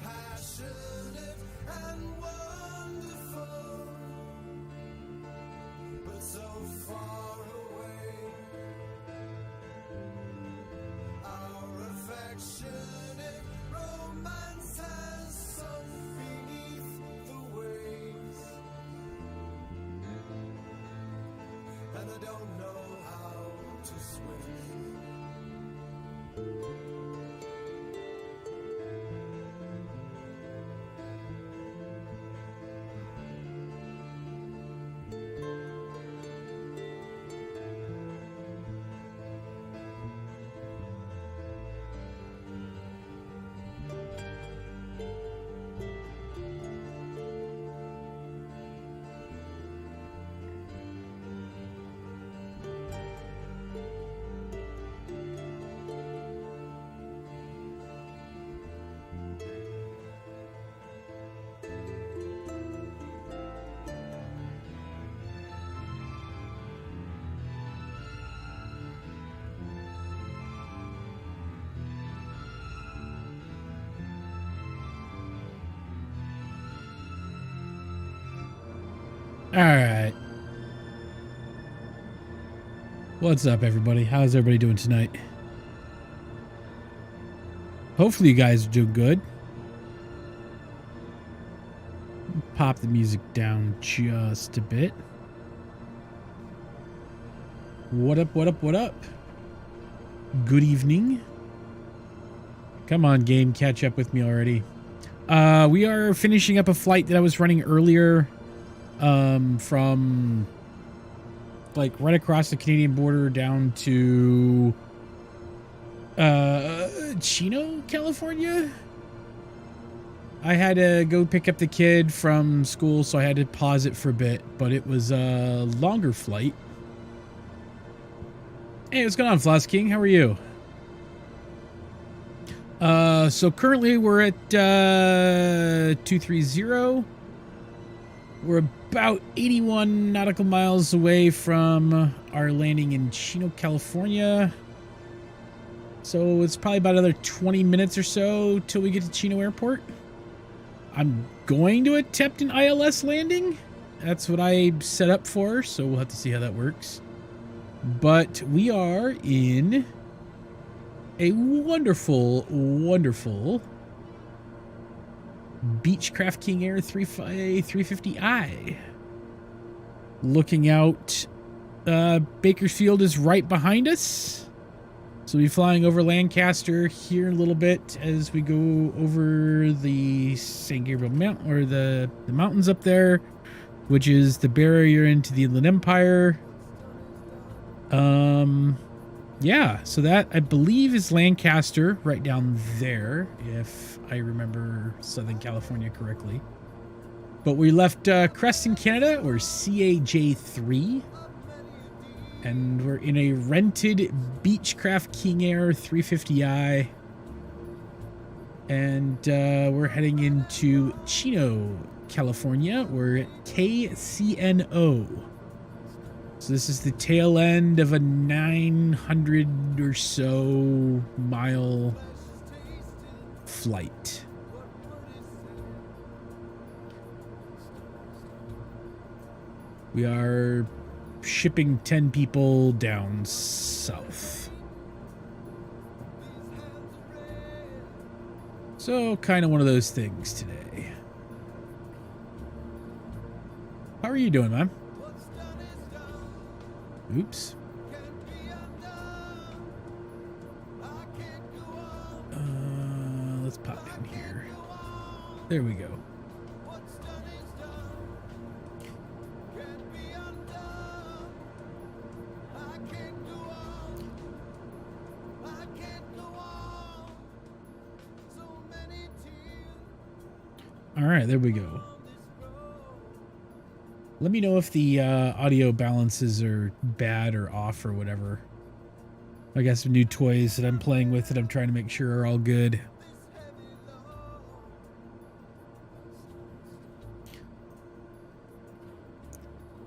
passionate and wonderful, but so far away. Our affectionate romance has sunk beneath the waves, and I don't know how to swim. All right. What's up, everybody? How's everybody doing tonight? Hopefully you guys are doing good. Pop the music down just a bit. What up, what up, what up? Good evening. Come on, game, catch up with me already. We are finishing up a flight that I was running earlier. From like right across the Canadian border down to Chino, California. I had to go pick up the kid from school, so I had to pause it for a bit, but it was a longer flight. Hey, what's going on, Floss King? How are you? So currently we're at 230. We're about 81 nautical miles away from our landing in Chino, California. So it's probably about another 20 minutes or so till we get to Chino Airport. I'm going to attempt an ILS landing. That's what I set up for, so we'll have to see how that works. But we are in a wonderful, wonderful Beechcraft King Air 350i. Looking out, Bakersfield is right behind us. So we'll be flying over Lancaster here in a little bit as we go over the St. Gabriel Mountain, or the mountains up there, which is the barrier into the Inland Empire. Yeah, so that, I believe, is Lancaster right down there, if I remember Southern California correctly. But we left Creston, Canada, or CAJ3, and we're in a rented Beechcraft King Air 350i, and we're heading into Chino, California. We're at KCNO. So this is the tail end of a 900 or so mile flight. We are shipping 10 people down south. So kind of one of those things today. How are you doing, man? Oops. Let's pop in here. There we go. All right, there we go. Let me know if the audio balances are bad or off or whatever. I got some new toys that I'm playing with that I'm trying to make sure are all good.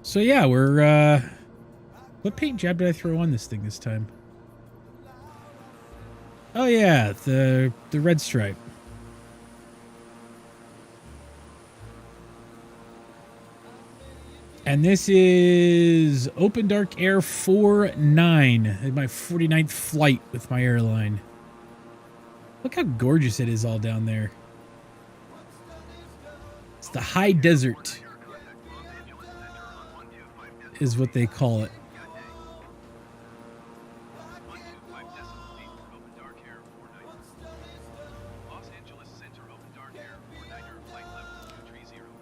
So yeah, we're what paint job did I throw on this thing this time? Oh yeah, the red stripe. And this is Open Dark Air 49, my 49th flight with my airline. Look how gorgeous it is all down there. It's the high desert, is what they call it.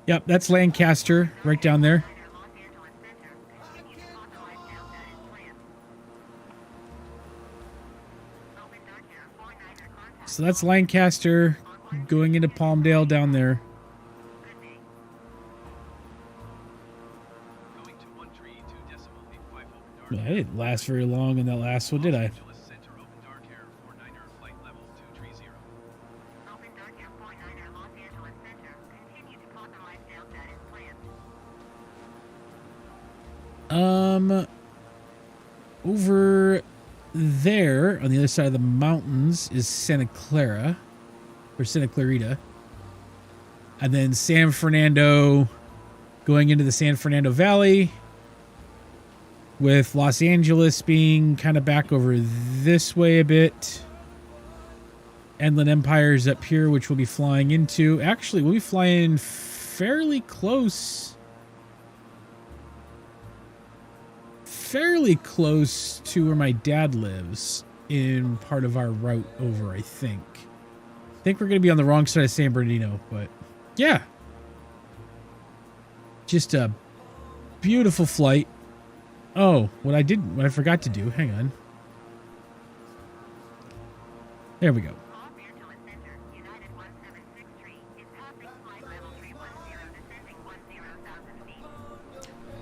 Yep, that's Lancaster right down there. So that's Lancaster going into Palmdale down there. Well, I didn't last very long in that last one, did I? Over there on the other side of the mountains is Santa Clara, or Santa Clarita, and then San Fernando, going into the San Fernando Valley, with Los Angeles being kind of back over this way a bit. Inland Empire's up here, which we'll be flying into. Actually, we'll be flying fairly close to where my dad lives in part of our route over, I think. I think we're going to be on the wrong side of San Bernardino, but yeah. Just a beautiful flight. Oh, what I forgot to do, hang on. There we go.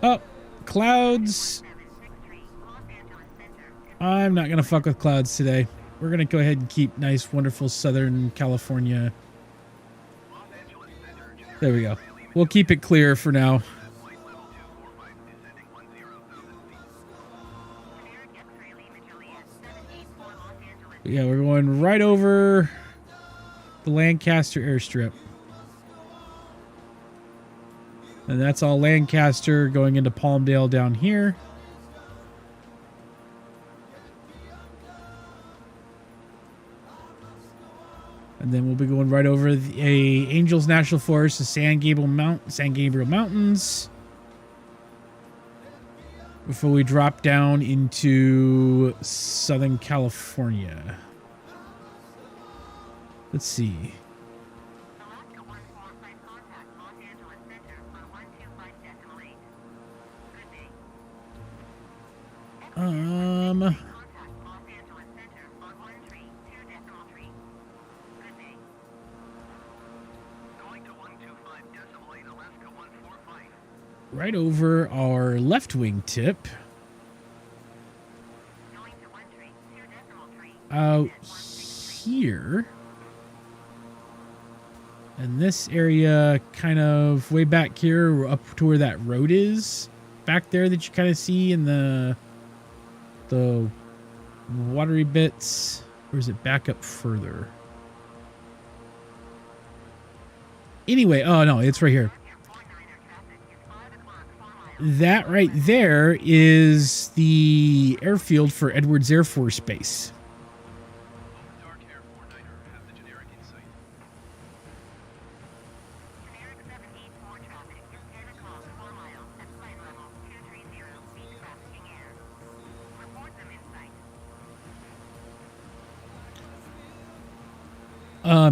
Oh, clouds. I'm not going to fuck with clouds today. We're going to go ahead and keep nice, wonderful Southern California. There we go. We'll keep it clear for now. Yeah, we're going right over the Lancaster airstrip. And that's all Lancaster going into Palmdale down here. And then we'll be going right over the Angels National Forest, the San Gabriel Mountains, before we drop down into Southern California. Let's see. Right over our left wing tip. Out here. And this area kind of way back here up to where that road is. Back there that you kind of see in the watery bits. Or is it back up further? Anyway, oh no, it's right here. That right there is the airfield for Edwards Air Force Base.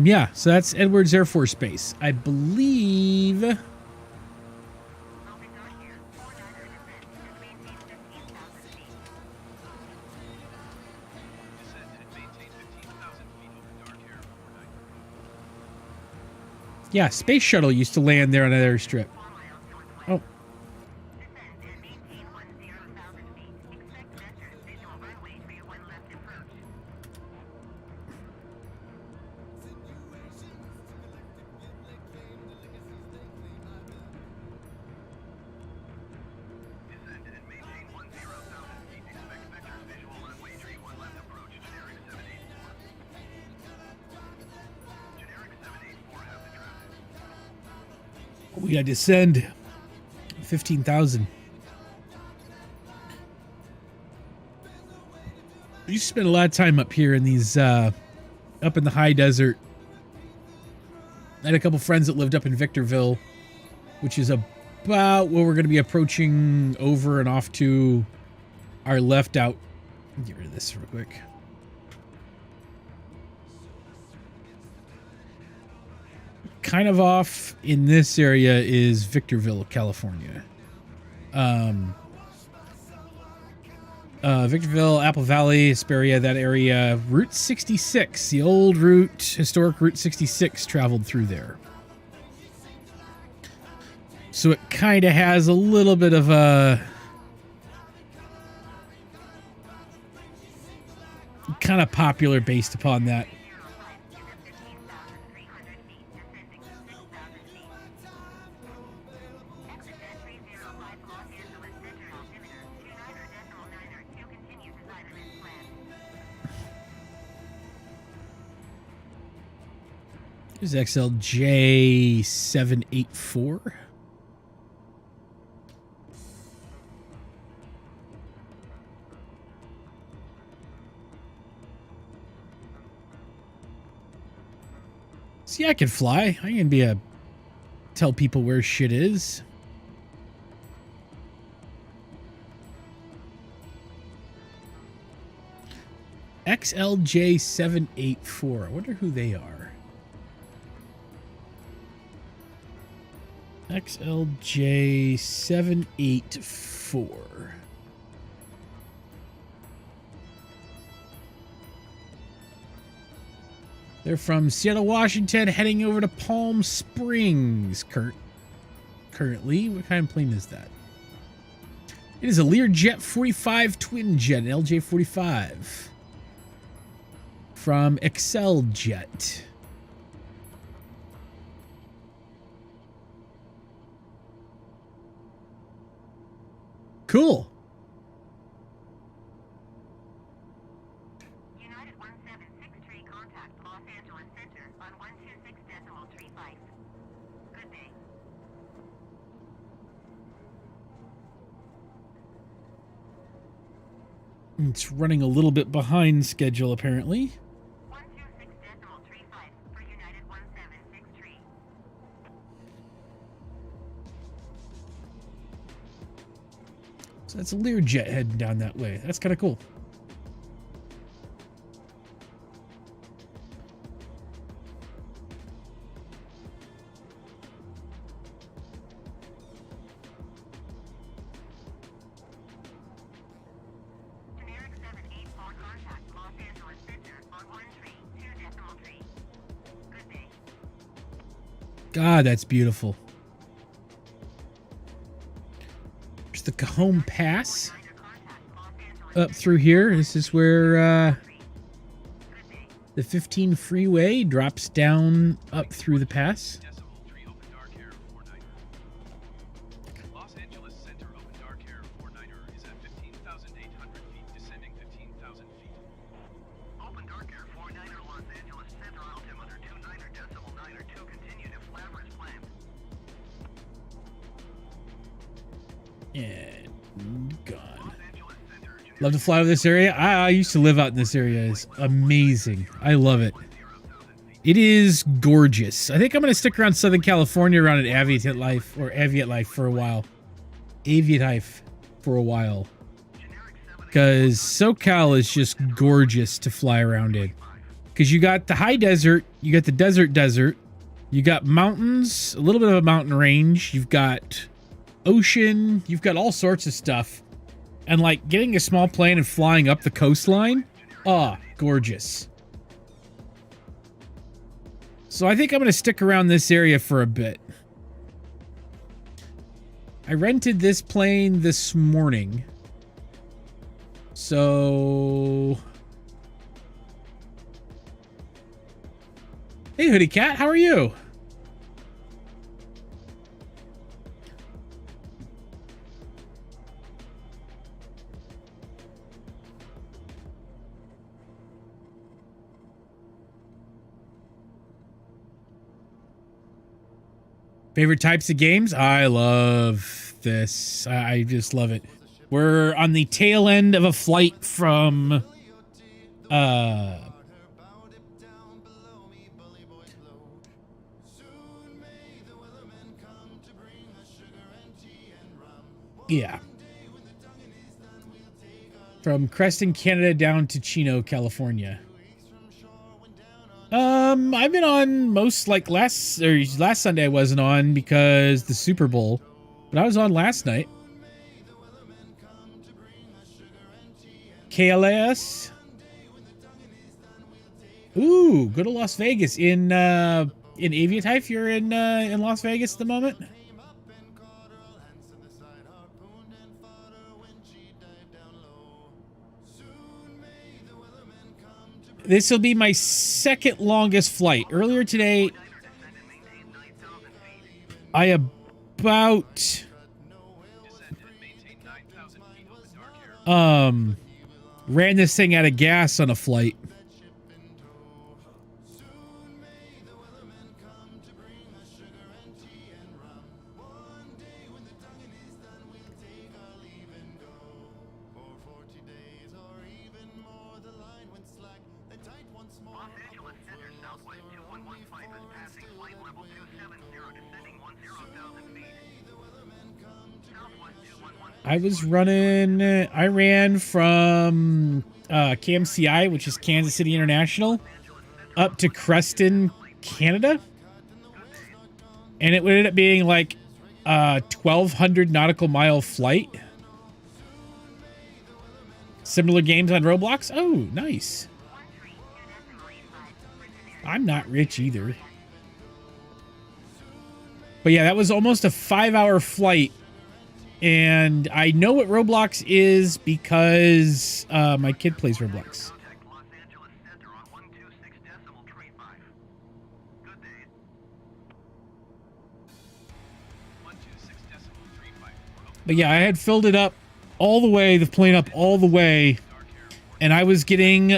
Yeah, so that's Edwards Air Force Base. I believe... Yeah, Space Shuttle used to land there on that airstrip. Oh. We gotta descend 15,000. I used to spend a lot of time up here in these, up in the high desert. I had a couple friends that lived up in Victorville, which is about where we're going to be approaching over and off to our left out. Get rid of this real quick. Kind of off in this area is Victorville, California. Victorville, Apple Valley, Hesperia, that area. Route 66, the old route, historic Route 66 traveled through there. So it kind of has a little bit of a kind of popular based upon that. Here's XLJ784. See, I can fly. I can tell people where shit is. XLJ784. I wonder who they are. XLJ784. They're from Seattle, Washington, heading over to Palm Springs currently. What kind of plane is that? It is a Learjet 45 twin jet, an LJ45 from Excel Jet. Cool. United 176 contact Los Angeles Center on 126.35. Good day. It's running a little bit behind schedule, apparently. 126.35 for United 1763. So that's a Learjet heading down that way. That's kind of cool. Generic 784 contact Los Angeles Center on 132.3. Good day. God, that's beautiful. There's the Cajon Pass up through here. This is where the 15 freeway drops down up through the pass. Los Angeles Center Open Dark Air 49er is at 15,800 feet, descending 15,000 feet. Open Dark Air 49er Los Angeles Center altimeter 29.9 continue to flavor as planned. And gone. Love to fly over this area. I used to live out in this area. It's amazing. I love it. It is gorgeous. I think I'm going to stick around Southern California around at Aviatife for a while. Aviatife for a while. Because SoCal is just gorgeous to fly around in. Because you got the high desert, you got the desert, you got mountains, a little bit of a mountain range, you've got ocean, you've got all sorts of stuff. And like getting a small plane and flying up the coastline, gorgeous. So I think I'm going to stick around this area for a bit. I rented this plane this morning. So hey, Hoodie Cat, how are you? Favorite types of games? I love with this. I just love it. We're on the tail end of a flight from yeah. From Creston, Canada down to Chino, California. I've been on most, like last Sunday I wasn't on because the Super Bowl, but I was on last night. KLAS. Ooh, go to Las Vegas in Aviatife. You're in Las Vegas at the moment. This will be my second longest flight. Earlier today, I about ran this thing out of gas on a flight. I ran from KMCI, which is Kansas City International, up to Creston, Canada. And it would end up being like a 1,200 nautical mile flight. Similar games on Roblox. Oh, nice. I'm not rich either. But yeah, that was almost a 5-hour flight. And I know what Roblox is because my kid plays Roblox. But yeah, I had filled it up all the way, the plane up all the way, and I was getting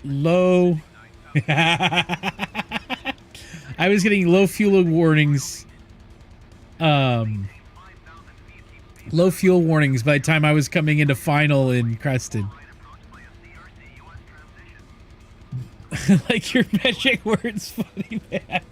low. I was getting low fuel warnings. Low fuel warnings by the time I was coming into final in Creston. Like your magic words, funny man.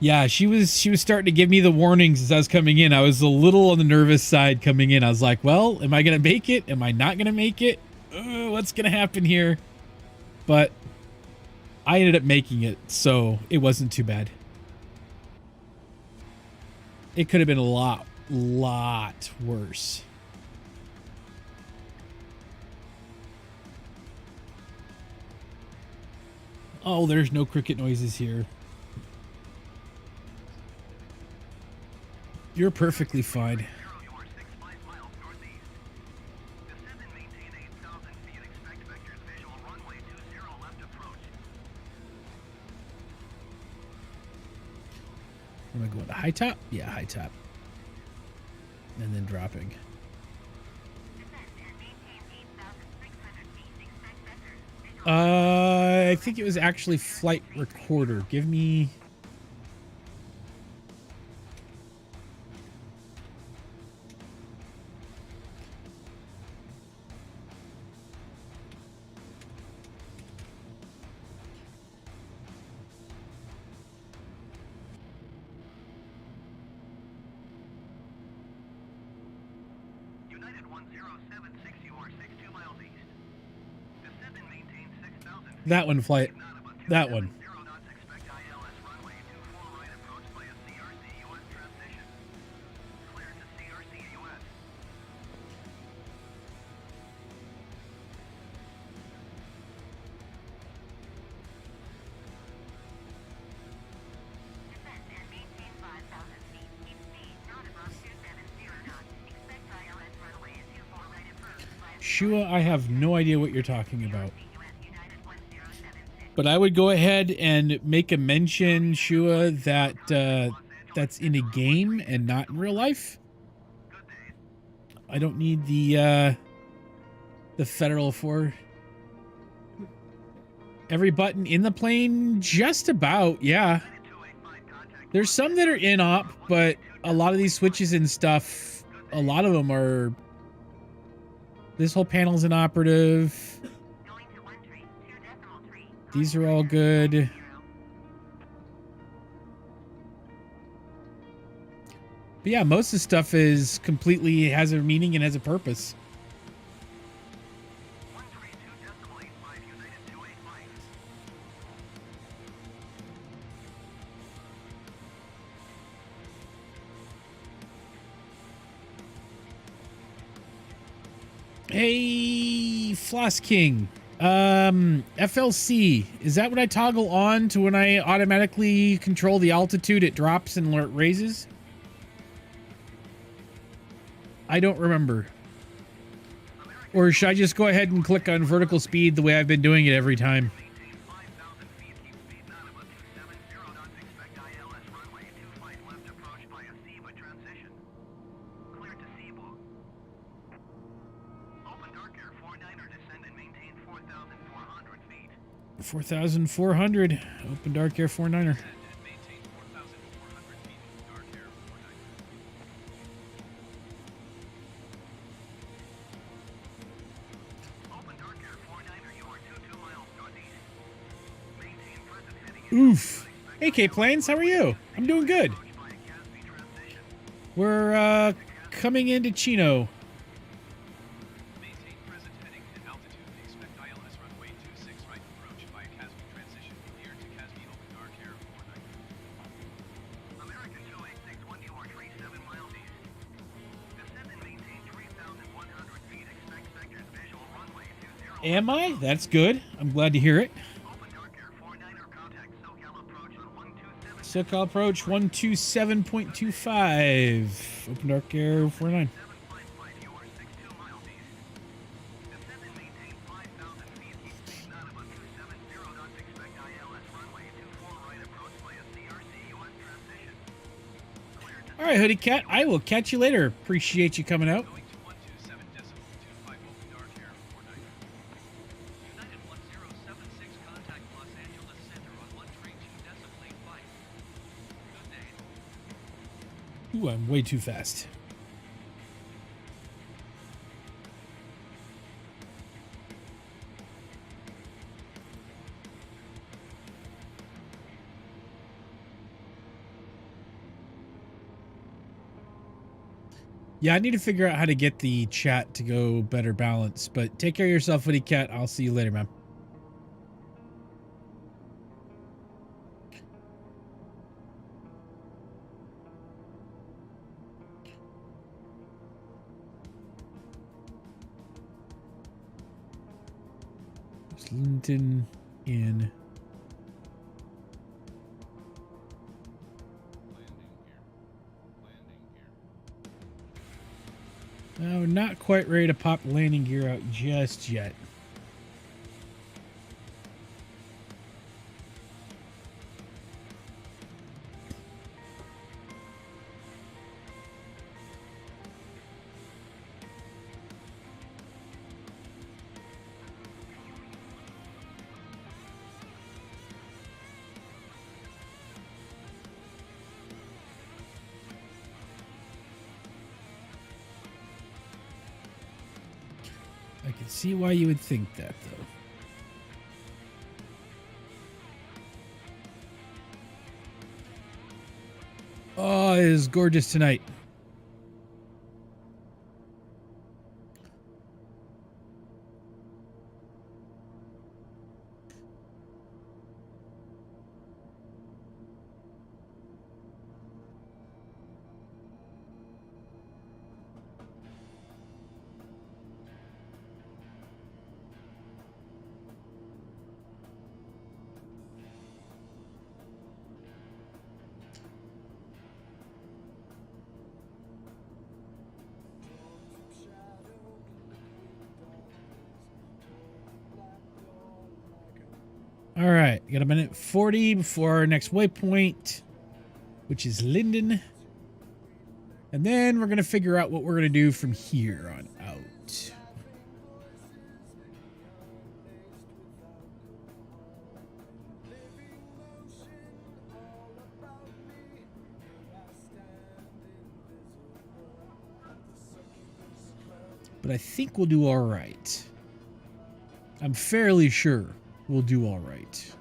Yeah, she was starting to give me the warnings as I was coming in. I was a little on the nervous side coming in. I was like, well, am I going to make it? Am I not going to make it? What's going to happen here? But I ended up making it, so it wasn't too bad. It could have been a lot worse. Oh, there's no cricket noises here. You're perfectly fine. Am I going to high top? Yeah, high top. And then dropping. I think it was actually flight recorder. Give me... That one, flight. That one. Shua, I have no idea what you're talking about. But I would go ahead and make a mention, Shua, that that's in a game and not in real life. I don't need the federal for every button in the plane. Just about, yeah. There's some that are in-op, but a lot of these switches and stuff, a lot of them are... This whole panel's inoperative. These are all good. But yeah, most of the stuff is completely has a meaning and has a purpose. Hey, Floss King. FLC. Is that what I toggle on to when I automatically control the altitude it drops and raises? I don't remember. Or should I just go ahead and click on vertical speed the way I've been doing it every time? Clear to Seabook. 4,400. Open Dark Air 49er. Maintain 4,400 feet in Dark Air 49. Open Dark Air 49er, you are 22 miles northeast. Maintain present heading. Oof. Hey, K-Planes, how are you? I'm doing good. We're coming into Chino. Maintain present heading and altitude. Expect ILS runway 26 right approach via Casby transition. Clear to Casby Open Dark Air 49. American 2861, you are 37 miles east. Descend and maintain 3,100 feet. Expect sectors visual runway 20. Am I? That's good. I'm glad to hear it. Open Dark Air 49er, contact SoCal approach on 127. SoCal approach 127.25. Open Dark Air 49. 755, you are 62 miles east. Descend and maintain 5,000 feet. Keep speed not above 270 knots. Expect ILS runway 24 right approach via CRC US transition. Clear to All right, Hoodie Cat. I will catch you later. Appreciate you coming out. Going to 127.25 Open Dark Air 49. United 1076, contact Los Angeles Center on 132.5. Good day. Ooh, I'm way too fast. Yeah, I need to figure out how to get the chat to go better balance. But take care of yourself, Hoodie Cat. I'll see you later, man. Linton in. No, not quite ready to pop landing gear out just yet. I can see why you would think that, though. Oh, it is gorgeous tonight. All right, got a minute 40 before our next waypoint, which is Linden. And then we're going to figure out what we're going to do from here on out. But I think we'll do all right. I'm fairly sure we'll do all right.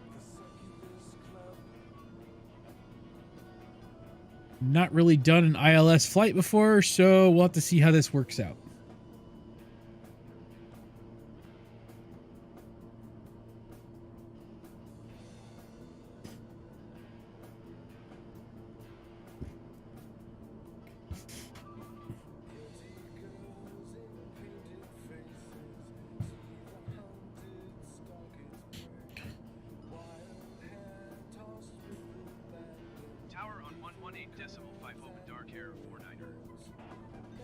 Not really done an ILS flight before, so we'll have to see how this works out. Tower on 118.5 Open Dark Air 49er.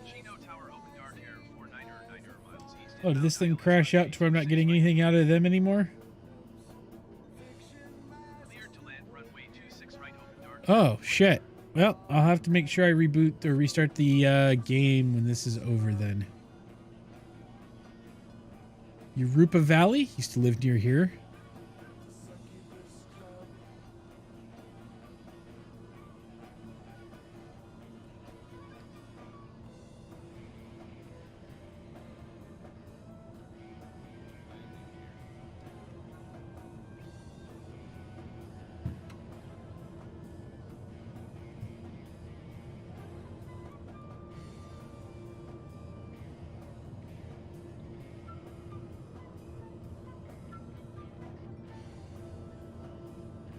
Chino Tower Open Dark Air 49er 9 miles east. Oh, did this thing crash out to where I'm not getting anything out of them anymore? Cleared to land runway 26 right Open Dark. Oh, shit. Well, I'll have to make sure I reboot or restart the game when this is over then. Urupa Valley? Used to live near here.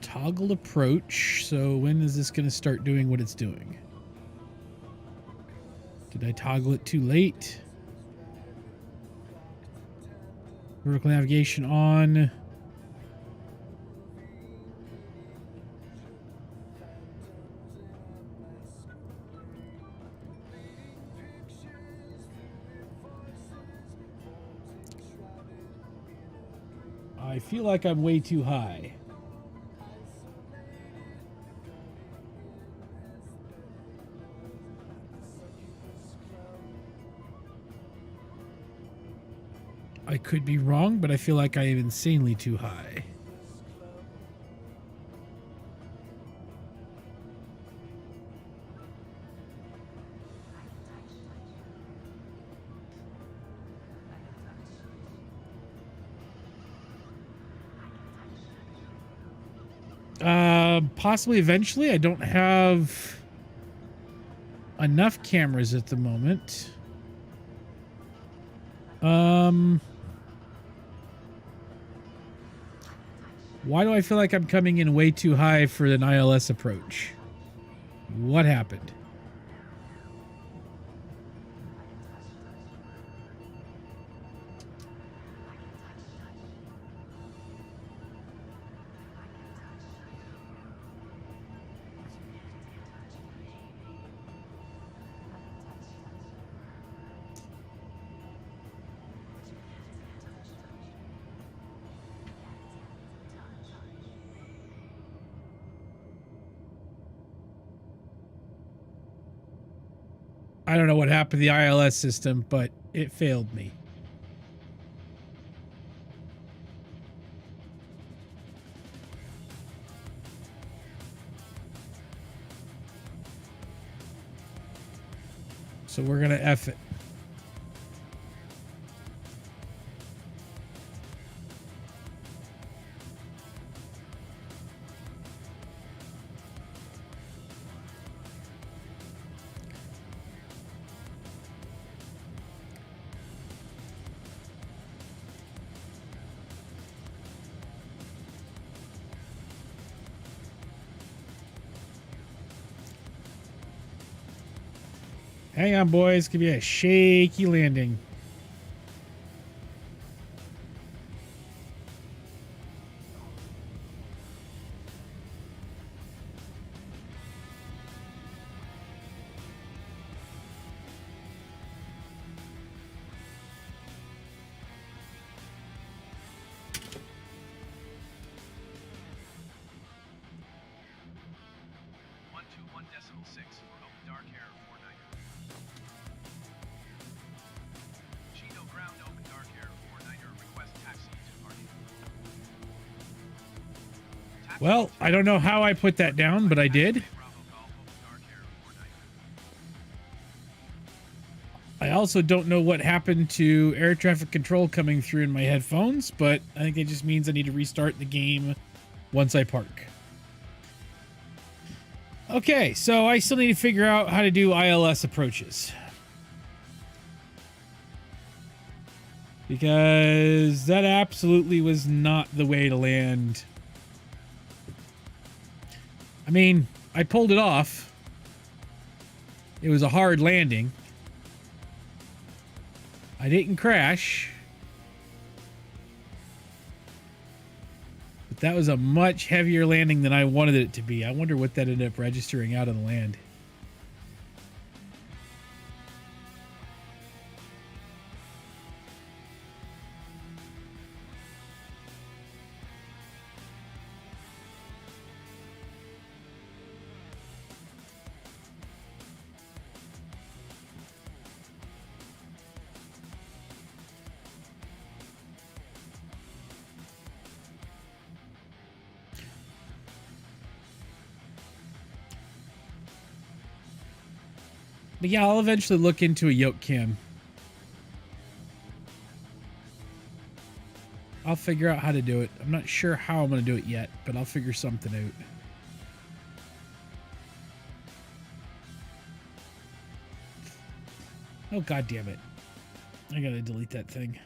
Toggle approach. So when is this going to start doing what it's doing? Did I toggle it too late? Vertical navigation on. I feel like I'm way too high. I could be wrong, but I feel like I am insanely too high. Possibly eventually. I don't have enough cameras at the moment. Why do I feel like I'm coming in way too high for an ILS approach? What happened? I don't know what happened to the ILS system, but it failed me. So we're going to F it. Hang on, boys. Give you a shaky landing. for Open Dark Air 49er. Chino ground Open Dark Air 49er, request taxi to party. Taxi Well, I don't know how I put that down, but I did. Bravo Golf Open Dark Air 49er. I also don't know what happened to air traffic control coming through in my headphones, but I think it just means I need to restart the game once I park. Okay, so I still need to figure out how to do ILS approaches. Because that absolutely was not the way to land. I mean, I pulled it off. It was a hard landing. I didn't crash. But that was a much heavier landing than I wanted it to be. I wonder what that ended up registering out on the land. But yeah, I'll eventually look into a yoke cam. I'll figure out how to do it. I'm not sure how I'm going to do it yet, but I'll figure something out. Oh, God damn it. I got to delete that thing.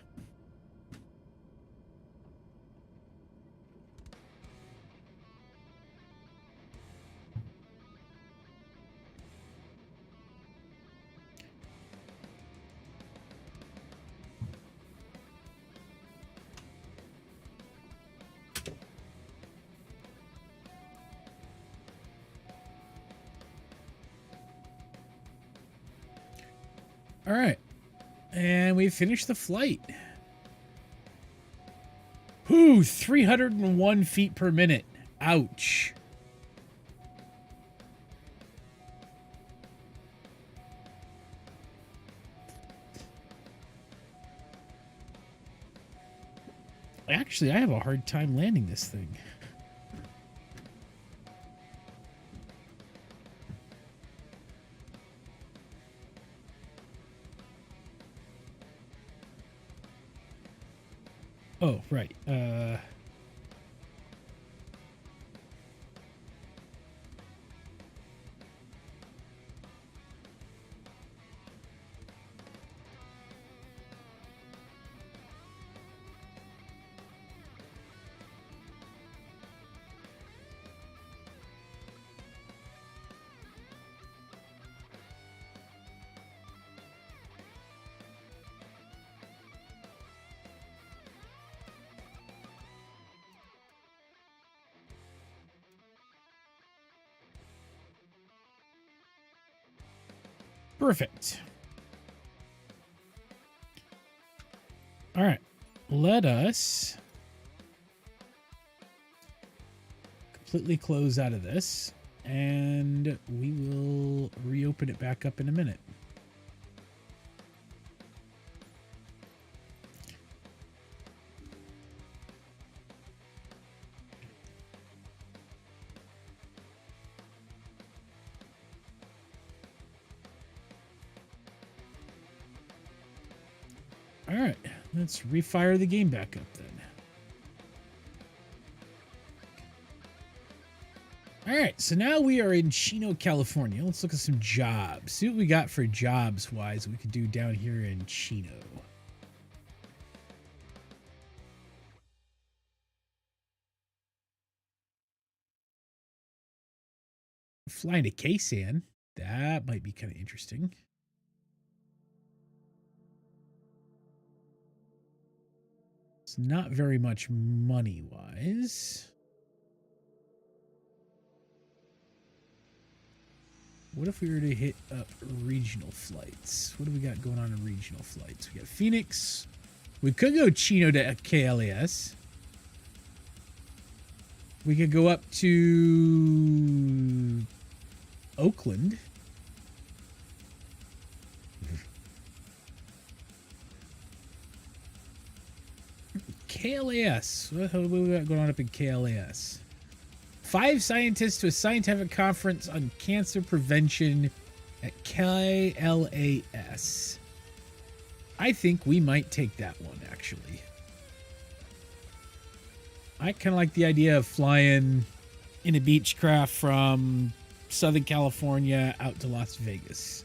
All right. And we finished the flight. Whew, 301 feet per minute. Ouch. Actually, I have a hard time landing this thing. Oh, right. Perfect. All right. Let us completely close out of this, and we will reopen it back up in a minute. All right, let's refire the game back up then. All right, so now we are in Chino, California. Let's look at some jobs. See what we got for jobs-wise we could do down here in Chino. Flying to Kaysan. That might be kind of interesting. It's not very much money-wise. What if we were to hit up regional flights? What do we got going on in regional flights? We got Phoenix. We could go Chino to KLAS. We could go up to Oakland. KLAS. What do we got going on up in KLAS? 5 scientists to a scientific conference on cancer prevention at KLAS. I think we might take that one, actually. I kind of like the idea of flying in a Beechcraft from Southern California out to Las Vegas.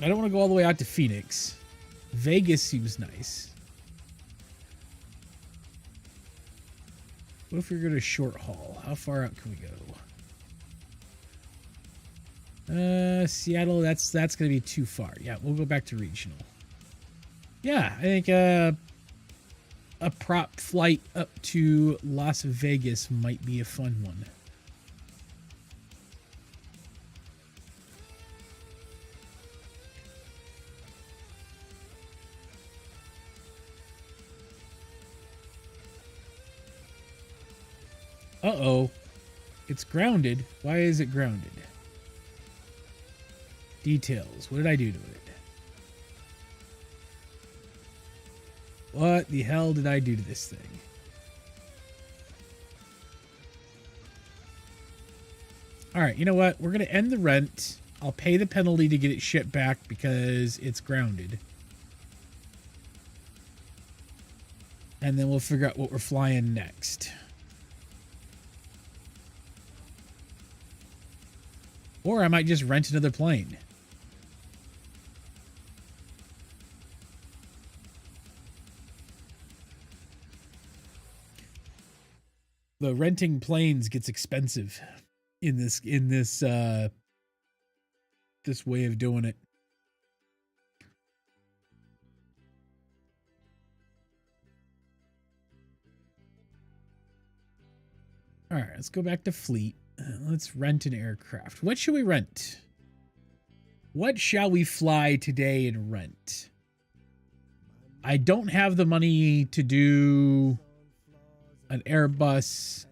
I don't want to go all the way out to Phoenix. Vegas seems nice. What if we go to short haul? How far out can we go? Seattle, that's going to be too far. Yeah, we'll go back to regional. Yeah, I think a prop flight up to Las Vegas might be a fun one. Uh-oh. It's grounded. Why is it grounded? Details. What did I do to it? What the hell did I do to this thing? Alright, you know what? We're going to end the rent. I'll pay the penalty to get it shipped back because it's grounded. And then we'll figure out what we're flying next. Or I might just rent another plane. The renting planes gets expensive in this this way of doing it. All right, let's go back to fleet. Let's rent an aircraft. What should we rent? What shall we fly today and rent? I don't have the money to do an Airbus.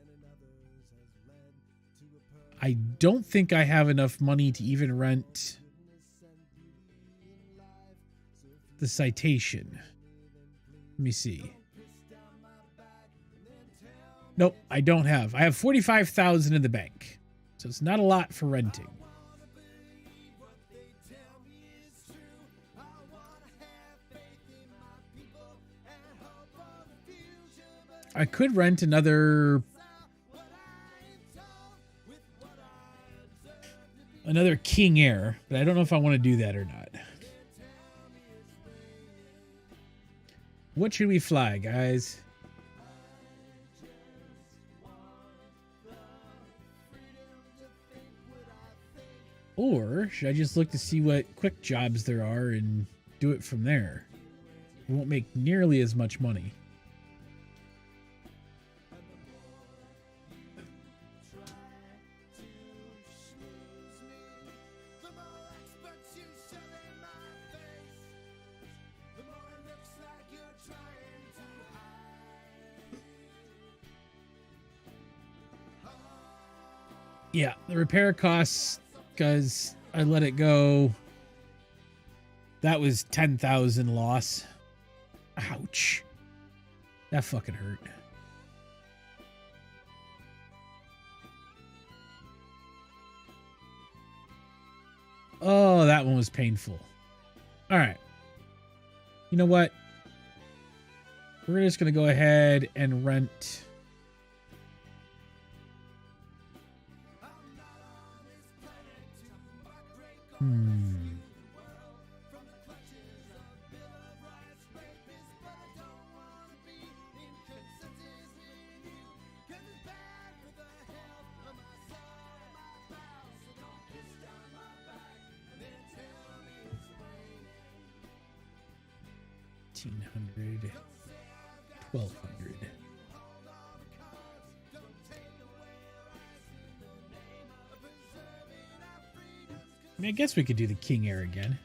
I don't think I have enough money to even rent the Citation. Let me see. Nope, I don't have. I have 45,000 in the bank. So it's not a lot for renting. I could rent another King Air, but I don't know if I want to do that or not. What should we fly, guys? Or should I just look to see what quick jobs there are and do it from there? We won't make nearly as much money. Yeah, the repair costs, because I let it go. That was 10,000 loss. Ouch. That fucking hurt. Oh, that one was painful. All right. You know what? We're just going to go ahead and rent. $1,500, $1,200. I mean, I guess we could do the King Air again.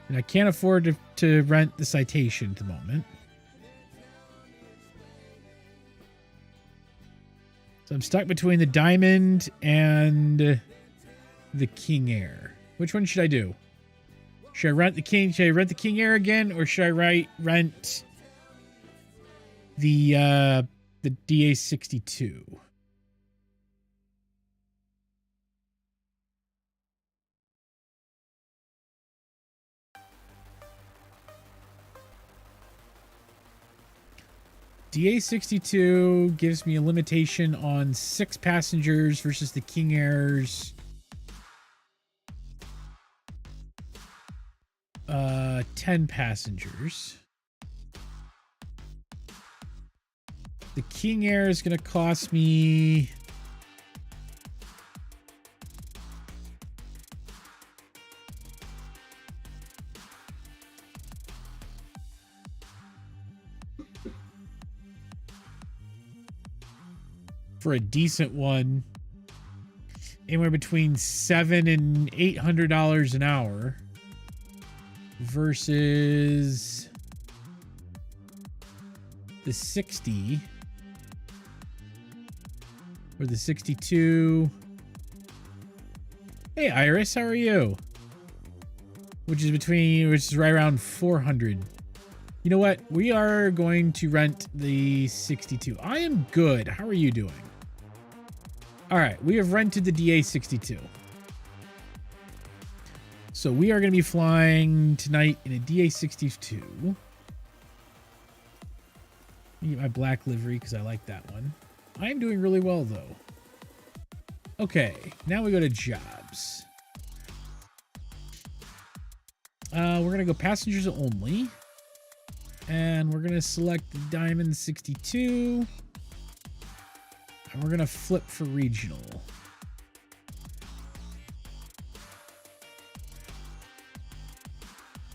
And I can't afford to rent the Citation at the moment. So I'm stuck between the Diamond and the King Air. Which one should I do? Should I rent the King? Should I rent the King Air again, or should I rent the DA62? DA62 gives me a limitation on 6 passengers versus the King Air's 10 passengers. The King Air is going to cost me for a decent one anywhere between $700 and $800 an hour versus the 60 or the 62. Hey Iris, how are you? Which is right around 400. You know what? We are going to rent the 62. I am good. How are you doing? All right, we have rented the DA62. So we are going to be flying tonight in a DA62. Let me get my black livery because I like that one. I am doing really well, though. Okay, now we go to jobs. We're going to go passengers only. And we're going to select the Diamond 62. And we're going to flip for regional.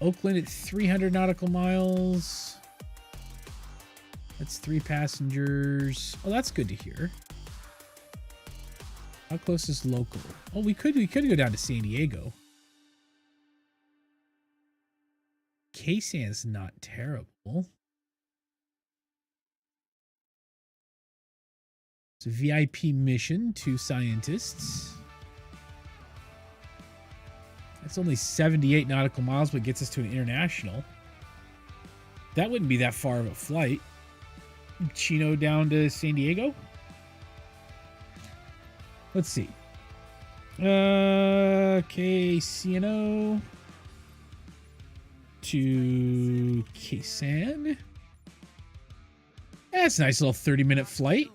Oakland at 300 nautical miles. That's 3 passengers. Oh, that's good to hear. How close is local? Oh, we could go down to San Diego. K-San's not terrible. It's a VIP mission, 2 scientists. That's only 78 nautical miles, but gets us to an international. That wouldn't be that far of a flight. Chino down to San Diego? Let's see. KCNO to K-San. That's a nice little 30-minute flight.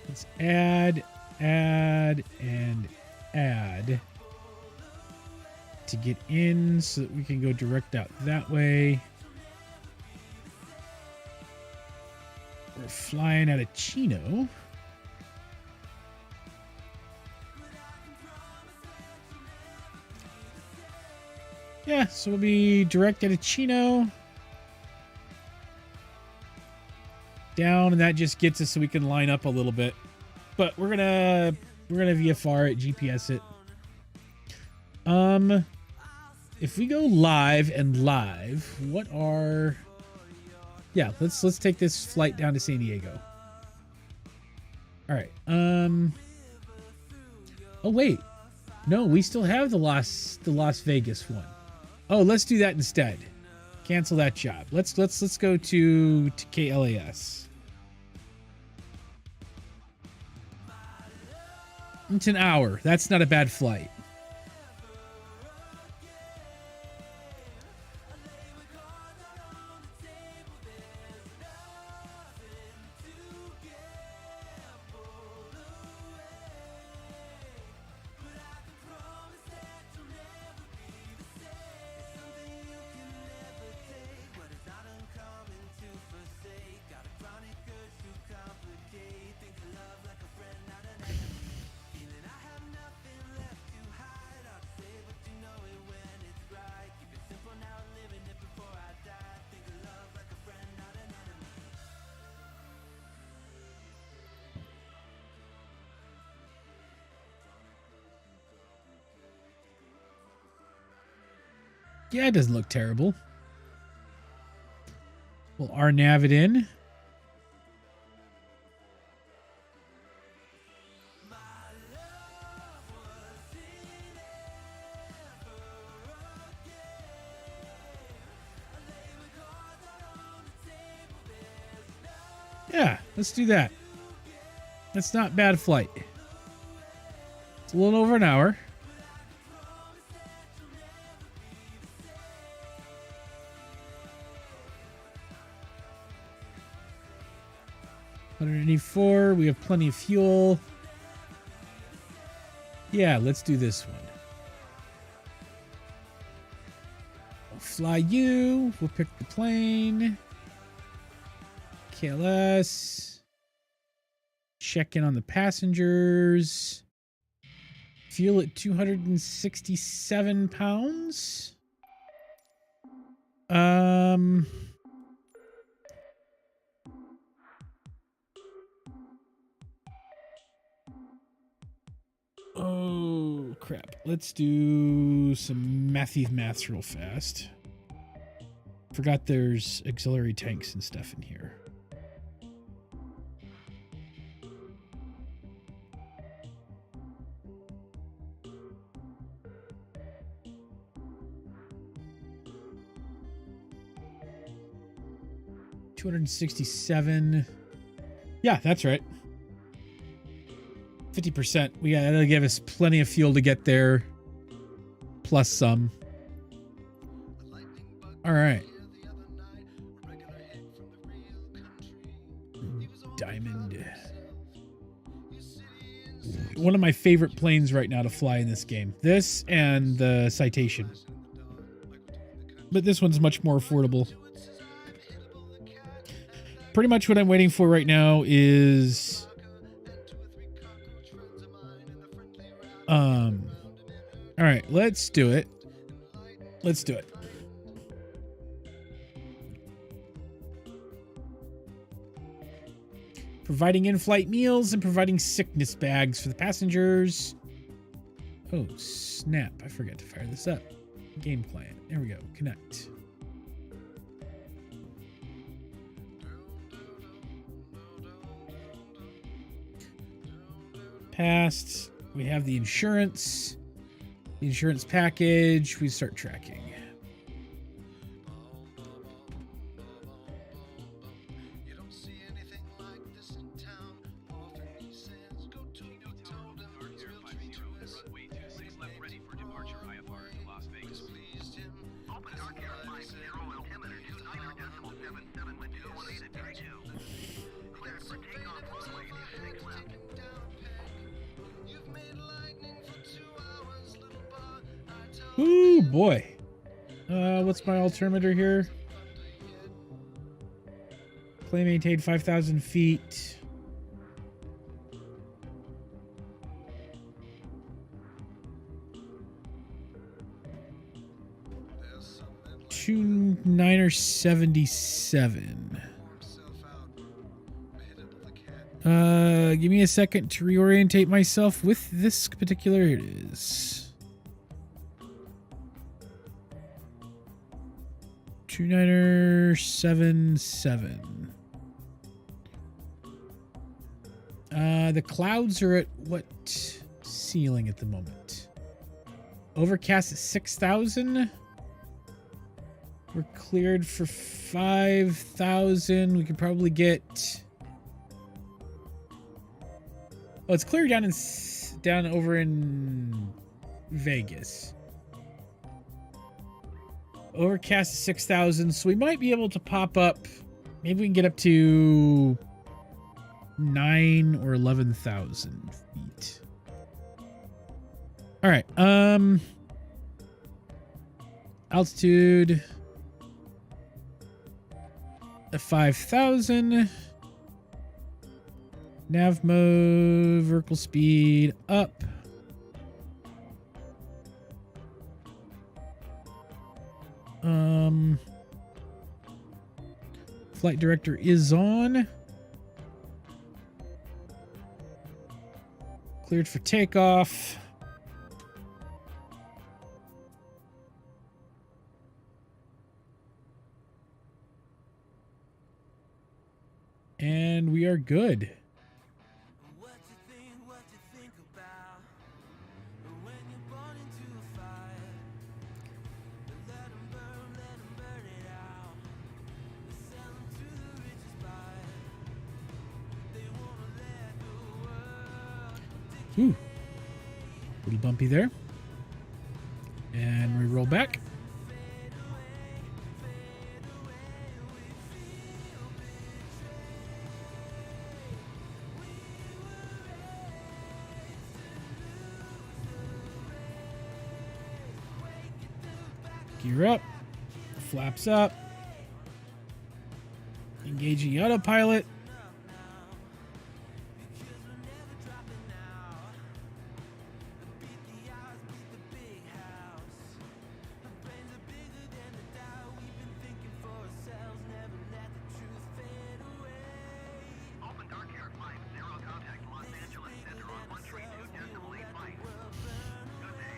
Let's add, and add to get in so that we can go direct out that way. We're flying out of Chino. Yeah, so we'll be direct out of Chino. Down, and that just gets us so we can line up a little bit. But we're gonna VFR it, GPS it. If we go live, what are... Yeah, let's take this flight down to San Diego. All right. Oh wait, no, we still have the Las Vegas one. Oh, let's do that instead. Cancel that job. Let's go to KLAS. It's an hour. That's not a bad flight. Yeah, it doesn't look terrible. We'll RNAV it in. Yeah, let's do that. That's not bad flight. It's a little over an hour. $184. We have plenty of fuel. Yeah, let's do this one. We'll fly you. We'll pick the plane. KLS. Check in on the passengers. Fuel at 267 pounds. Oh, crap. Let's do some maths real fast. Forgot there's auxiliary tanks and stuff in here. $267. Yeah, that's right. 50%. That'll give us plenty of fuel to get there. Plus some. All right. Diamond. One of my favorite planes right now to fly in this game. This and the Citation. But this one's much more affordable. Pretty much what I'm waiting for right now is all right, let's do it. Let's do it. Providing in-flight meals and providing sickness bags for the passengers. Oh, snap. I forgot to fire this up. Game plan. There we go. Connect. Passed. We have the insurance. The insurance package. We start tracking. Ooh, boy. What's my altimeter here? Plane maintained 5,000 feet. $2,977. 77. Give me a second to reorientate myself with this particular. Here it is. 2,977. The clouds are at what ceiling at the moment? Overcast at 6,000. We're cleared for 5,000. We could probably get. Oh, it's clear down over in Vegas. Overcast is 6,000, so we might be able to pop up. Maybe we can get up to 9 or 11,000 feet. All right. Altitude at 5,000. Nav mode, vertical speed up. Flight director is on. Cleared for takeoff. And we are good. What you think about when you're born into a fire? Let 'em burn it out. Sell 'em to the richest buyer. They wanna let the world Ooh. Little bumpy there. And we roll back. Gear up. Flaps up. Engaging autopilot. Open Dark Air 50, contact Los Angeles Center on 132.85. Good day.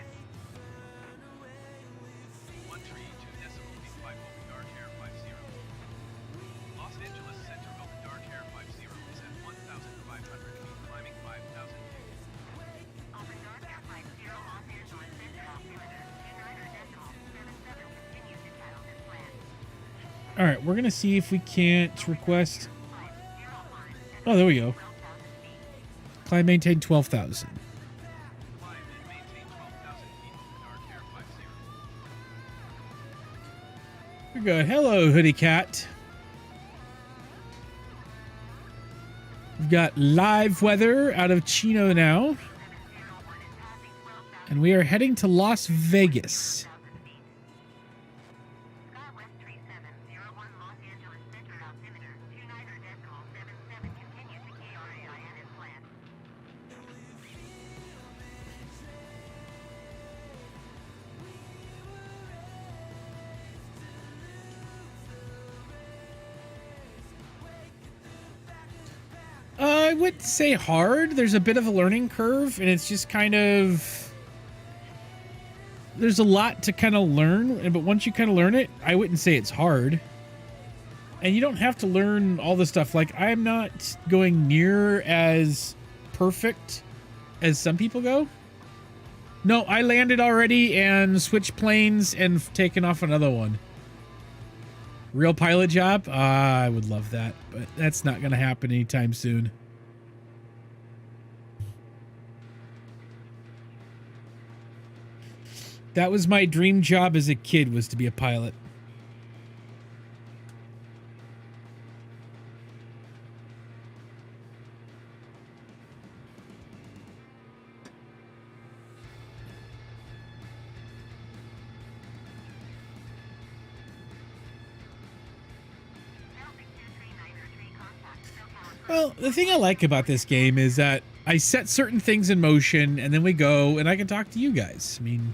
132.85 Open Dark Air 50. Los Angeles Center Open Dark Air 50 is at 1,500 feet, climbing 5,000 feet. Open Dark Air 50, Los Angeles Center altimeter 29.77 continues to title this plan. All right, we're going to see if we can't request. Oh, there we go. Climb, maintain 12,000. Climb and maintain 12,000 feet Open Dark Air 50. We're good. Hello, Hoodie Cat. We've got live weather out of Chino now. And we are heading to Las Vegas. Skywest 3701 Los Angeles Center altimeter 29.77 continues to KRAIN as planned. I wouldn't say hard. There's a bit of a learning curve, and it's just kind of... There's a lot to kind of learn, but once you kind of learn it, I wouldn't say it's hard. And you don't have to learn all the stuff. Like, I'm not going near as perfect as some people go. No, I landed already and switched planes and taken off another one. Real pilot job? I would love that, but that's not going to happen anytime soon. That was my dream job as a kid, was to be a pilot. Well, the thing I like about this game is that I set certain things in motion, and then we go, and I can talk to you guys. I mean,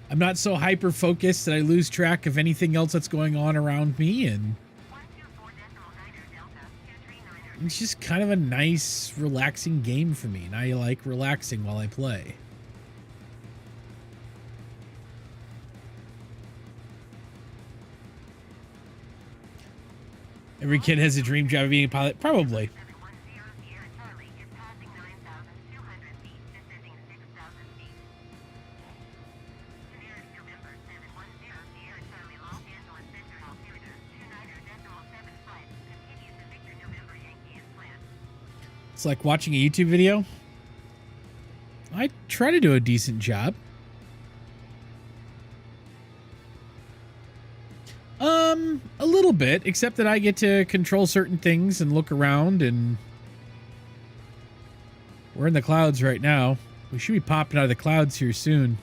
I'm not so hyper-focused that I lose track of anything else that's going on around me, and it's just kind of a nice, relaxing game for me, and I like relaxing while I play. Every kid has a dream job of being a pilot. Probably. It's like watching a YouTube video. I try to do a decent job. A little bit, except that I get to control certain things and look around, and we're in the clouds right now. We should be popping out of the clouds here soon.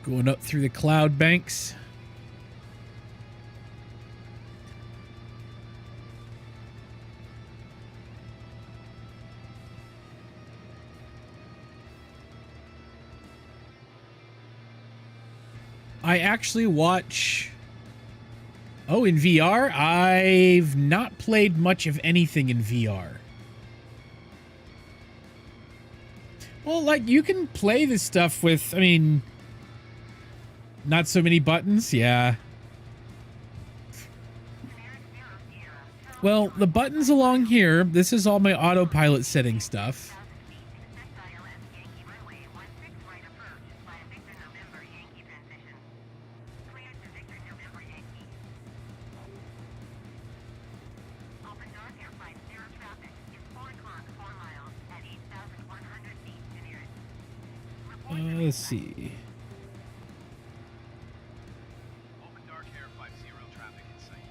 Going up through the cloud banks. I actually watch... Oh, in VR? I've not played much of anything in VR. Well, like, you can play this stuff with, I mean, not so many buttons, yeah. Well, the buttons along here, this is all my autopilot setting stuff. Let's see. Open Dark Air 50 traffic in sight.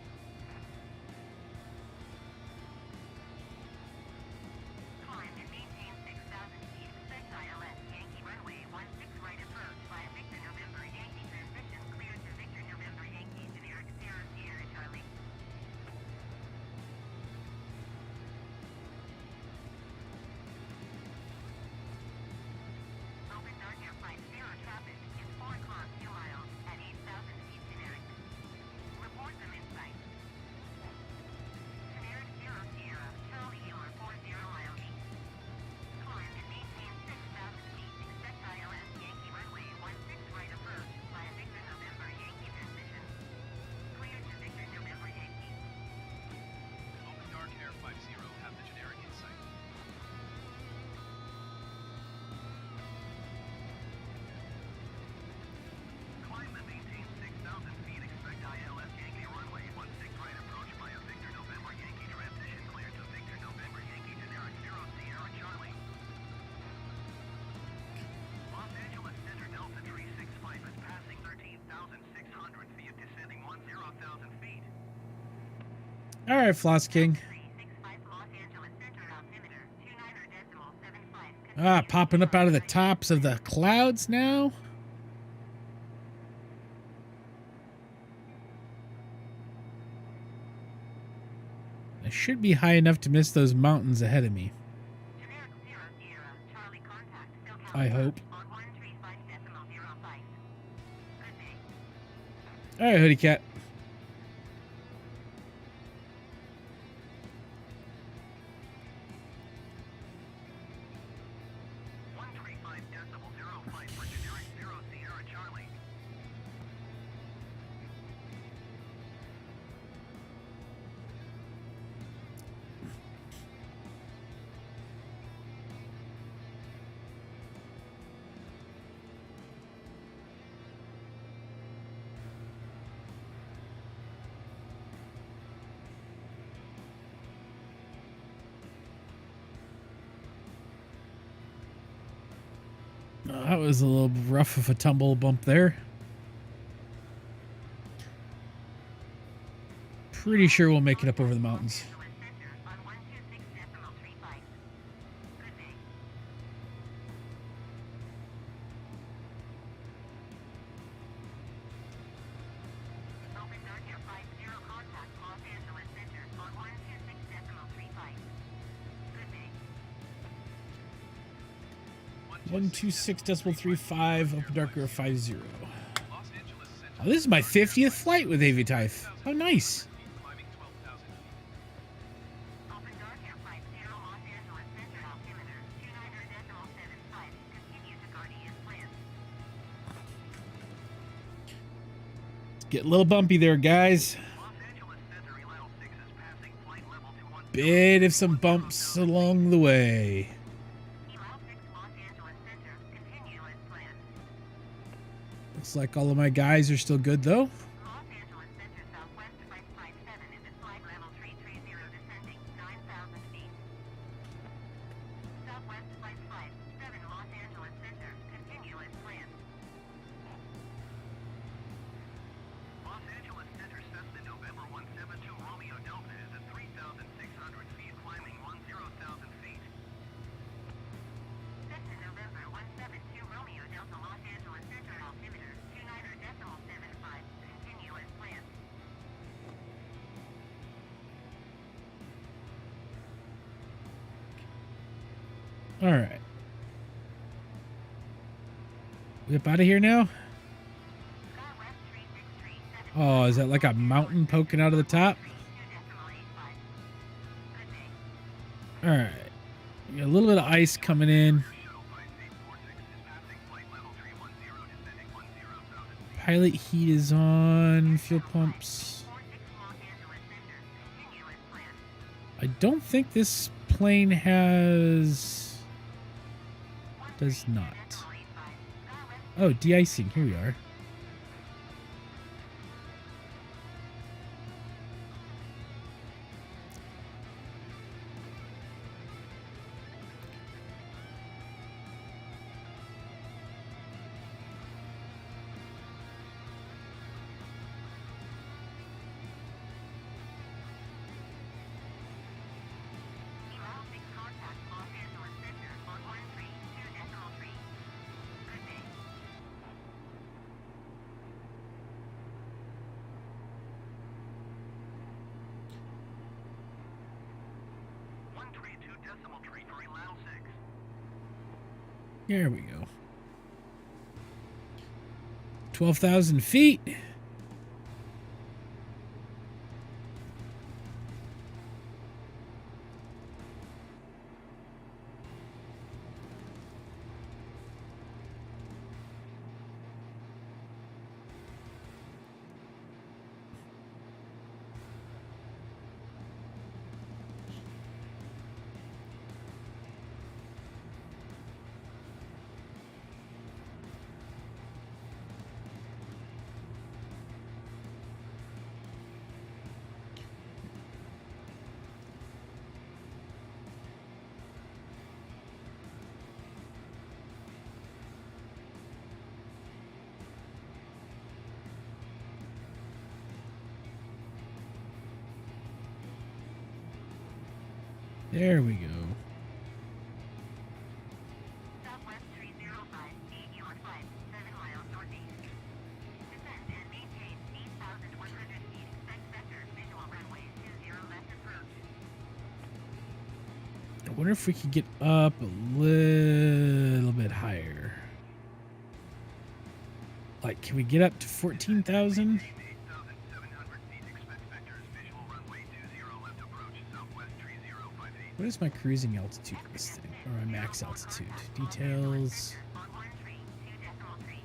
Climb and maintain 6,000 feet. Expect ILS Yankee runway 16 right approach by Victor November Yankee transition cleared to Victor November Yankee generic Sierra Charlie. Open Dark Air Flight 0 traffic is 4 o'clock 2 miles at 8,000 feet generic. Report them in sight. Generic 0 Sierra Charlie Ealer 40 mile east. Climb and maintain 6,000 feet. Expect ILS Yankee runway 16 right approach by Victor November Yankee transition. Cleared to Victor November Yankee. Open Dark Air 50 have the generic in sight. Climb and maintain 6,000 feet. Expect ILS Yankee runway 16 right approach by a Victor November Yankee transition cleared to Victor November Yankee generic 0 Sierra Charlie. Los Angeles Center Delta 365 is passing 13,600 feet, descending 10,000 feet. All right, Floss King. 365 Los Angeles Center altimeter 29.75. Ah, popping up out of the tops of the clouds now. I should be high enough to miss those mountains ahead of me. Generic 0 Sierra Charlie contact I hope. on 135.05. Good day. All right, Hoodie Cat. 135.05 for generic 0 Sierra Charlie. That was a little rough of a tumble bump there. Pretty sure we'll make it up over the mountains. Los Angeles Center on 126.35. Good day. Open Dark Air 50 contact Los Angeles Center on 126.35. Good day. 126.35, Open Dark Air 50. Los Angeles Center. Oh, this is my 50th flight with Aviatife. How nice. Climbing 12,000 feet. Open Dark Air 50 Los Angeles Center altimeter 29.75. Continue to Guardian plan. Get a little bumpy there, guys. Los Angeles Center Elil 6 is passing flight level to 1. Bit of some bumps along the way. Elil 6 Los Angeles Center, continue as planned. Looks like all of my guys are still good, though. Los Angeles Center Southwest 557 is at flight level 330 descending 9,000 feet. Southwest 557 Los Angeles Center, continue as planned. Los Angeles Center Cessna November 172 Romeo Delta is at 3,600 feet, climbing 10,000 feet. Cessna November 172 Romeo Delta Los Angeles Center altimeter 29.75. Continue as planned. All right. We up out of here now? SkyWest 363 Oh, is that like a mountain poking out of the top? 2.85. Good day. All right. We got a little bit of ice coming in. Shuttle 5B Pilot heat is on. Fuel pumps. I don't think this plane has... Does not. Oh, de-icing. Here we are. There we go. 12,000 feet. There we go. Southwest 305, 8 Elon 5, 7 miles northeast. Descend and maintain 8,100 feet. Expect vector, visual runway 20 left approach. I wonder if we could get up a little bit higher. Like, can we get up to 14,000? 8,700 feet. Expect vectors, visual runway 20 left approach. Southwest 3058. What is my cruising altitude of this thing? Or my max altitude? Details. On 132.3.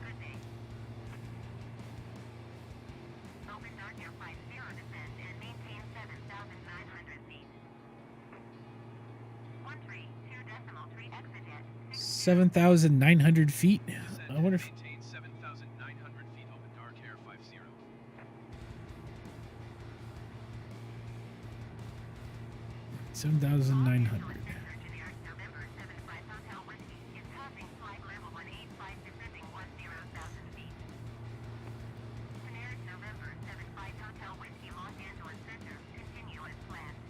Good day. OpenDarkwing 50 descend and maintain 7,900 feet. 132.3 exit at 7,900 feet. I wonder if... Maintain 7,900 feet open dark air 50. 7,900. to the Earth, November 75 Hotel Whiskey is passing flight level 185 descending 10,000 feet. Canary November 75 Hotel Whiskey Los Angeles Center, continue as planned.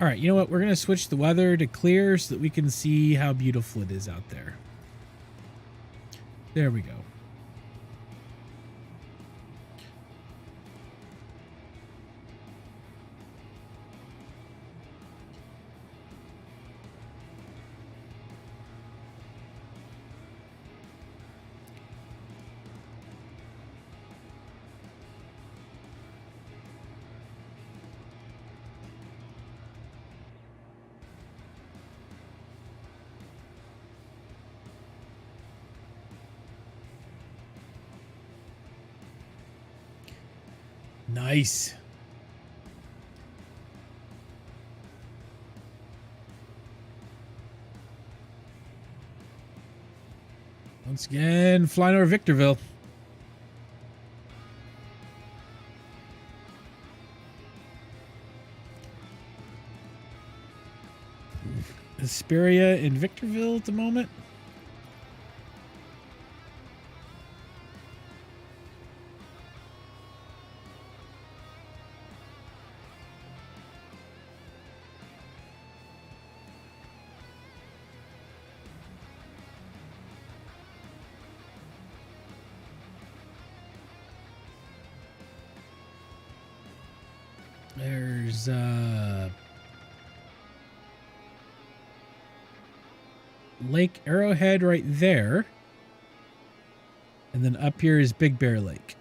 All right, you know what? We're going to switch the weather to clear so that we can see how beautiful it is out there. There we go. Nice. Once again, flying over Victorville. Hesperia in Victorville at the moment. There's Lake Arrowhead right there. And then up here is Big Bear Lake.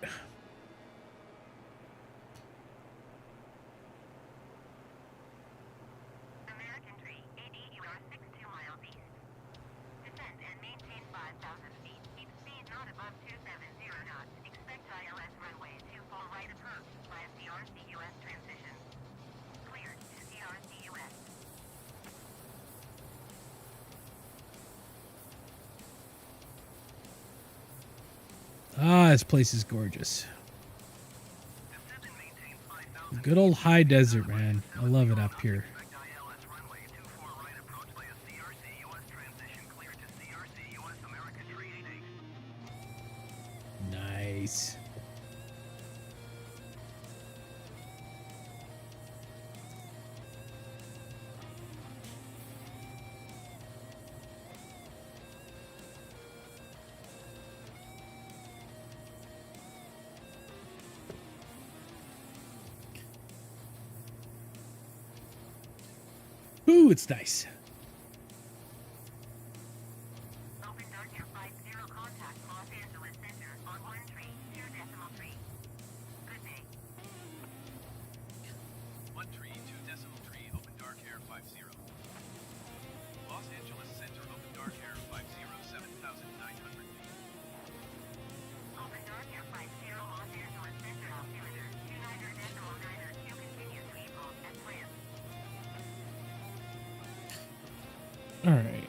this place is gorgeous. Good old high desert, man. I love it up here. Nice. Ooh, it's nice. OpenDarkwing 50 contact Los Angeles Center on 132.3. Good day. 132.3 Open Dark Air 50. Los Angeles Center Open Dark Air 50 7,900 feet. OpenDarkwing 50 Los Angeles Center altimeter 29.902 continues to evolve as planned. All right.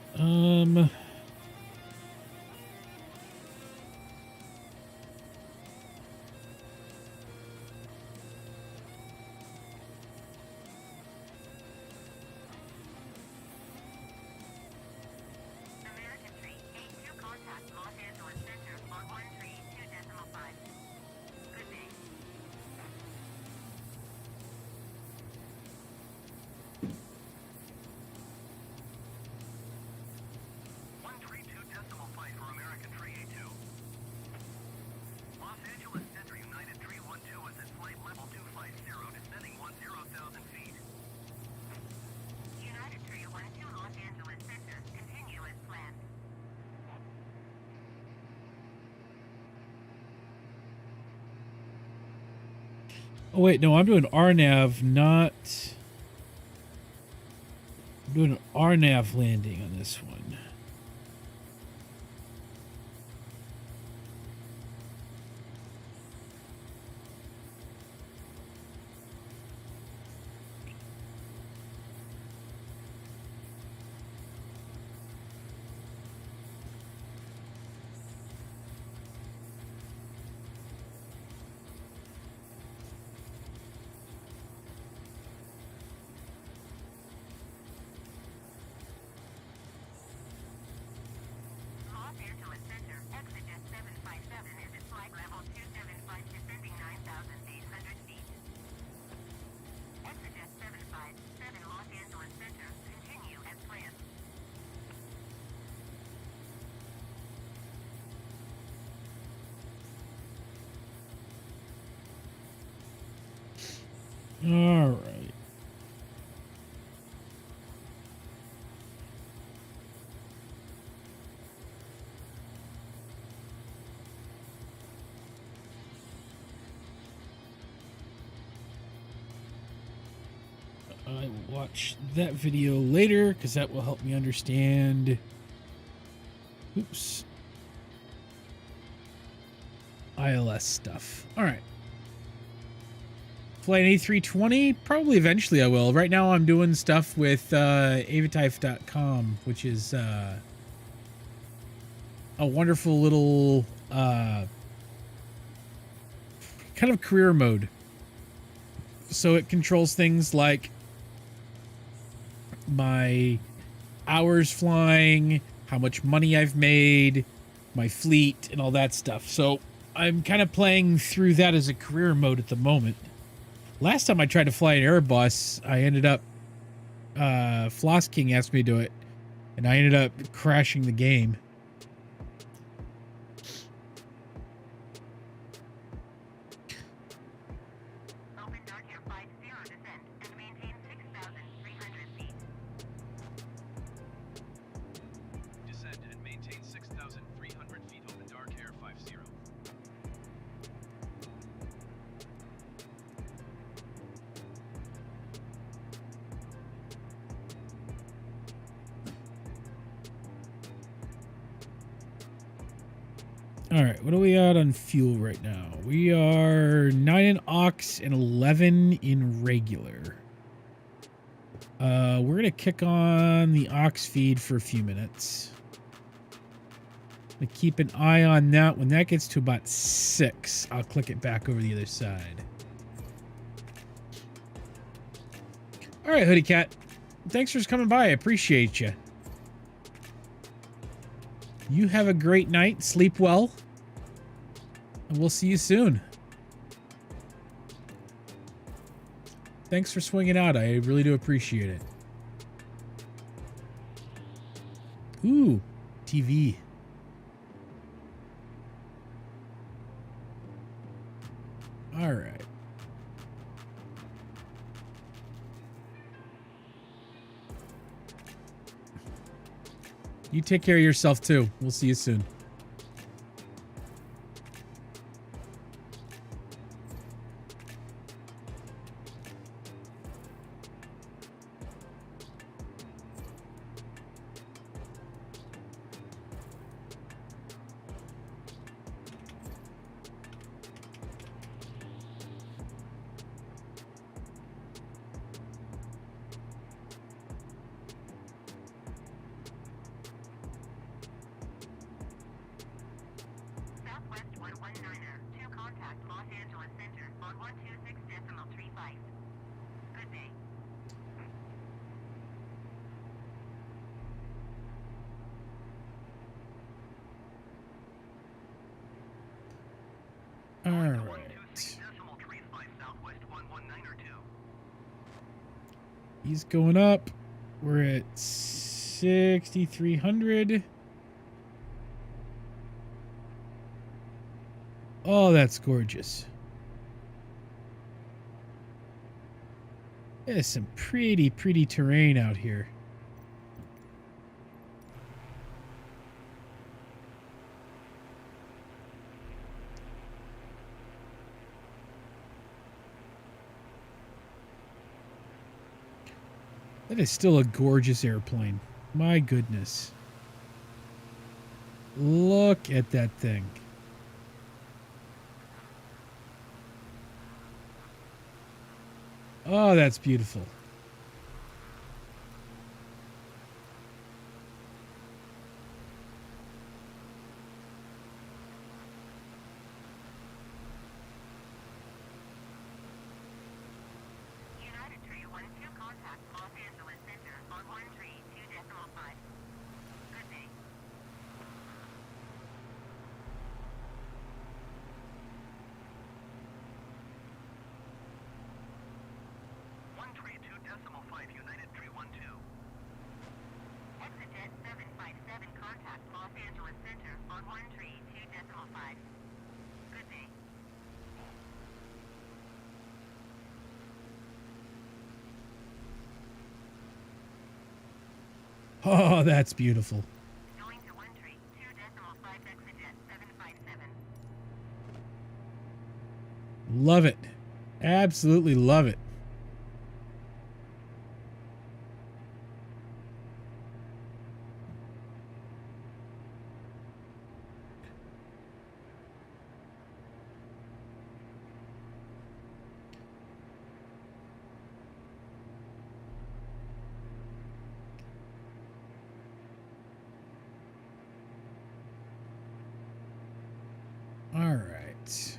American Tree 82 contact Los Angeles Center on 132.5. Good day. For American Tree A2. Los Angeles Center United Tree 12 is at flight level 250, descending 10,000 feet. United Tree 12 Los Angeles Center, continue as planned. Oh wait, no, I'm doing RNAV, not. I'm doing an RNAV landing on this one. Los Angeles Center, Exodus 757 is at flight level 275, descending 9,800 feet. Exodus 757 Los Angeles Center, continue as planned. All right. I will watch that video later because that will help me understand. Oops. ILS stuff. All right. Flight A320? Probably eventually I will. Right now I'm doing stuff with Aviatife.com, which is a wonderful little kind of career mode. So it controls things like my hours flying, how much money I've made, my fleet, and all that stuff. So I'm kind of playing through that as a career mode at the moment. Last time I tried to fly an Airbus, I ended up, Floss King asked me to do it, and I ended up crashing the game. OpenDarkwing 50 descend and maintain 6,300 feet. Descend and maintain 6,300 feet Open Dark Air 50. All right, what are we at on fuel right now? We are 9 in aux and 11 in regular. We're gonna kick on the aux feed for a few minutes. I'm gonna keep an eye on that. When that gets to about 6, I'll click it back over the other side. All right, Hoodie Cat. Thanks for coming by. I appreciate you. You have a great night. Sleep well. And we'll see you soon. Thanks for swinging out. I really do appreciate it. Ooh, TV. All right. You take care of yourself too. We'll see you soon. Southwest 119er, 2 contact Los Angeles Center on 126.35. Good day. All right. 126.35 Southwest 119er 2. He's going up. We're at 6,300. Oh, that's gorgeous. There's some pretty terrain out here. That is still a gorgeous airplane. My goodness. Look at that thing. Oh, that's beautiful. United Tree 12 contact Los Angeles Center on 132.5. Good day. United Tree 12. Exit 757 contact Los Angeles Center on 132.5. Good day. Oh, that's beautiful. Going to 132.5 exit 757. Love it. Absolutely love it. All right.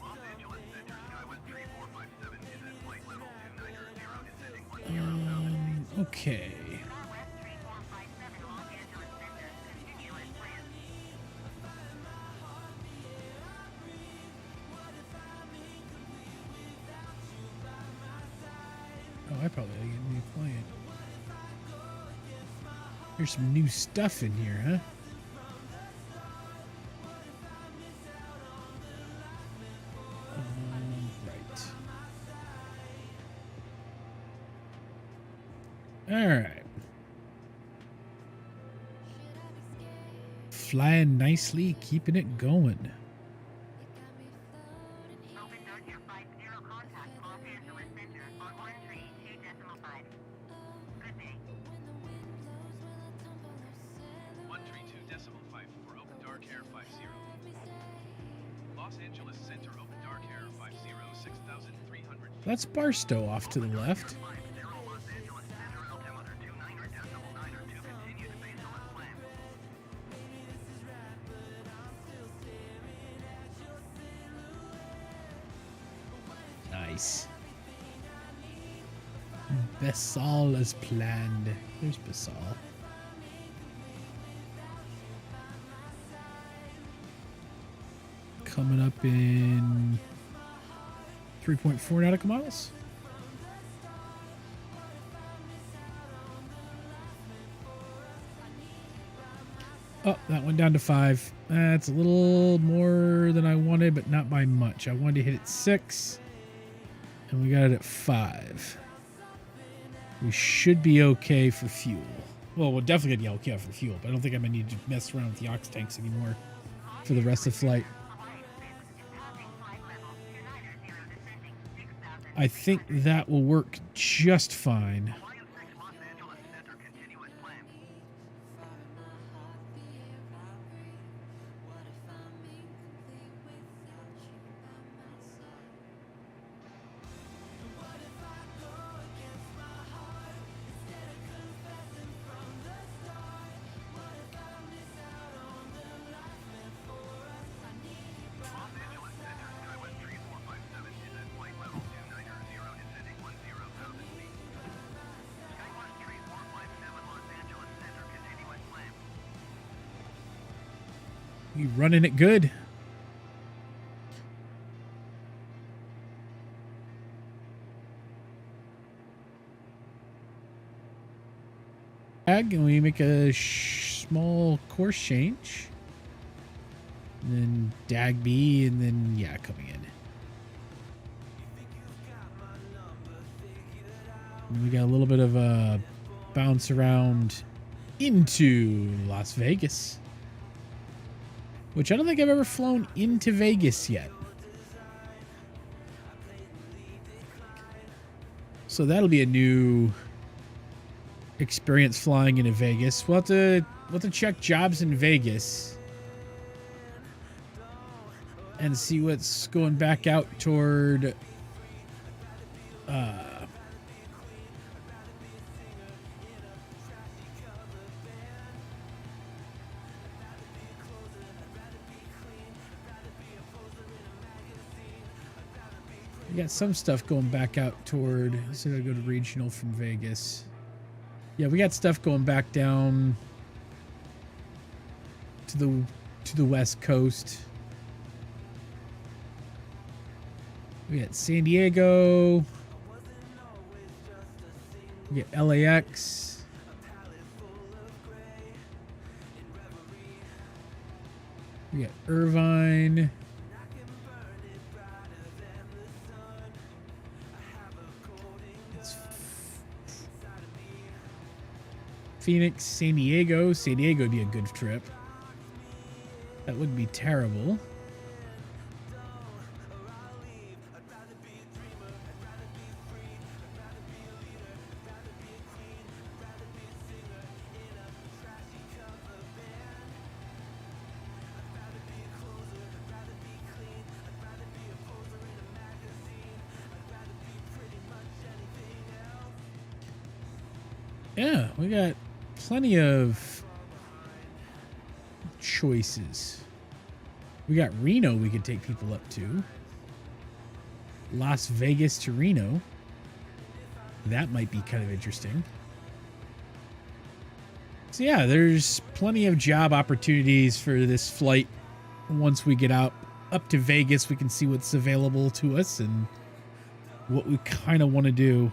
Los Angeles Center, Skywest 3457 is at flight level 2900 descending 10 Okay. Skywest 3457 Los Angeles Center. Continue as planned. Oh, I probably gotta get a new client. There's some new stuff in here, huh? Right. flying nicely, keeping it going. Open Dark Air 50 contact Los Angeles Center on 132.5. Good day. 132.5 for Open Dark Air 50. Los Angeles Center Open Dark Air 50, 6,300 feet. That's Barstow off to the left. 50 Los Angeles Center altimeter 29.9 continue to base on plan. Nice. Basal as planned. There's Basal. Coming up in 3.4 nautical miles. Oh, that went down to 5. That's a little more than I wanted, but not by much. I wanted to hit it 6, and we got it at 5. We should be okay for fuel. Well, we're definitely going to be okay for fuel, but I don't think I'm going to need to mess around with the ox tanks anymore for the rest of the flight. I think that will work just fine. Alliance 6 Los Angeles Center continue as planned. Los Angeles Center Skywest 3457 is at flight level 290, descending 10,000 feet. Skywest 3457 Los Angeles Center continue as planned. We running it good. And we make a small course change. And then Dagby, and then, yeah, coming in. And we got a little bit of a bounce around into Las Vegas. Which I don't think I've ever flown into Vegas yet. So that'll be a new experience flying into Vegas. We'll have to check jobs in Vegas and see what's going back out toward we got some stuff going back out toward, so I go to regional from Vegas. Yeah, we got stuff going back down to the west coast. We got San Diego. We got LAX. We got Irvine. Phoenix, San Diego. San Diego would be a good trip. That wouldn't be terrible. Yeah, we got plenty of choices. We got Reno we could take people up to. Las Vegas to Reno. That might be kind of interesting. So yeah, there's plenty of job opportunities for this flight. Once we get out up to Vegas, we can see what's available to us and what we kind of want to do.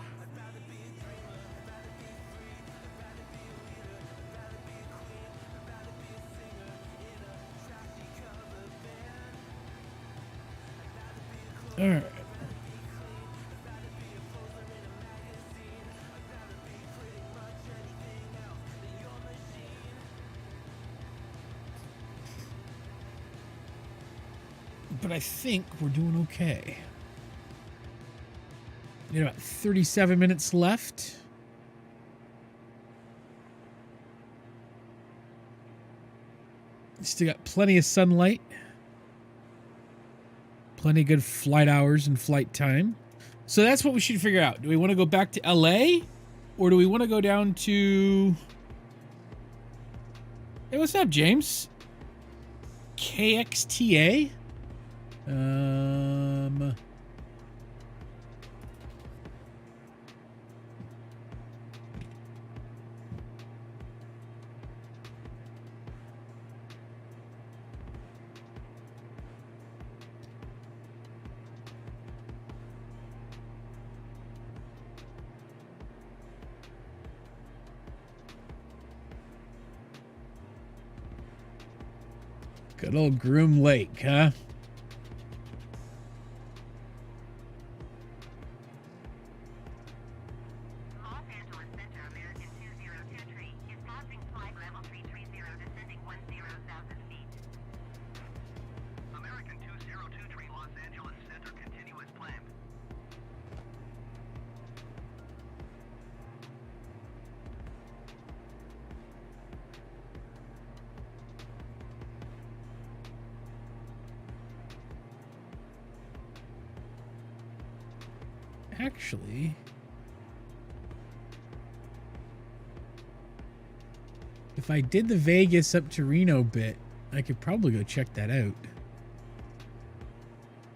All right. but I think we're doing okay. We got about 37 minutes left. Still got plenty of sunlight. Plenty of good flight hours and flight time. So that's what we should figure out. Do we want to go back to LA? Or do we want to go down to... Hey, what's up, James? KXTA? Good old Groom Lake, huh? Los Angeles Center, American 202 is passing flight level 330, descending 10,000 feet. American 202 Los Angeles Center, continuous climb. Actually, if I did the Vegas up to Reno bit, I could probably go check that out.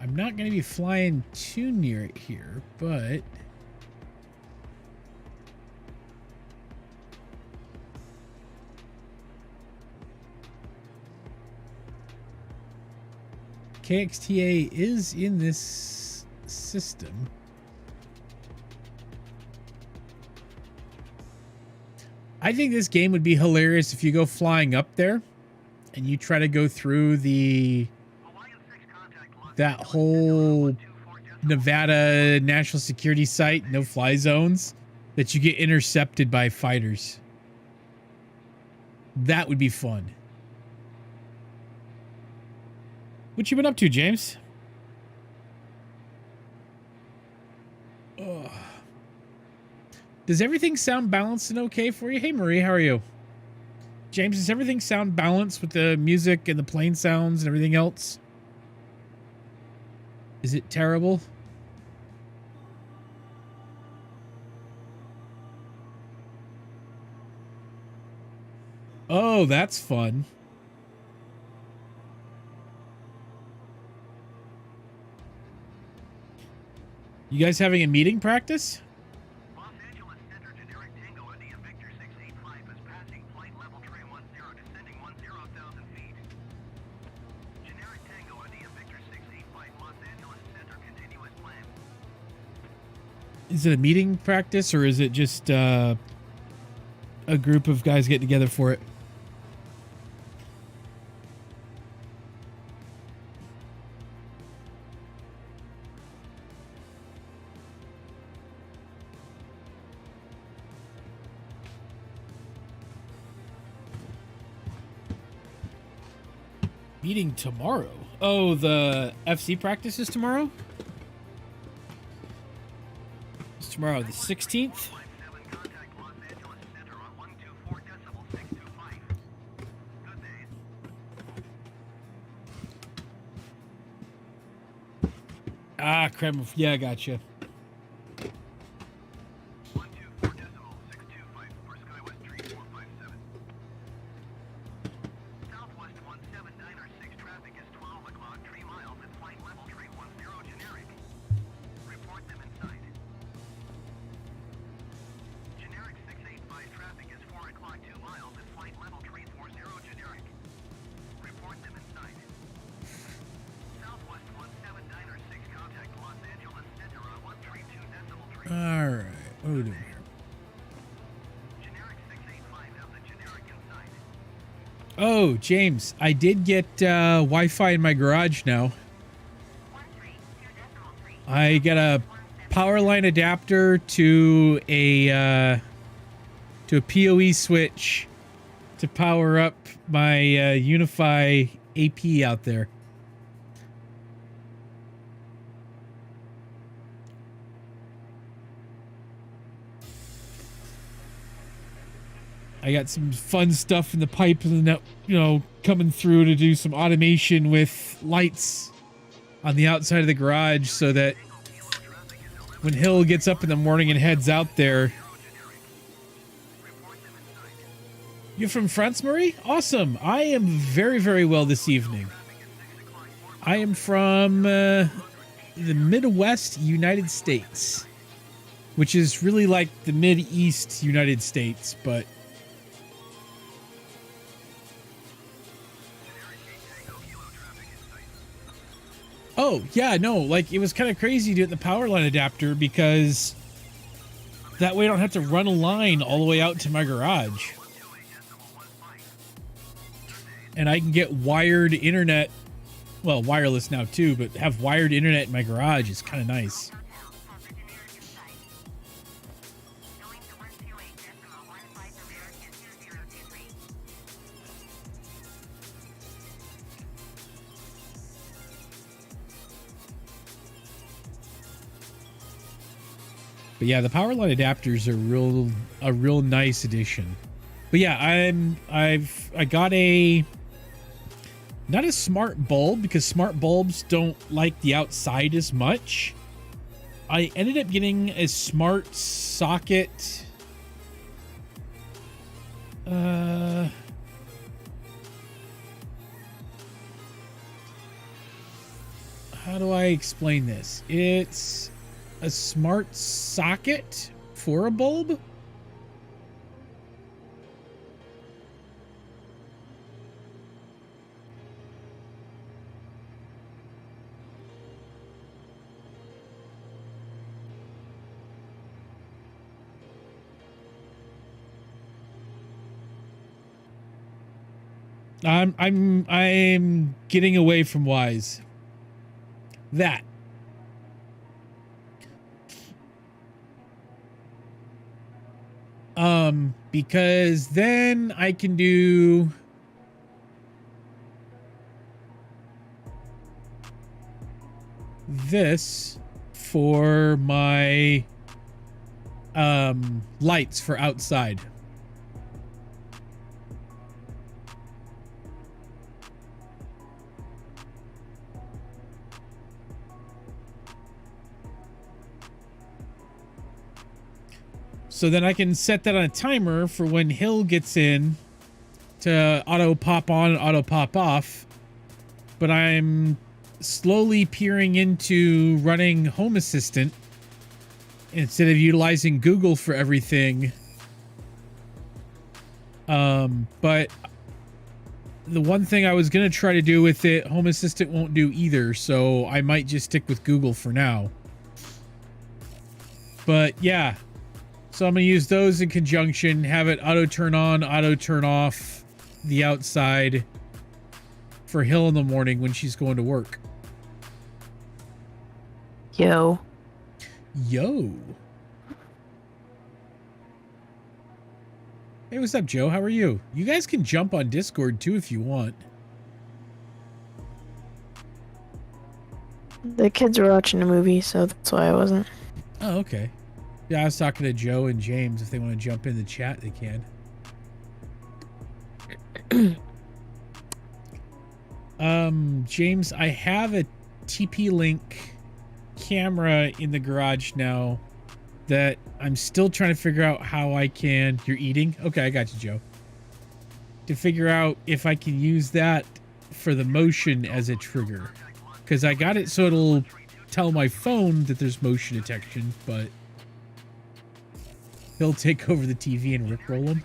I'm not going to be flying too near it here, but... KXTA is in this system. I think this game would be hilarious if you go flying up there and you try to go through that whole Nevada national security site, no fly zones, that you get intercepted by fighters. That would be fun. What you been up to, James? Ugh. Does everything sound balanced and okay for you? Hey, Marie, how are you? James, does everything sound balanced with the music and the plane sounds and everything else? Is it terrible? Oh, that's fun. You guys having a meeting practice? Los Angeles Center, generic Tango India Victor 685 is passing flight level tray 10, descending 10,000 feet. Generic Tango India Victor 685, Los Angeles Center, continuous climb. Is it a meeting practice or is it just a group of guys getting together for it? Meeting tomorrow. Oh, the FC practice is tomorrow? It's tomorrow, the 16th? Flight 7, contact Los Angeles Center on 124.625. Good days. Ah, crap. Yeah, I gotcha. 124.625 for Skywest Tree 457. Southwest 17906 traffic is 12 o'clock, 3 miles at flight level tree 10 generic. Report them inside. Generic 685 traffic is 4 o'clock, 2 miles at flight level tree 40 generic. Report them inside. Southwest 17906 contact Los Angeles Center on 132.3. Alright. What are we doing here? Generic 685 has the generic inside. Oh, James, I did get Wi-Fi in my garage now. 132.3. I got a power line adapter to a PoE switch to power up my Unify AP out there. I got some fun stuff in the pipeline that, coming through to do some automation with lights on the outside of the garage so that when Hill gets up in the morning and heads out there. You're from France, Marie? Awesome. I am very, very well this evening. I am from the Midwest United States, which is really like the Mid-East United States, but... Oh, yeah, no, like, it was kind of crazy doing the power line adapter because that way I don't have to run a line all the way out to my garage. And I can get wired internet, well, wireless now too, but have wired internet in my garage is kind of nice. But yeah, the power line adapters are a real nice addition. But yeah, I got not a smart bulb because smart bulbs don't like the outside as much. I ended up getting a smart socket. How do I explain this? It's a smart socket for a bulb. I'm getting away from Wise. That. Because then I can do this for my lights for outside. So then I can set that on a timer for when Hill gets in to auto pop on and auto pop off. But I'm slowly peering into running Home Assistant instead of utilizing Google for everything. But the one thing I was going to try to do with it, Home Assistant won't do either. So I might just stick with Google for now. But yeah. So I'm going to use those in conjunction, have it auto turn on, auto turn off the outside for Hill in the morning when she's going to work. Yo. Yo. Hey, what's up, Joe? How are you? You guys can jump on Discord too if you want. The kids were watching a movie, so that's why I wasn't. Oh, okay. Yeah, I was talking to Joe and James. If they want to jump in the chat, they can. James, I have a TP-Link camera in the garage now that I'm still trying to figure out how I can... You're eating? Okay, I got you, Joe. To figure out if I can use that for the motion as a trigger. Because I got it so it'll tell my phone that there's motion detection, but... He'll take over the TV and rickroll him.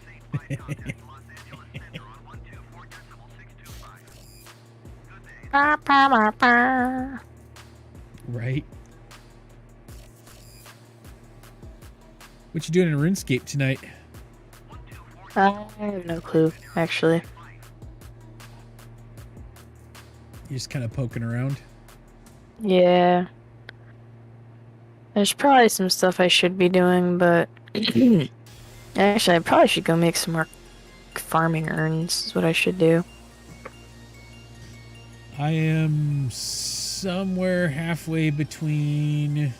Right. What you doing in RuneScape tonight? I have no clue, actually. You're just kind of poking around? Yeah. There's probably some stuff I should be doing, but... Actually, I probably should go make some more farming urns, is what I should do. I am somewhere halfway between...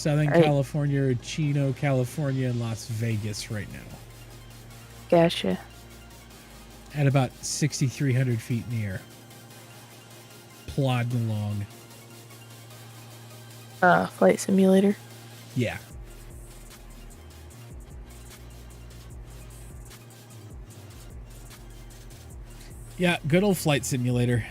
Southern Right. California, Chino, California, and Las Vegas right now. Gotcha. At about 6,300 feet in the air. Plodding along. Flight simulator. Yeah. Yeah, good old flight simulator.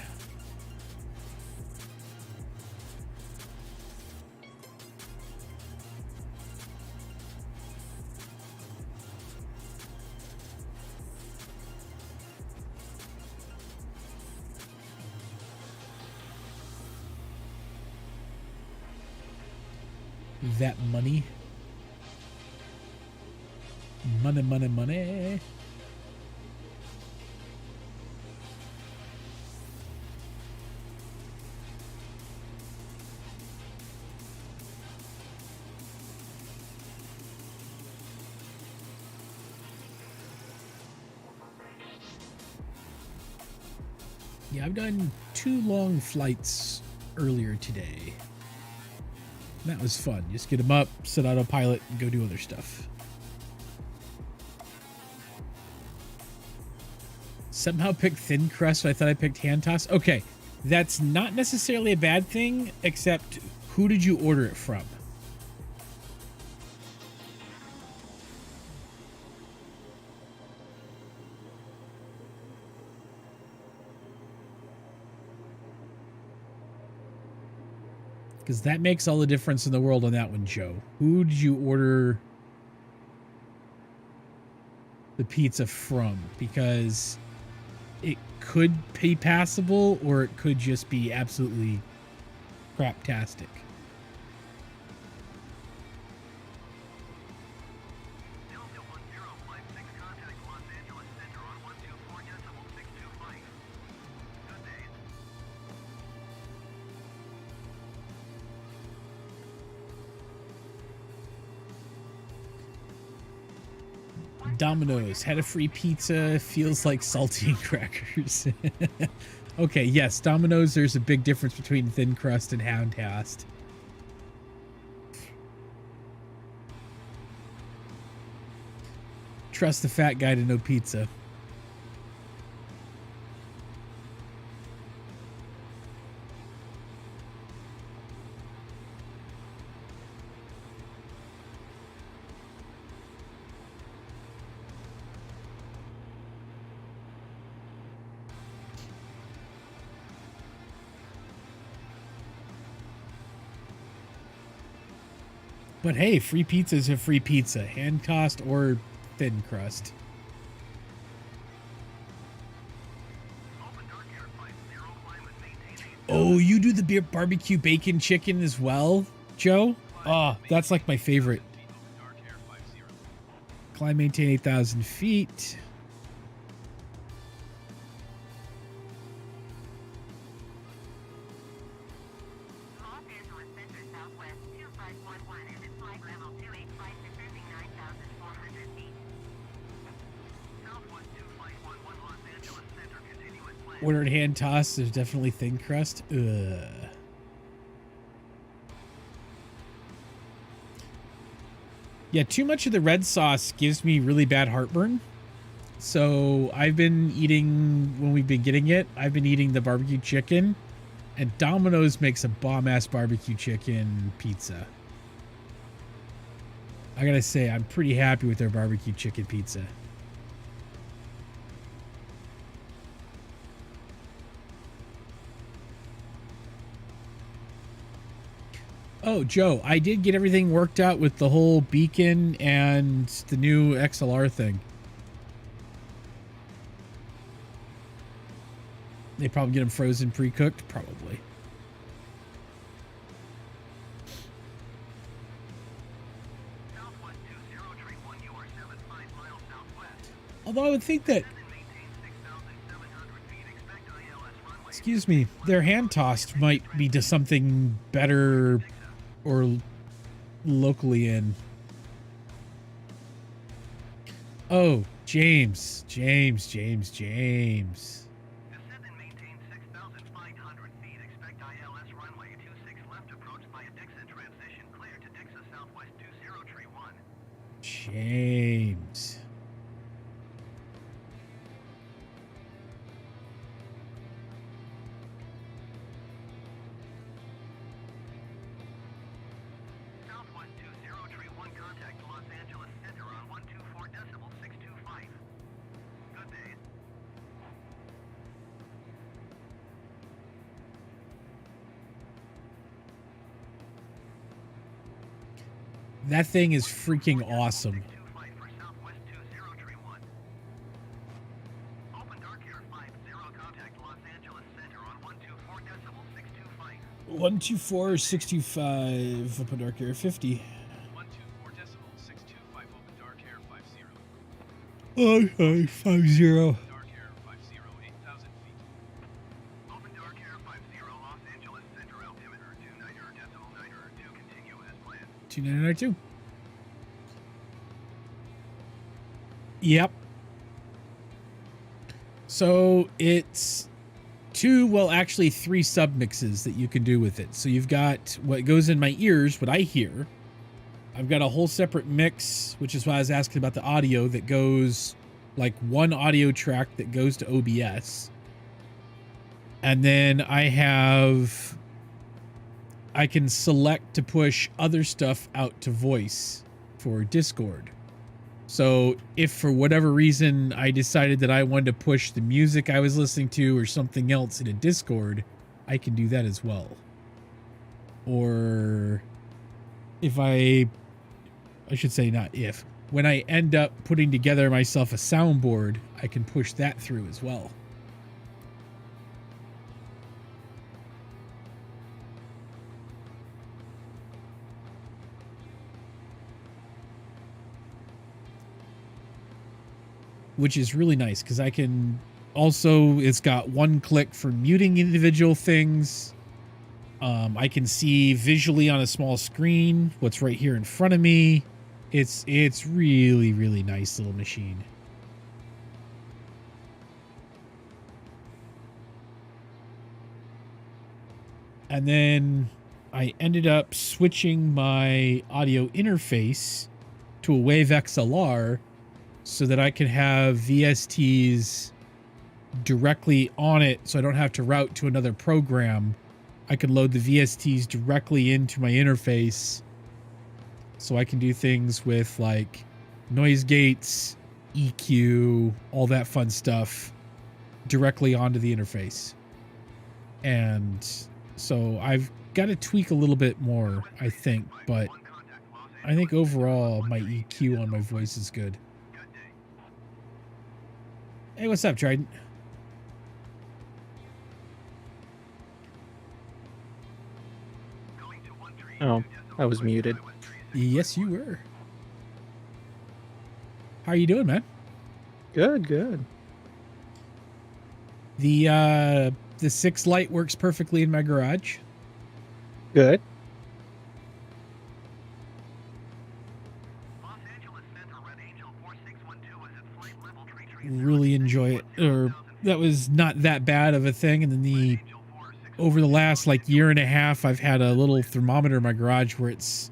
That money. Money, money, money. Yeah, I've done 2 long flights earlier today. That was fun. Just get them up, sit autopilot, and go do other stuff. Somehow picked thin crust, so I thought I picked hand toss. Okay, that's not necessarily a bad thing, except who did you order it from? Because that makes all the difference in the world on that one, Joe. Who did you order the pizza from? Because it could be passable, or it could just be absolutely craptastic. Delta 1056, contact Los Angeles Center on 124.625. Good day. Domino's had a free pizza, feels like saltine crackers. Okay, yes, Domino's, there's a big difference between thin crust and hand tossed. Trust the fat guy to know pizza. But hey, free pizza is a free pizza, hand tossed or thin crust. Oh, you do the barbecue bacon chicken as well, Joe? Oh, that's like my favorite. Climb, maintain 8,000 feet. Los Angeles Center Southwest 2511 is at flight level 285 descending 9,400 feet. Southwest 2511 Los Angeles Center, continuous plan. Ordered hand toss. There's definitely thin crust. Ugh. Yeah, too much of the red sauce gives me really bad heartburn. So I've been eating, when we've been getting it, I've been eating the barbecue chicken. And Domino's makes a bomb-ass barbecue chicken pizza. I gotta say, I'm pretty happy with their barbecue chicken pizza. Oh, Joe, I did get everything worked out with the whole beacon and the new XLR thing. They probably get them frozen, pre-cooked? Probably. Southwest 2031, you are 75 miles southwest. Although I would think that, And maintain 6,700 feet. Expect ILS runway. excuse me, their hand tossed might be to something better or locally in. Oh, James. Descend and maintain 6,500 feet. Expect ILS runway 26 left approach via Dixon transition clear to Dixon James. Southwest 20, tree 1 contact Los Angeles Center on 124 decibel 625. Good day. That thing is freaking awesome. 625 for Southwest 20, tree 1. OpenDarkwing 50 contact Los Angeles Center on 124 decibel 625. 124 625 up on Dark Air 50. 124 decibel 625 open dark air 50. Okay, 50. Dark air 50 8,000 feet. OpenDarkwing 50 Los Angeles Center altimeter 29 decibel 9 2 continue as planned. 2992. Yep. So it's actually 3 submixes that you can do with it. So you've got what goes in my ears, what I hear. I've got a whole separate mix, which is why I was asking about the audio, that goes like one audio track that goes to OBS. And then I can select to push other stuff out to voice for Discord. So if for whatever reason I decided that I wanted to push the music I was listening to or something else in a Discord, I can do that as well. Or if I should say not if, when I end up putting together myself a soundboard, I can push that through as well. Which is really nice because I can also, it's got one click for muting individual things. I can see visually on a small screen what's right here in front of me. It's really, really nice little machine. And then I ended up switching my audio interface to a Wave XLR so that I can have VSTs directly on it so I don't have to route to another program. I can load the VSTs directly into my interface so I can do things with like noise gates, EQ, all that fun stuff directly onto the interface. And so I've got to tweak a little bit more, I think, but I think overall my EQ on my voice is good. Hey, what's up, Trident? Oh, I was muted. Yes, you were. How are you doing, man? Good, good. The 6 light works perfectly in my garage. Good. Really enjoy it. Or that was not that bad of a thing. And then over the last like year and a half, I've had a little thermometer in my garage where it's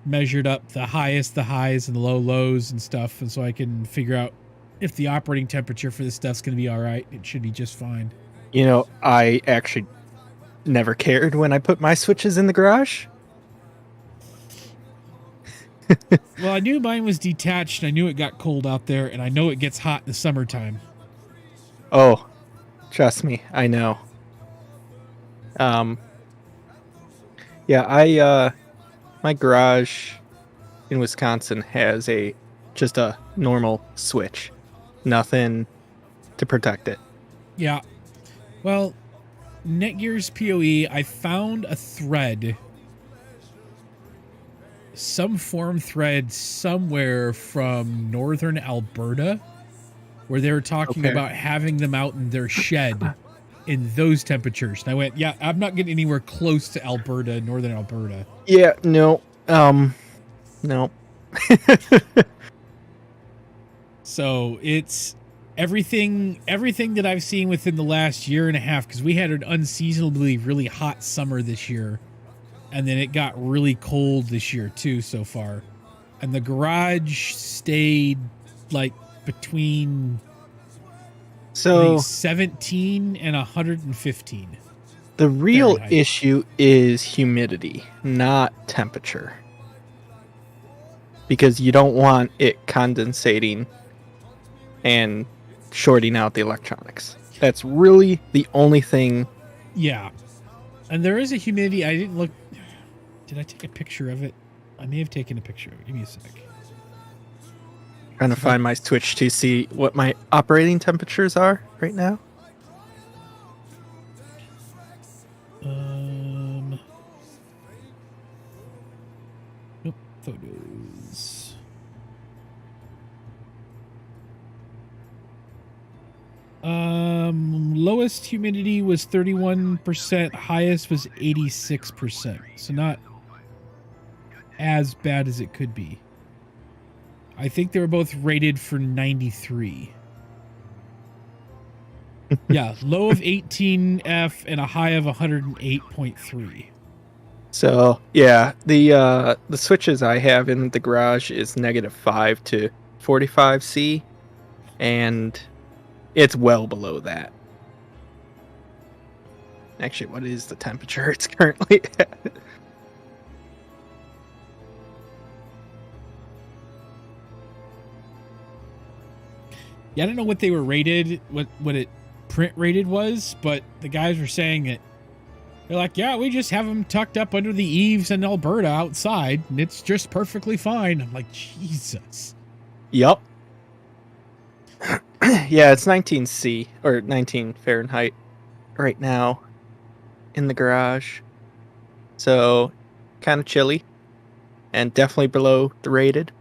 measured up the highs and the lows and stuff. And so I can figure out if the operating temperature for this stuff's going to be all right. It should be just fine. You know, I actually never cared when I put my switches in the garage. Well, I knew mine was detached, and I knew it got cold out there, and I know it gets hot in the summertime. Oh, trust me, I know. Yeah, my garage in Wisconsin has just a normal switch. Nothing to protect it. Yeah. Well, Netgear's PoE, I found a thread, some forum thread somewhere from northern Alberta where they were talking about having them out in their shed in those temperatures. And I went, yeah, I'm not getting anywhere close to Alberta, northern Alberta. Yeah, no. No. So it's everything that I've seen within the last year and a half, because we had an unseasonably really hot summer this year, and then it got really cold this year too so far. And the garage stayed like between I So think 17 and 115. the real Fahrenheit. issue is humidity, not temperature. Because you don't want it condensating and shorting out the electronics. That's really the only thing. Yeah. And there is a humidity. I didn't look. Did I take a picture of it? I may have taken a picture of it. Give me a sec. Trying to find my switch to see what my operating temperatures are right now. Nope. Photos. Lowest humidity was 31%. Highest was 86%. So not as bad as it could be. I think they were both rated for 93. Yeah, low of 18F and a high of 108.3. So yeah, the switches I have in the garage is -5 to 45C, and it's well below that. Actually, what is the temperature it's currently at? Yeah, I don't know what they were rated, what it print rated was, but the guys were saying that they're like, yeah, we just have them tucked up under the eaves in Alberta outside, and it's just perfectly fine. I'm like, Jesus. Yup. Yeah, it's 19C or 19 Fahrenheit right now in the garage. So kind of chilly and definitely below the rated,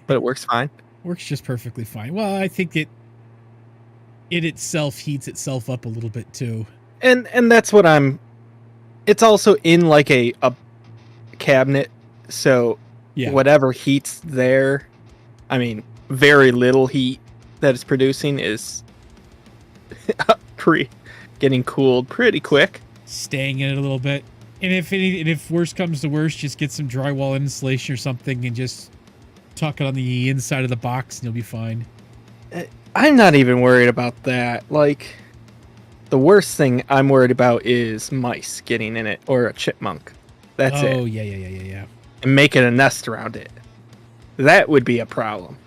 but it works fine. Works just perfectly fine. Well, I think it itself heats itself up a little bit too. And that's what it's also in like a cabinet, so Yeah. whatever heat's there, I mean, very little heat that it's producing is getting cooled pretty quick. Staying in it a little bit. And if worst comes to worst, just get some drywall insulation or something and just tuck it on the inside of the box and you'll be fine. I'm not even worried about that. Like, the worst thing I'm worried about is mice getting in it or a chipmunk. That's it. Oh, yeah. And making a nest around it. That would be a problem.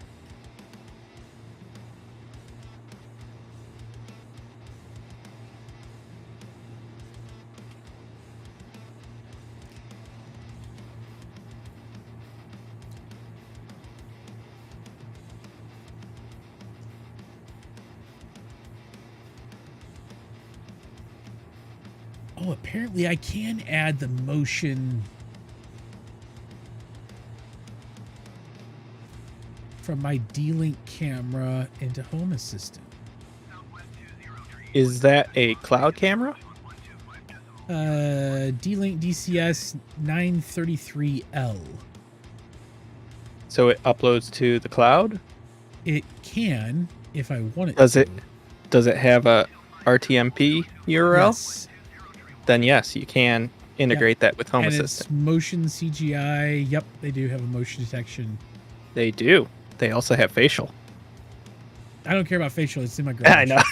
Oh, apparently I can add the motion from my D-Link camera into Home Assistant. Is that a cloud camera? D-Link DCS 933L. So it uploads to the cloud? It can, if I want it Does to. it have a RTMP URL? Yes. Then yes, you can integrate that with Home And Assistant. it's motion CGI. Yep, they do have a motion detection. They do. They also have facial. I don't care about facial. It's in my garage. I know.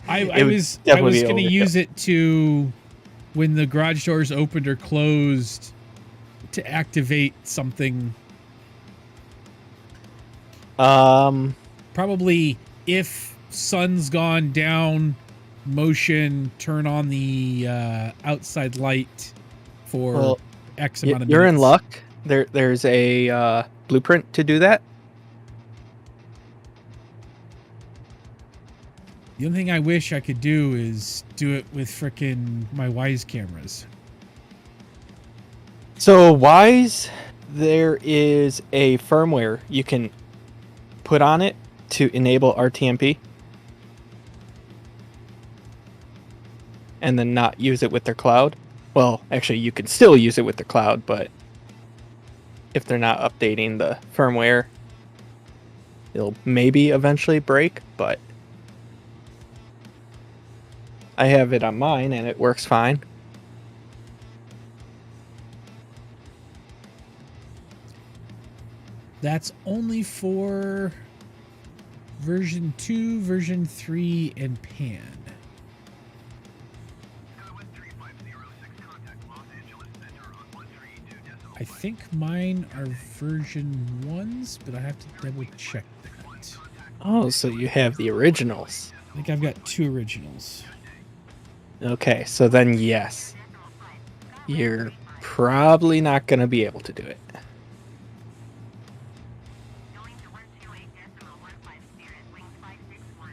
I was going to use it to, when the garage doors opened or closed, to activate something. Probably if sun's gone down, motion, turn on the outside light for X amount of minutes. You're in luck. There's a blueprint to do that. The only thing I wish I could do is do it with frickin' my Wise cameras. So Wise, there is a firmware you can put on it to enable RTMP. And then not use it with their cloud. Well, actually, you can still use it with their cloud, but if they're not updating the firmware, it'll maybe eventually break, but I have it on mine and it works fine. That's only for version 2, version 3, and Pan. I think mine are version 1s, but I have to double check that. Oh, so you have the originals. I think I've got 2 originals. Okay, so then yes. You're probably not going to be able to do it. Going to 128.15 Spirit, wings 561.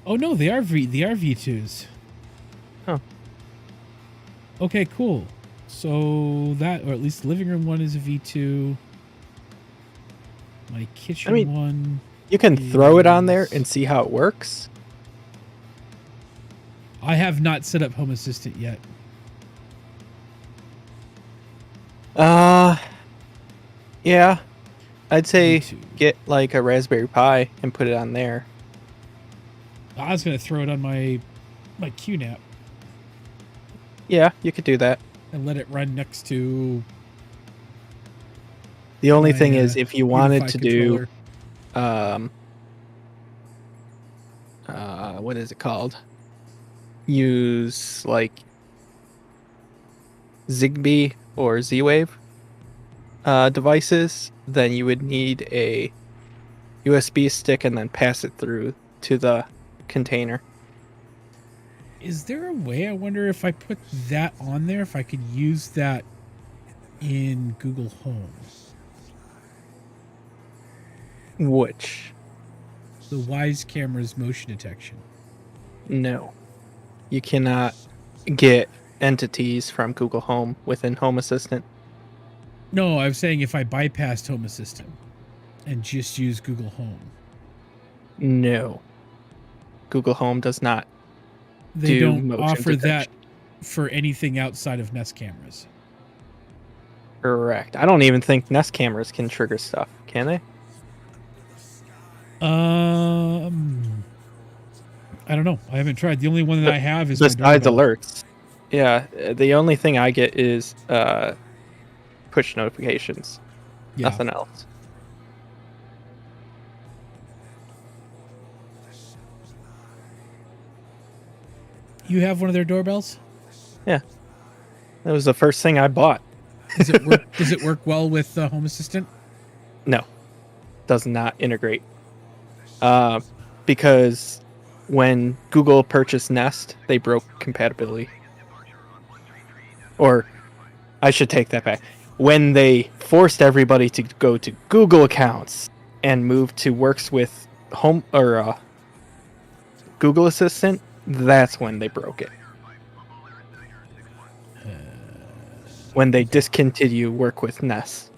Oh no, they are V2s. Huh. Okay, cool. So that, or at least the living room one is a V2. My kitchen one. You can throw it on there and see how it works. I have not set up Home Assistant yet. Yeah. I'd say V2. get like a Raspberry Pi and put it on there. I was gonna throw it on my QNAP Yeah, you could do that. and let it run next to. The only my, thing is if you wanted to Unified controller. do what is it called? Use like Zigbee or Z-Wave devices, then you would need a USB stick and then pass it through to the container. Is there a way? I wonder if I put that on there, if I could use that in Google Home. Which? The Wise camera's motion detection. No. You cannot get entities from Google Home within Home Assistant. No, I was saying if I bypassed Home Assistant and just use Google Home. No. Google Home does not. They do don't motion offer detection. that for anything outside of Nest cameras. Correct. I don't even think Nest cameras can trigger stuff, can they? I don't know. I haven't tried. The only one that I have is besides my doorbell. alerts. Yeah, the only thing I get is push notifications. Yeah. Nothing else. You have one of their doorbells? Yeah. That was the first thing I bought. Does it work? Does it work well with Home Assistant? No. Does not integrate. Because when Google purchased Nest, they broke compatibility. Or I should take that back. When they forced everybody to go to Google accounts and move to works with Home or Google Assistant, that's when they broke it. When they discontinue work with Nest.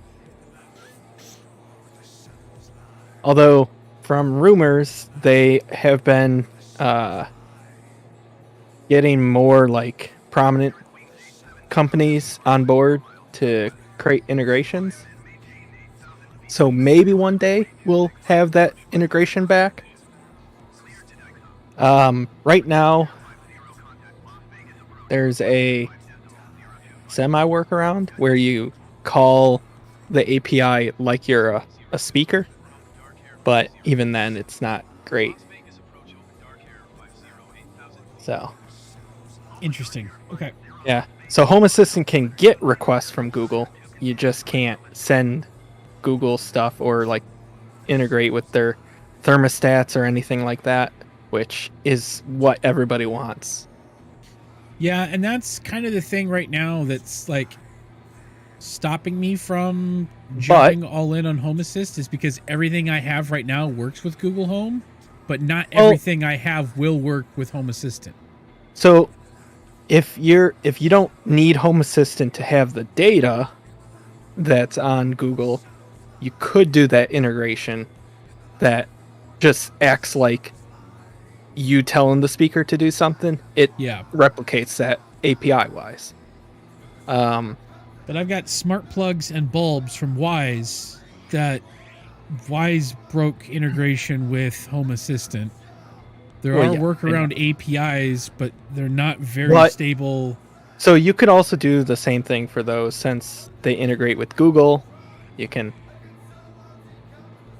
Although, from rumors, they have been getting more like prominent companies on board to create integrations. So maybe one day we'll have that integration back. Right now, there's a semi-workaround where you call the API like you're a speaker, but even then, it's not great. So, Interesting. Okay. yeah. So Home Assistant can get requests from Google. You just can't send Google stuff or like integrate with their thermostats or anything like that, which is what everybody wants. Yeah, and that's kind of the thing right now that's like stopping me from jumping all in on Home Assist is because everything I have right now works with Google Home, but not everything I have will work with Home Assistant. So if you don't need Home Assistant to have the data that's on Google, you could do that integration that just acts like you telling the speaker to do something. It Yeah. replicates that API wise. But I've got smart plugs and bulbs from Wise that Wise broke integration with Home Assistant. There Well, are yeah, workaround APIs, but they're not very What? stable. So you could also do the same thing for those since they integrate with Google. You can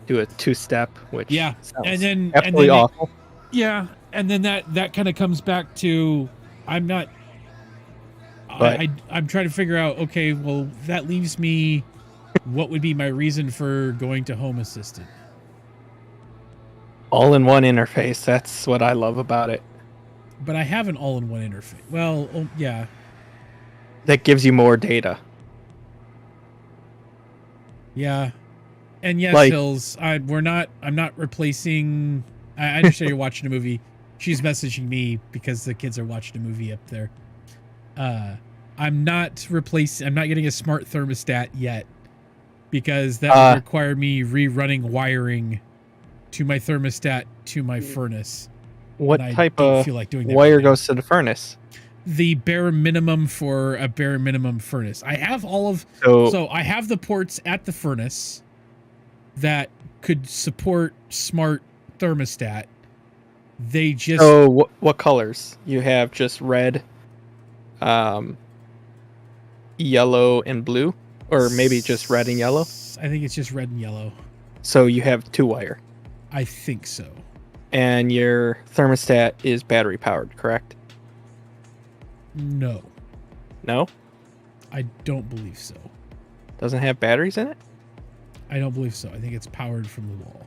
do a 2-step, which Yeah, sounds and absolutely then awful. yeah, and then that kind of comes back to I'm not. But I'm trying to figure out. Okay, well that leaves me. What would be my reason for going to Home Assistant? all-in-one interface, that's what I love about it. But I have an all-in-one interface. Well, yeah. That gives you more data. Yeah. And yes, Like- Hills, I'm not replacing. I understand you're watching a movie. She's messaging me because the kids are watching a movie up there. I'm not getting a smart thermostat yet because that would require me rerunning wiring to my thermostat to my furnace. What and I type don't of feel like doing that wire right now. goes to the furnace? The bare minimum for a bare minimum furnace. I have so I have the ports at the furnace that could support smart thermostat. They just So what colors? You have just red, yellow, and blue? Or maybe just red and yellow? I think it's just red and yellow. So you have 2-wire. I think so. And your thermostat is battery powered, correct? No, No? I don't believe so. Doesn't have batteries in it? I don't believe so. I think it's powered from the wall.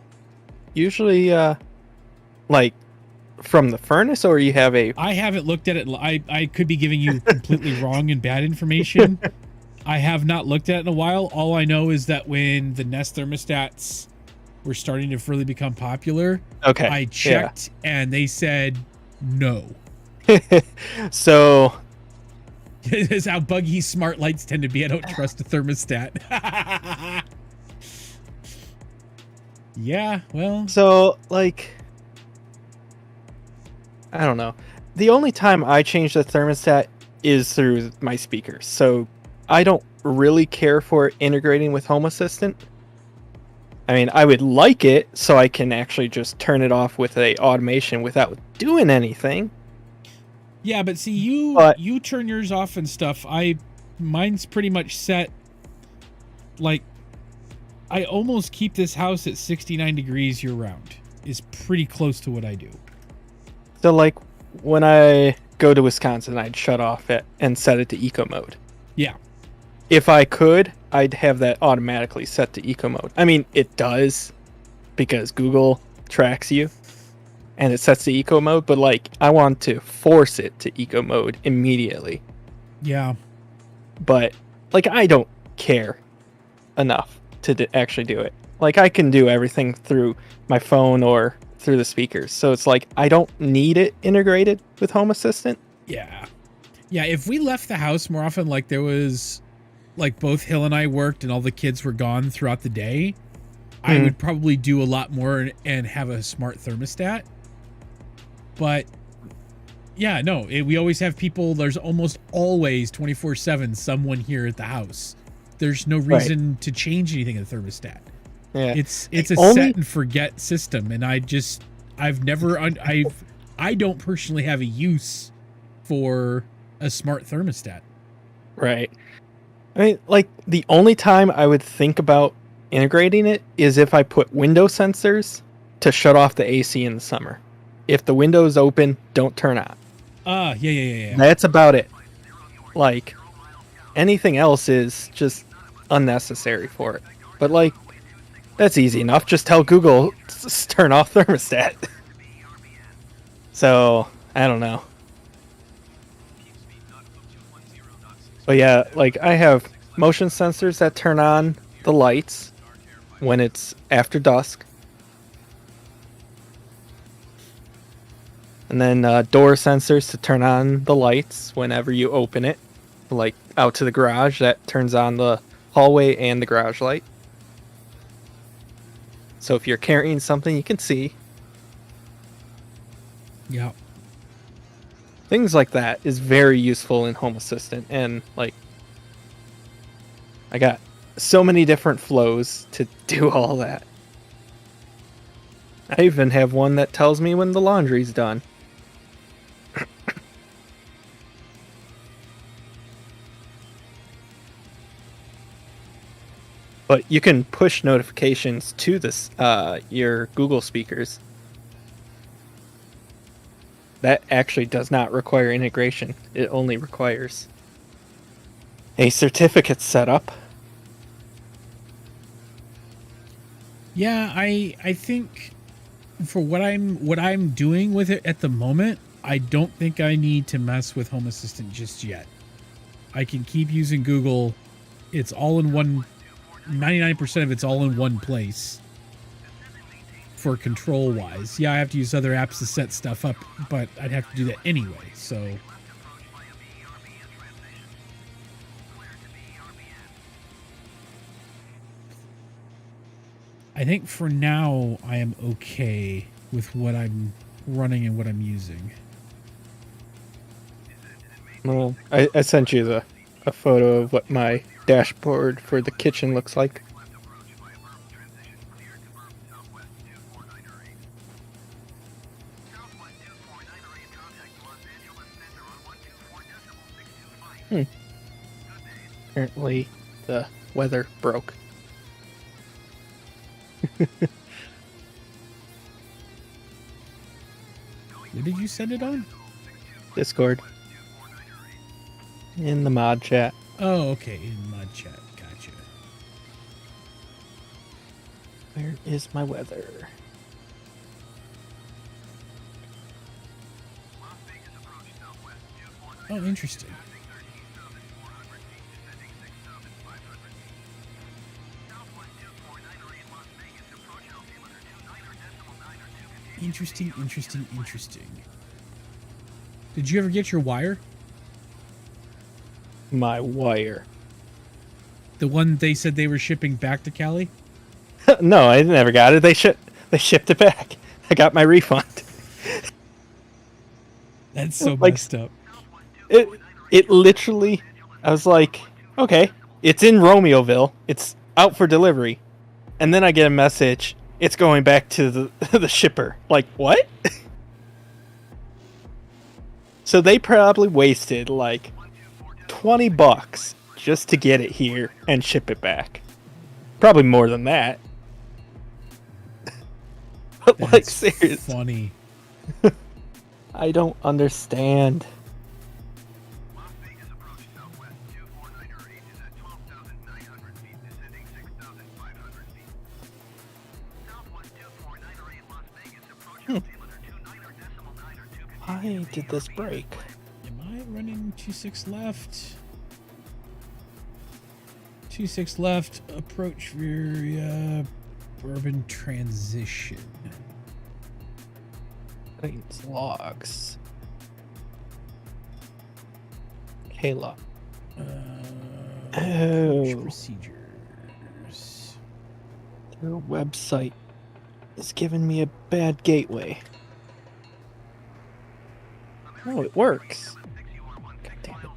Usually, like, from the furnace, or you have a... I haven't looked at it. I could be giving you completely wrong and bad information. I have not looked at it in a while. All I know is that when the Nest thermostats were starting to really become popular, Okay. I checked and they said no. So, This is how buggy smart lights tend to be. I don't trust a thermostat. Yeah, well, like, I don't know. The only time I change the thermostat is through my speakers. So I don't really care for integrating with Home Assistant. I mean, I would like it so I can actually just turn it off with a automation without doing anything. yeah, but see, you turn yours off and stuff. Mine's pretty much set. Like, I almost keep this house at 69 degrees year round. Is pretty close to what I do. So, like, when I go to Wisconsin, I'd shut off it and set it to eco mode. Yeah. If I could, I'd have that automatically set to eco mode. I mean, it does because Google tracks you and it sets to eco mode, but like I want to force it to eco mode immediately. Yeah. But like I don't care enough to actually do it. Like I can do everything through my phone or through the speakers. So it's like I don't need it integrated with Home Assistant. Yeah. Yeah, if we left the house more often, like there was, like both Hill and I worked and all the kids were gone throughout the day, I would probably do a lot more and have a smart thermostat. But yeah, no, we always have people. There's almost always 24/7 someone here at the house. There's no reason to change anything in the thermostat. Yeah. It's a set and forget system, and I don't personally have a use for a smart thermostat. Right. I mean, like, the only time I would think about integrating it is if I put window sensors to shut off the AC in the summer. If the window's open, don't turn on. Yeah. That's about it. Like, anything else is just unnecessary for it. But, like, that's easy enough. Just tell Google to turn off thermostat. So, I don't know. But yeah, like I have motion sensors that turn on the lights when it's after dusk. And then door sensors to turn on the lights whenever you open it. Like out to the garage, that turns on the hallway and the garage light. So if you're carrying something, you can see. Yeah. Things like that is very useful in Home Assistant, and like I got so many different flows to do all that. I even have one that tells me when the laundry's done. But you can push notifications to this your Google speakers. That actually does not require integration. It only requires a certificate setup. Yeah, I think for what I'm doing with it at the moment, I don't think I need to mess with Home Assistant just yet. I can keep using Google. It's all in one. 99% of it's all in one place for control wise. Yeah, I have to use other apps to set stuff up, but I'd have to do that anyway. So I think for now I am okay with what I'm running and what I'm using. Well, I sent you a photo of what my dashboard for the kitchen looks like. Apparently the weather broke. What did you send it on? Discord. In the mod chat. Oh, okay, in mod chat. Gotcha. Where is my weather? Oh, interesting. Interesting. Did you ever get your wire? My wire. The one they said they were shipping back to Cali? No, I never got it. They shipped it back. I got my refund. That's so Like, messed up. It literally, I was like, okay, it's in Romeoville. It's out for delivery. And then I get a message, it's going back to the shipper. Like, what? So they probably wasted like $20 just to get it here and ship it back. Probably more than that. But like, That's seriously. funny. I don't understand. Why did this break? Am I running 2.6 left? 2.6 left. Approach via urban transition. Planes logs. Kayla. Approach Oh. procedures. Their website is giving me a bad gateway. Oh, it works. God damn it.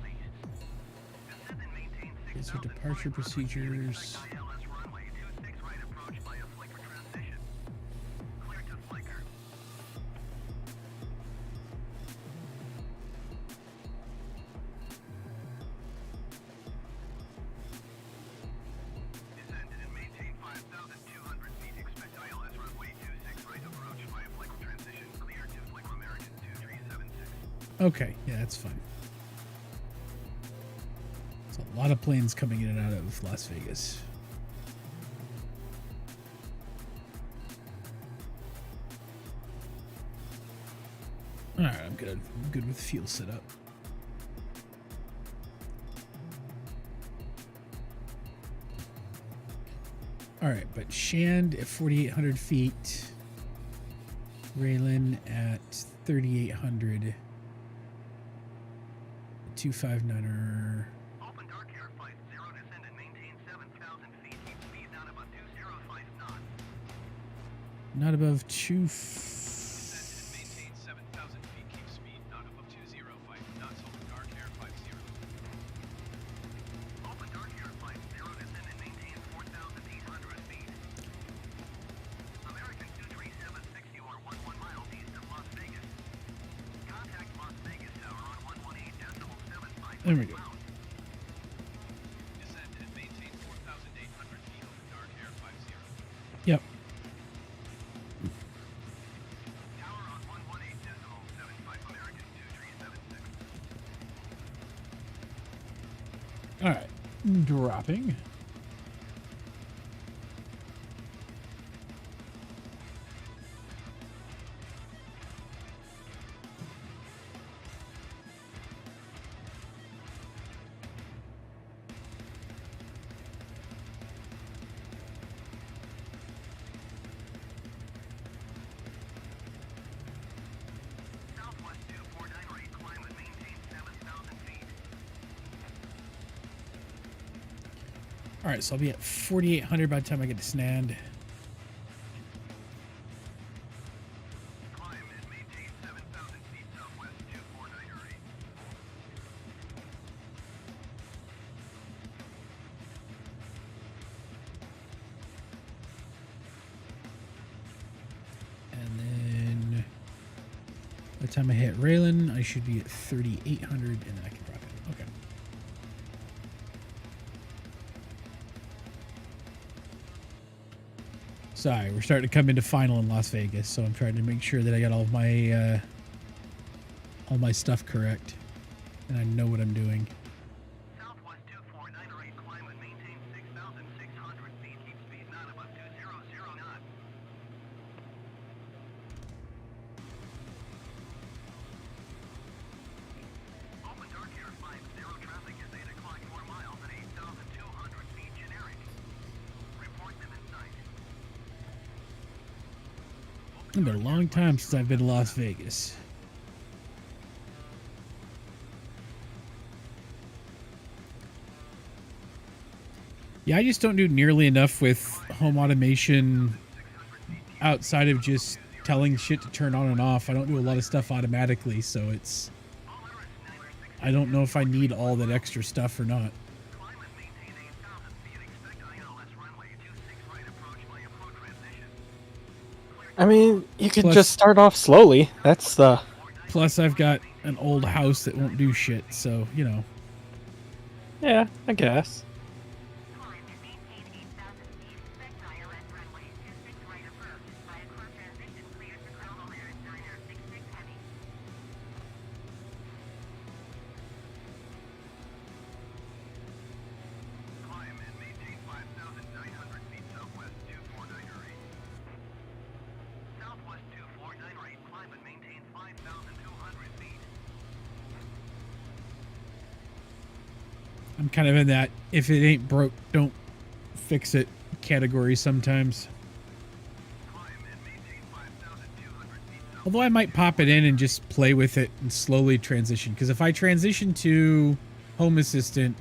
These are departure procedures. Okay, yeah, that's fine. There's a lot of planes coming in and out of Las Vegas. Alright, I'm good. I'm good with fuel setup. Alright, but Shand at 4,800 feet. Raylan at 3,800. 259er. Open dark air flight 0 descend and maintain 7,000 feet. Keep speed down above 205 knots. Not above Descend and maintain 7,000 feet. Keep speed not above 205 knots. Open dark air flight 0. Open dark air flight 0 descend There we go. Descend and maintain 4,800 feet over dark air 50. Yep. Tower on 118.75 American 2376. All right. Dropping. Southwest 249 rate, climb and maintain 7,000 feet. All right, so I'll be at 4,800 by the time I get to Snand. Climb and maintain 7,000 feet southwest 249 rate. And then by the time I hit Raylan, I should be at 3,800, and then I can drop it. Okay. Sorry, we're starting to come into final in Las Vegas, so I'm trying to make sure that I got all my stuff correct, and I know what I'm doing. Southwest 249 rate, climb and maintain 6,600 feet. Keep speed not above 200 knots. Open dark air 50, traffic is 8 o'clock 4 miles at 8,200 feet generic. Report them in sight. It's been a long time since I've been to Las Vegas. Yeah, I just don't do nearly enough with home automation outside of just telling shit to turn on and off. I don't do a lot of stuff automatically, so it's... I don't know if I need all that extra stuff or not. Climb and maintain 8,000 feet. Expect ILS runway 26 right approach by approach transition. I mean, you can Plus- just start off slowly. That's the... Plus, I've got an old house that won't do shit, so, you know. Yeah, I guess. Climb and maintain 8,000 feet. Expect ILS runway 26 right approach. By approach transition cleared for Colonel Harris Diner 66 Heavy. Climb and maintain 5,900 feet southwest 249 rate. Southwest 249 rate, climb and maintain 5,200 feet. I'm kind of in that if it ain't broke, don't fix it category sometimes. Climb and maintain 5,200 feet south. Although I might pop it in and just play with it and slowly transition. Because if I transition to Home Assistant,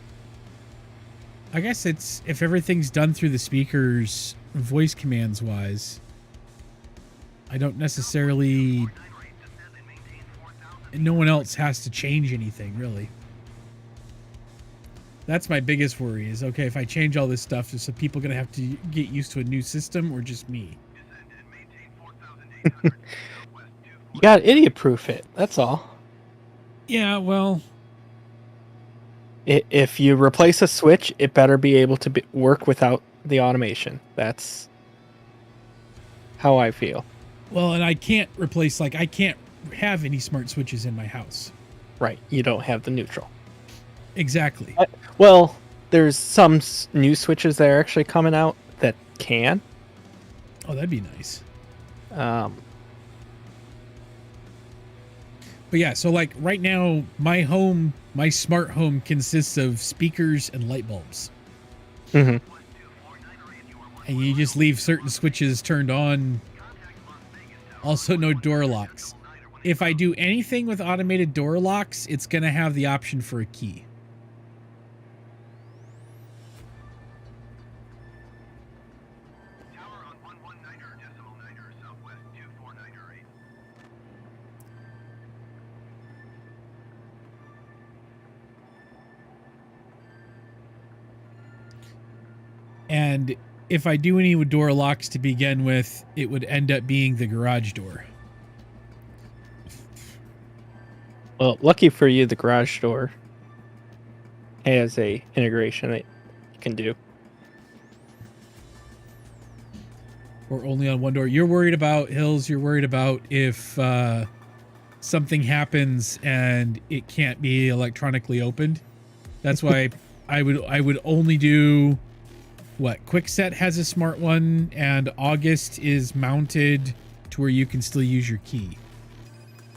I guess it's if everything's done through the speakers, voice commands wise, I don't necessarily... 9 rate, descend and maintain 4,000. No one else has to change anything, really. That's my biggest worry is, okay, if I change all this stuff, is some people going to have to get used to a new system or just me? Descend and maintain 4,800 feet southwest You gotta idiot-proof it. That's all. Yeah, well, If you replace a switch, it better be able to work without the automation. That's how I feel. and I can't replace, like, I can't have any smart switches in my house. Right. You don't have the neutral. Exactly. Well, there's some new switches that are actually coming out that can. Oh, that'd be nice. Um, But yeah, so like right now, my smart home consists of speakers and light bulbs. mhm. And you just leave certain switches turned on. Also, no door locks. If I do anything with automated door locks, it's going to have the option for a key. Tower on 119.9 southwest 249 rate. And if I do any with door locks to begin with, it would end up being the garage door. Well, lucky for you, the garage door has a integration that you can do. Or only on one door. You're worried about Hills. You're worried about if something happens and it can't be electronically opened. That's why I would only do what Quickset has a smart one, and August is mounted to where you can still use your key.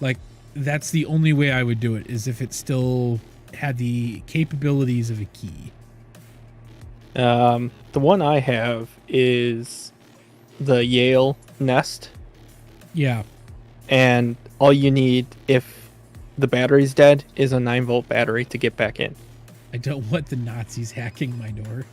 Like, that's the only way I would do it, is if it still had the capabilities of a key. The one I have is the Yale Nest, Yeah. and all you need if the battery's dead is a 9-volt battery to get back in. I don't want the Nazis hacking my door.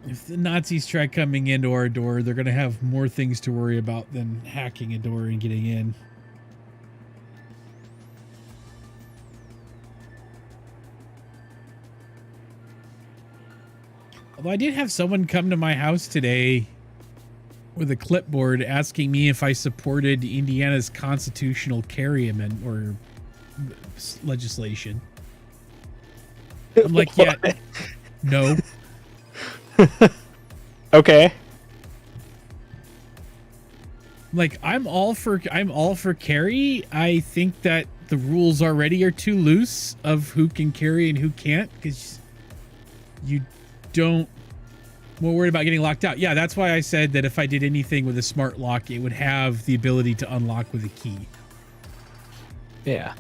If the Nazis try coming into our door, they're going to have more things to worry about than hacking a door and getting in. Although I did have someone come to my house today with a clipboard asking me if I supported Indiana's constitutional carry amendment or legislation. I'm like, yeah, no. Okay. Like, I'm all for carry. I think that the rules already are too loose of who can carry and who can't, because you don't more worried about getting locked out. Yeah, that's why I said that if I did anything with a smart lock, it would have the ability to unlock with a key. Yeah.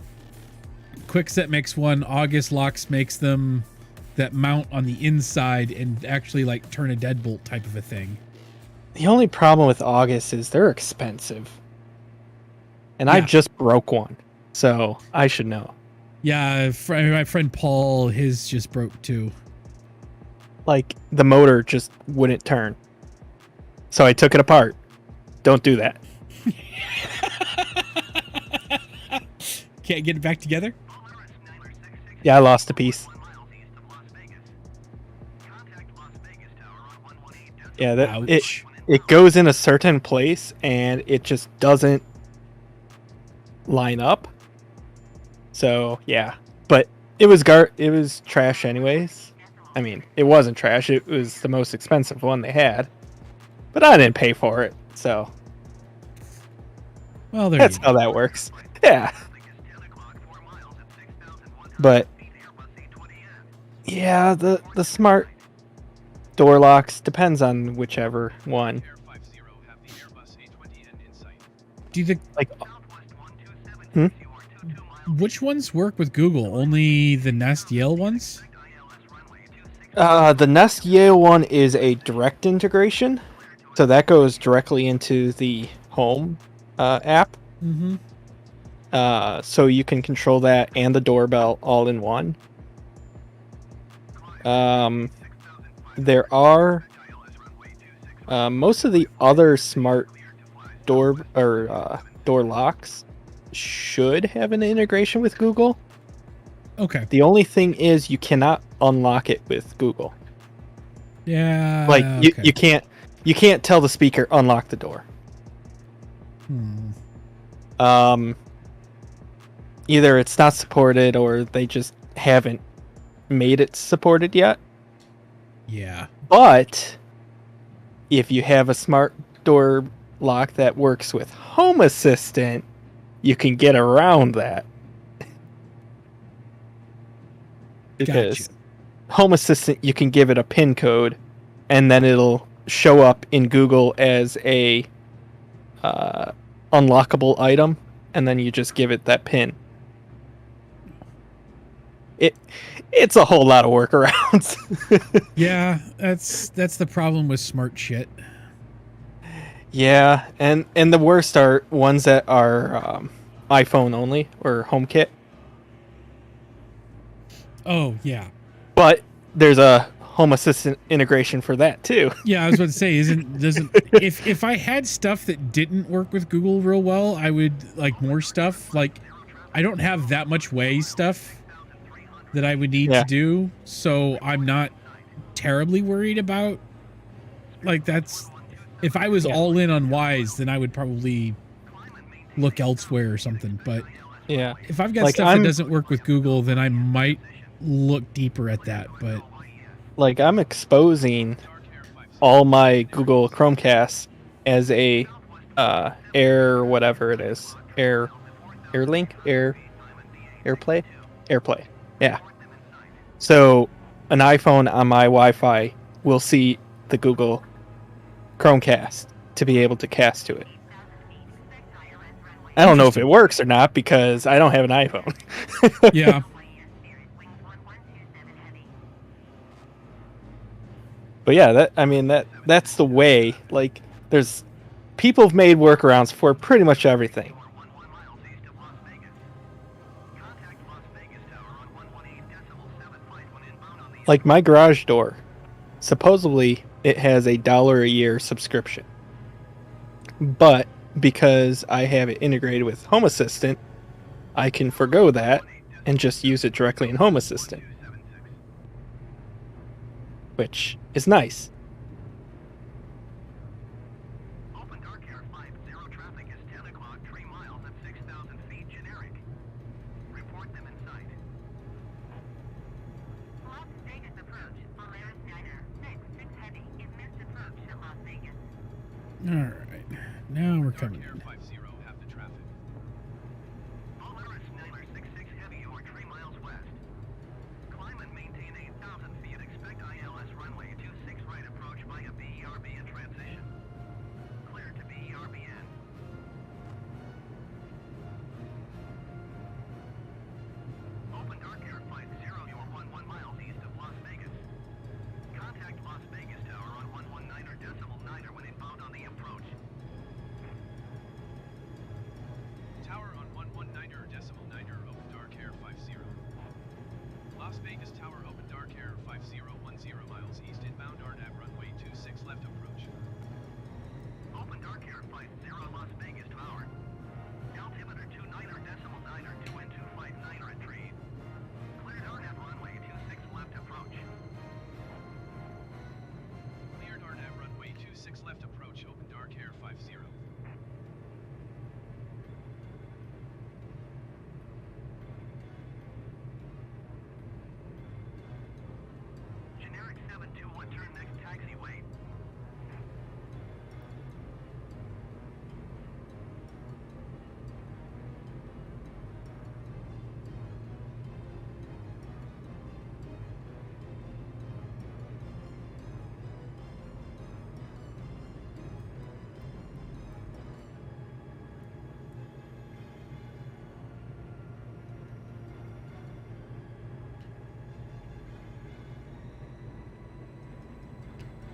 Quickset makes one. August Locks makes them that mount on the inside and actually like turn a deadbolt type of a thing. The only problem with August is they're expensive. And I Yeah. just broke one, so I should know. Yeah, my friend Paul, his just broke too. Like, the motor just wouldn't turn. So I took it apart. Don't do that. Can't get it back together? Yeah, I lost a piece. Yeah, that Ouch. it goes in a certain place and it just doesn't line up. So yeah, but it was trash anyways. I mean, it wasn't trash. It was the most expensive one they had, but I didn't pay for it. So Well, there that's you how go. that works. Yeah, but yeah, the smart door locks depends on whichever one. Do you think Like, which ones work with Google? Only the Nest Yale ones? the Nest Yale one is a direct integration, so that goes directly into the Home app. Mm-hmm. So you can control that and the doorbell all in one. There are most of the other smart door locks should have an integration with Google. Okay. The only thing is you cannot unlock it with Google. Yeah. Like okay. you can't tell the speaker unlock the door. Either it's not supported or they just haven't made it supported yet. Yeah. But if you have a smart door lock that works with Home Assistant, you can get around that. Because Gotcha. Home Assistant, you can give it a PIN code, and then it'll show up in Google as a unlockable item, and then you just give it that PIN. It's a whole lot of workarounds. Yeah, that's the problem with smart shit. Yeah, and the worst are ones that are iPhone only or HomeKit. Oh, yeah. But there's a Home Assistant integration for that too. Yeah, I was about to say, if I had stuff that didn't work with Google real well, I would like more stuff. Like, I don't have that much way stuff that I would need to do, so I'm not terribly worried about Like that's if I was Yeah. all in on Wise, then I would probably look elsewhere or something. But Yeah. if I've got Like, stuff that doesn't work with Google, then I might look deeper at that. But Like, I'm exposing all my Google Chromecasts as a Air whatever it is. Airlink? Airplay. Yeah. So an iPhone on my Wi-Fi will see the Google Chromecast to be able to cast to it. I don't know if it works or not because I don't have an iPhone. yeah, But yeah, that's the way. Like, there's people have made workarounds for pretty much everything. Like my garage door, supposedly it has $1 a year subscription. But because I have it integrated with Home Assistant, I can forgo that and just use it directly in Home Assistant. Which is nice. OpenDarkwing 5-0 traffic is 10 o'clock, 3 miles at 6,000 feet generic. Report them in sight. Las Vegas approach, Polaris Niner, 6 heavy is missed approach to Las Vegas. all right. Now we're coming in. Polaris Niner 66 heavy, you are 3 miles west. Climb and maintain 8,000 feet. Expect ILS runway 26 right approach via BERB in transition. Clear to BERBN. OpenDarkwing 5-0, you are 11 miles east of Las Vegas. Contact Las Vegas Tower on 119.9 when inbound on the approach. Tower on 119.9 OpenDarkwing 50. Las Vegas Tower OpenDarkwing 5010 miles east inbound RNAV runway 26 left approach. OpenDarkwing 50 Las Vegas Tower. Altimeter 29.9 2N259 retrieve. Cleared RNAV runway 26 left approach. Cleared RNAV runway 26 left approach OpenDarkwing 50. Generic 721, turn next taxiway.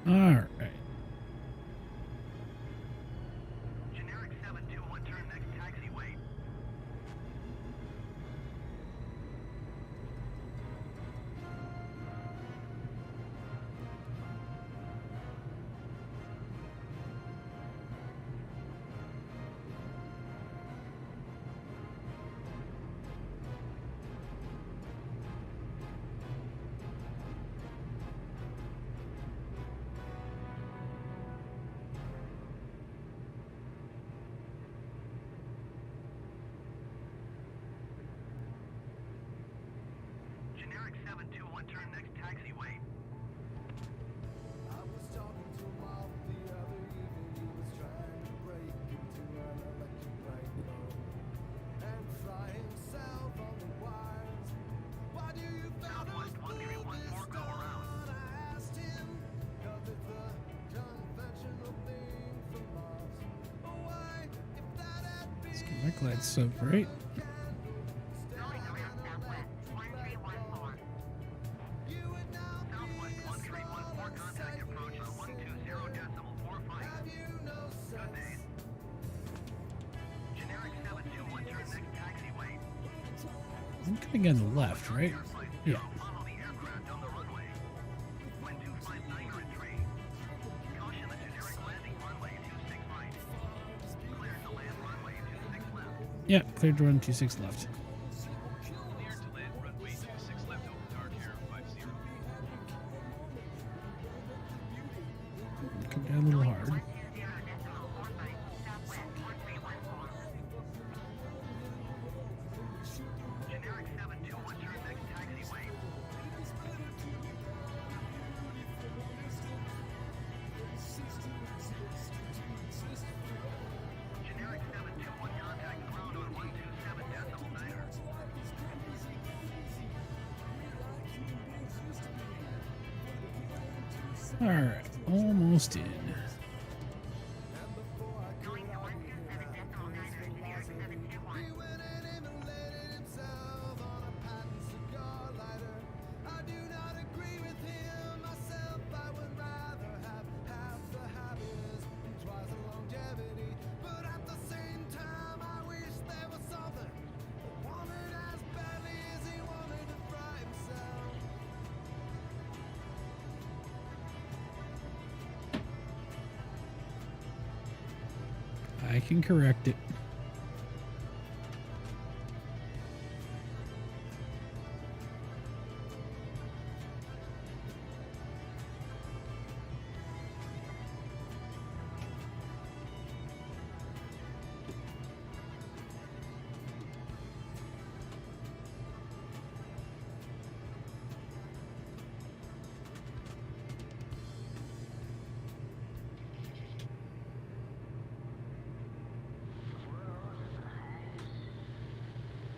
All right. Generic 721, turn next taxiway. Generic 721, turn next taxiway. I was talking to Mom the other evening. He was trying to break into an electric light bulb and fry himself on the wires. Why do you fellas Southwest move 1314, this go around. on? I asked him, 'cause it's a conventional thing from Mars. Why, if that had been Let's get my glad sub right. Going around southwest, 1314. you would now Southwest be a 1314, contact approach on 120.45. Have you no Good day. sense? Generic 721, turn next taxiway. I'm coming on the left, right? Yeah. Follow the aircraft on the runway. Wind 259 retrieve. Caution the generic landing runway 26 right. Clear to land runway 26 left. Yeah, cleared to run 26 left. Cleared to land runway 26 left OpenDarkwing 50. Come All right, almost in. He went and immolated himself on a patent cigar lighter. I do not agree with him myself. I would rather have half the happiness and twice the longevity. But at the same time, I wish there was something I wanted as badly as he wanted to fry himself. I can correct it.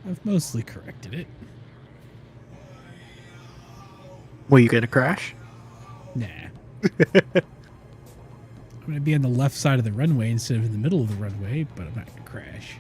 I've mostly corrected it. Were you gonna crash? Nah. I'm going to be on the left side of the runway instead of in the middle of the runway, but I'm not going to crash.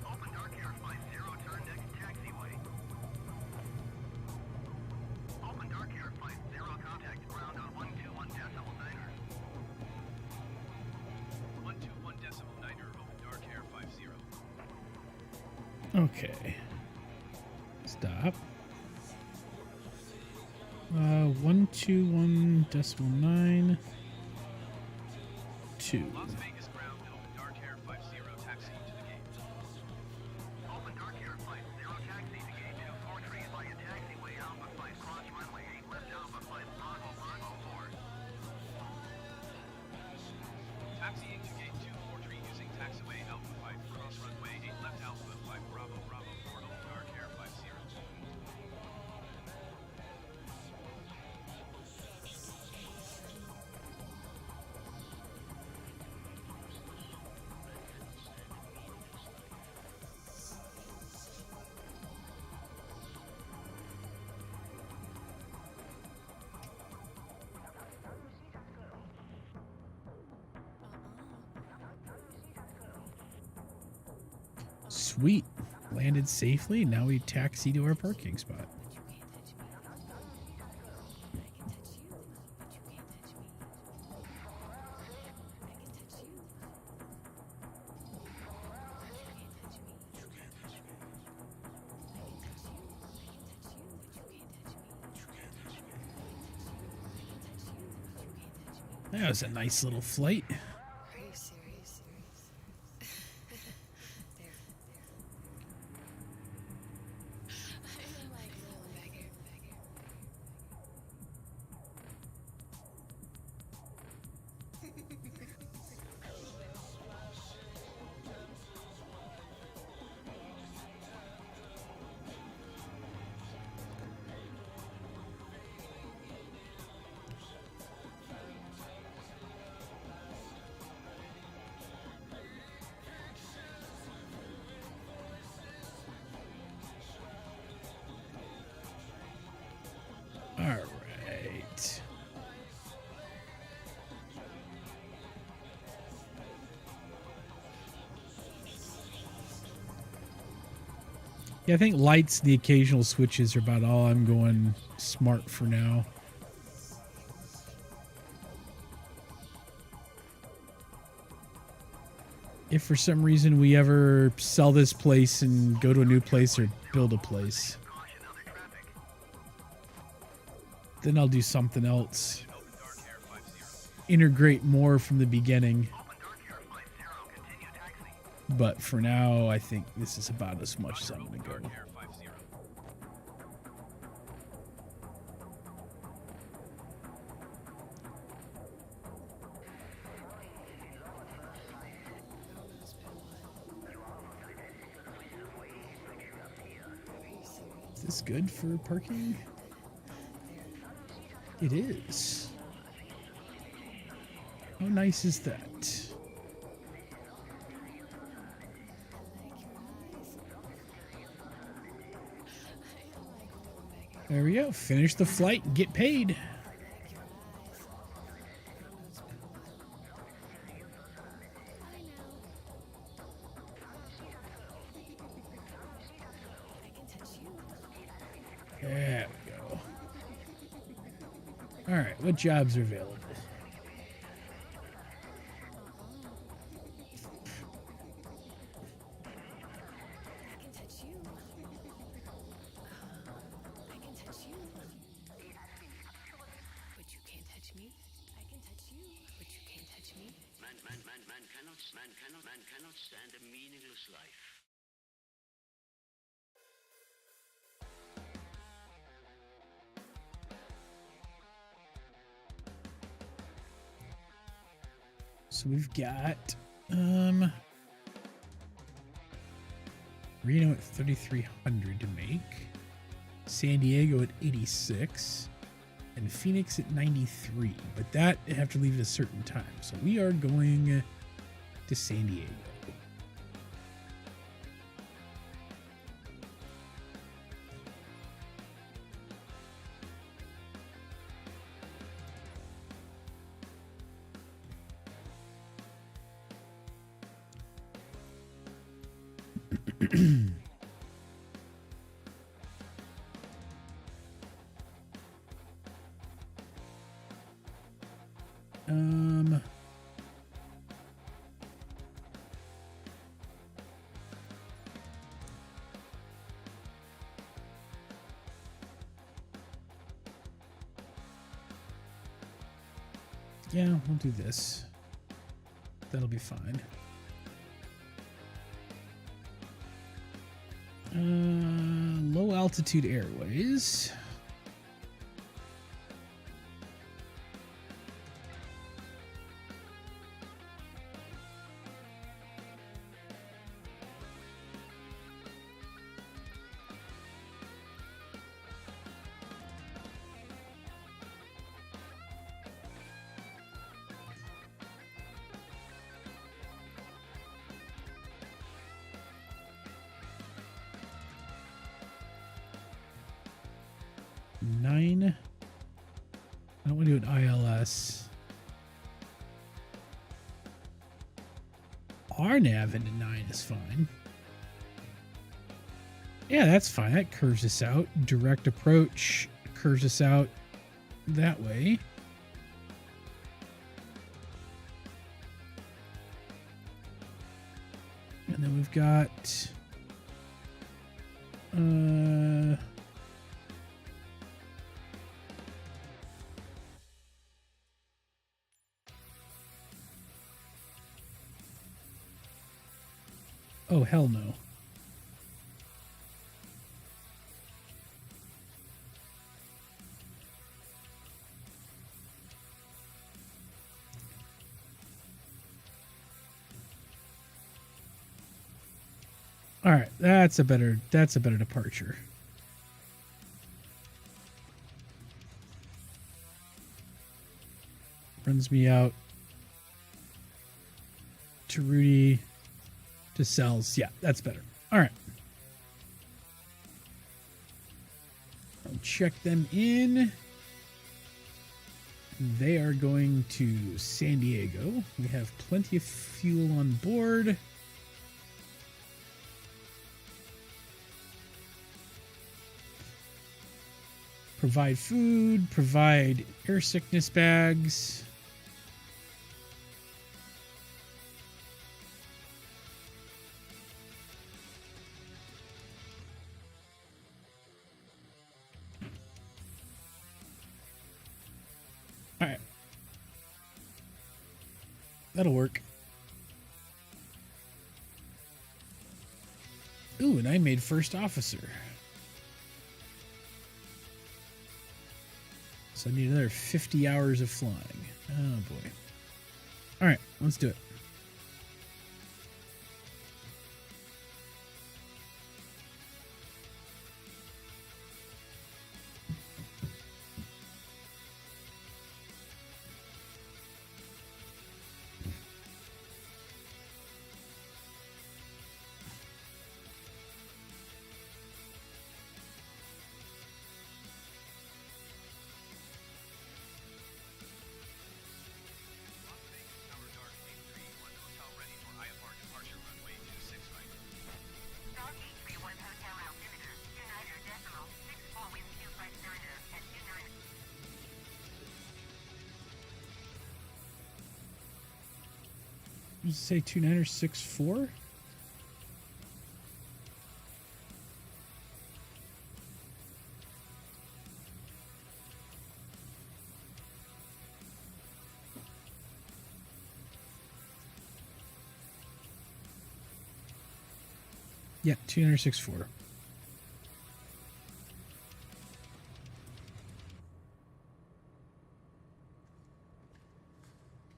Open Dark Air 50, turn next taxiway. Open Dark Air 50, contact ground on 121.9. 121.9, Open Dark Air 50. Okay. Stop. 121.9. 2. Las Vegas ground, Open Dark Air 50, taxi to the gate. Open Dark Air 50, taxi to gate 243 via taxiway Alpha 5 cross runway 8 left Alpha 5 Bravo Bravo 4. Taxiing to gate 243 using taxiway Alpha 5 cross runway 8 left Alpha 5 Bravo Bravo 4 Open Dark Air 50. Sweet. Landed safely. Now we taxi to our parking spot. That was a nice little flight. Are you serious? There. I'm like little beggar. All right. Yeah, I think lights, the occasional switches are about all I'm going smart for now. if for some reason we ever sell this place and go to a new place or build a place, then I'll do something else. Integrate more from the beginning. But for now, I think this is about as much as I'm going to go. Is this good for parking? It is. How nice is that? There we go. Finish the flight and get paid. There we go. All right, what jobs are available? Man cannot stand a meaningless life. So we've got Reno at 3,300 to make, San Diego at 86, and Phoenix at 93. But that I have to leave at a certain time. So we are going to San Diego. Yeah, we'll do this. That'll be fine. Low altitude airways. I don't want to do an ILS. RNAV into 9 is fine. Yeah, that's fine. That curves us out. Direct approach curves us out that way. And then we've got oh, hell no. All right, that's a better departure. Runs me out to Rudy to cells. Yeah, that's better. All right. I'll check them in. They are going to San Diego. We have plenty of fuel on board. Provide food, provide air sickness bags. All right. That'll work. Ooh, and I made first officer. So I need another 50 hours of flying. Oh boy. All right, let's do it. Las Vegas Tower Darkwing 3-1 hotel ready for IFR departure runway 26 right. Darkwing 3-1 hotel altimeter 29.64 wind 259 at 29. Does it say 2964? Yeah, 2964.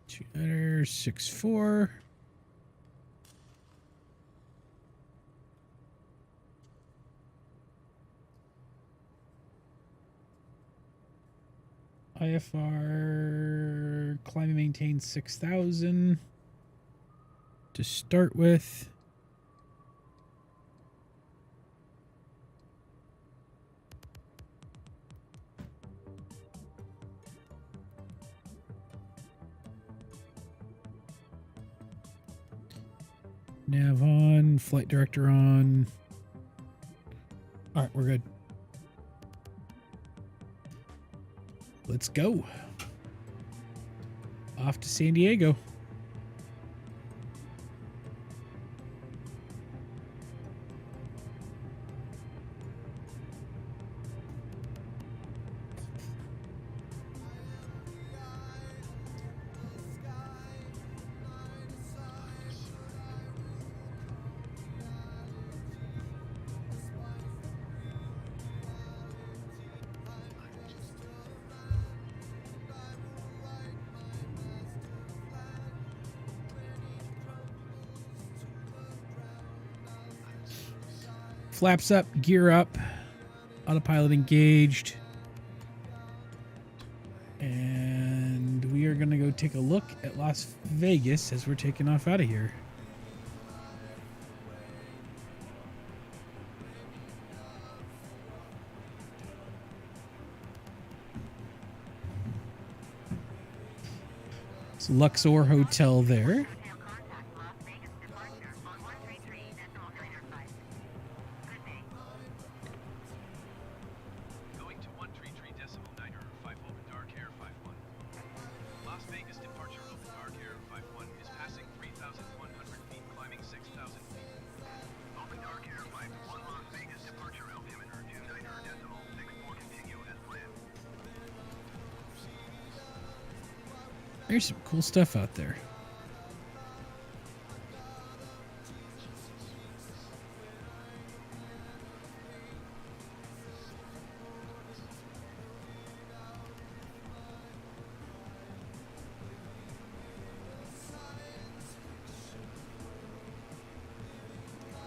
Two 64. IFR climb and maintain 6,000 to start with. Nav on, flight director on. All right, we're good. Let's go. Off to San Diego. Flaps up, gear up, autopilot engaged. And we are going to go take a look at Las Vegas as we're taking off out of here. It's Luxor Hotel there. Hotel contact Las Vegas departure on 133.905. Good day. Going to 133.905 Open Dark Air 51. Las Vegas departure Open Dark Air 51 is passing 3,100 feet, climbing 6,000 feet. Open Dark Air 51 Las Vegas departure altimeter 29.64 continue as planned. There's some cool stuff out there.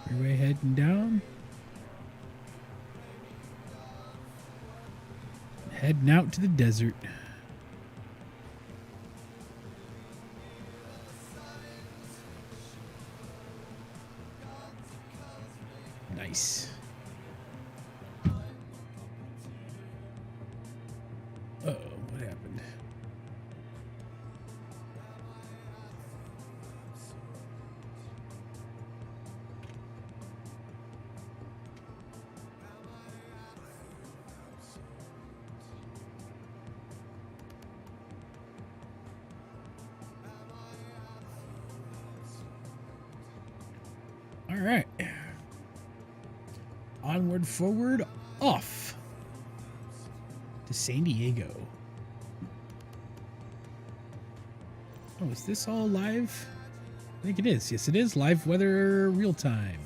Freeway heading down. Heading out to the desert. Nice. Uh-oh, what happened? All right. Onward, forward, off to San Diego. Oh, is this all live? I think it is. Yes, it is. Live weather real time.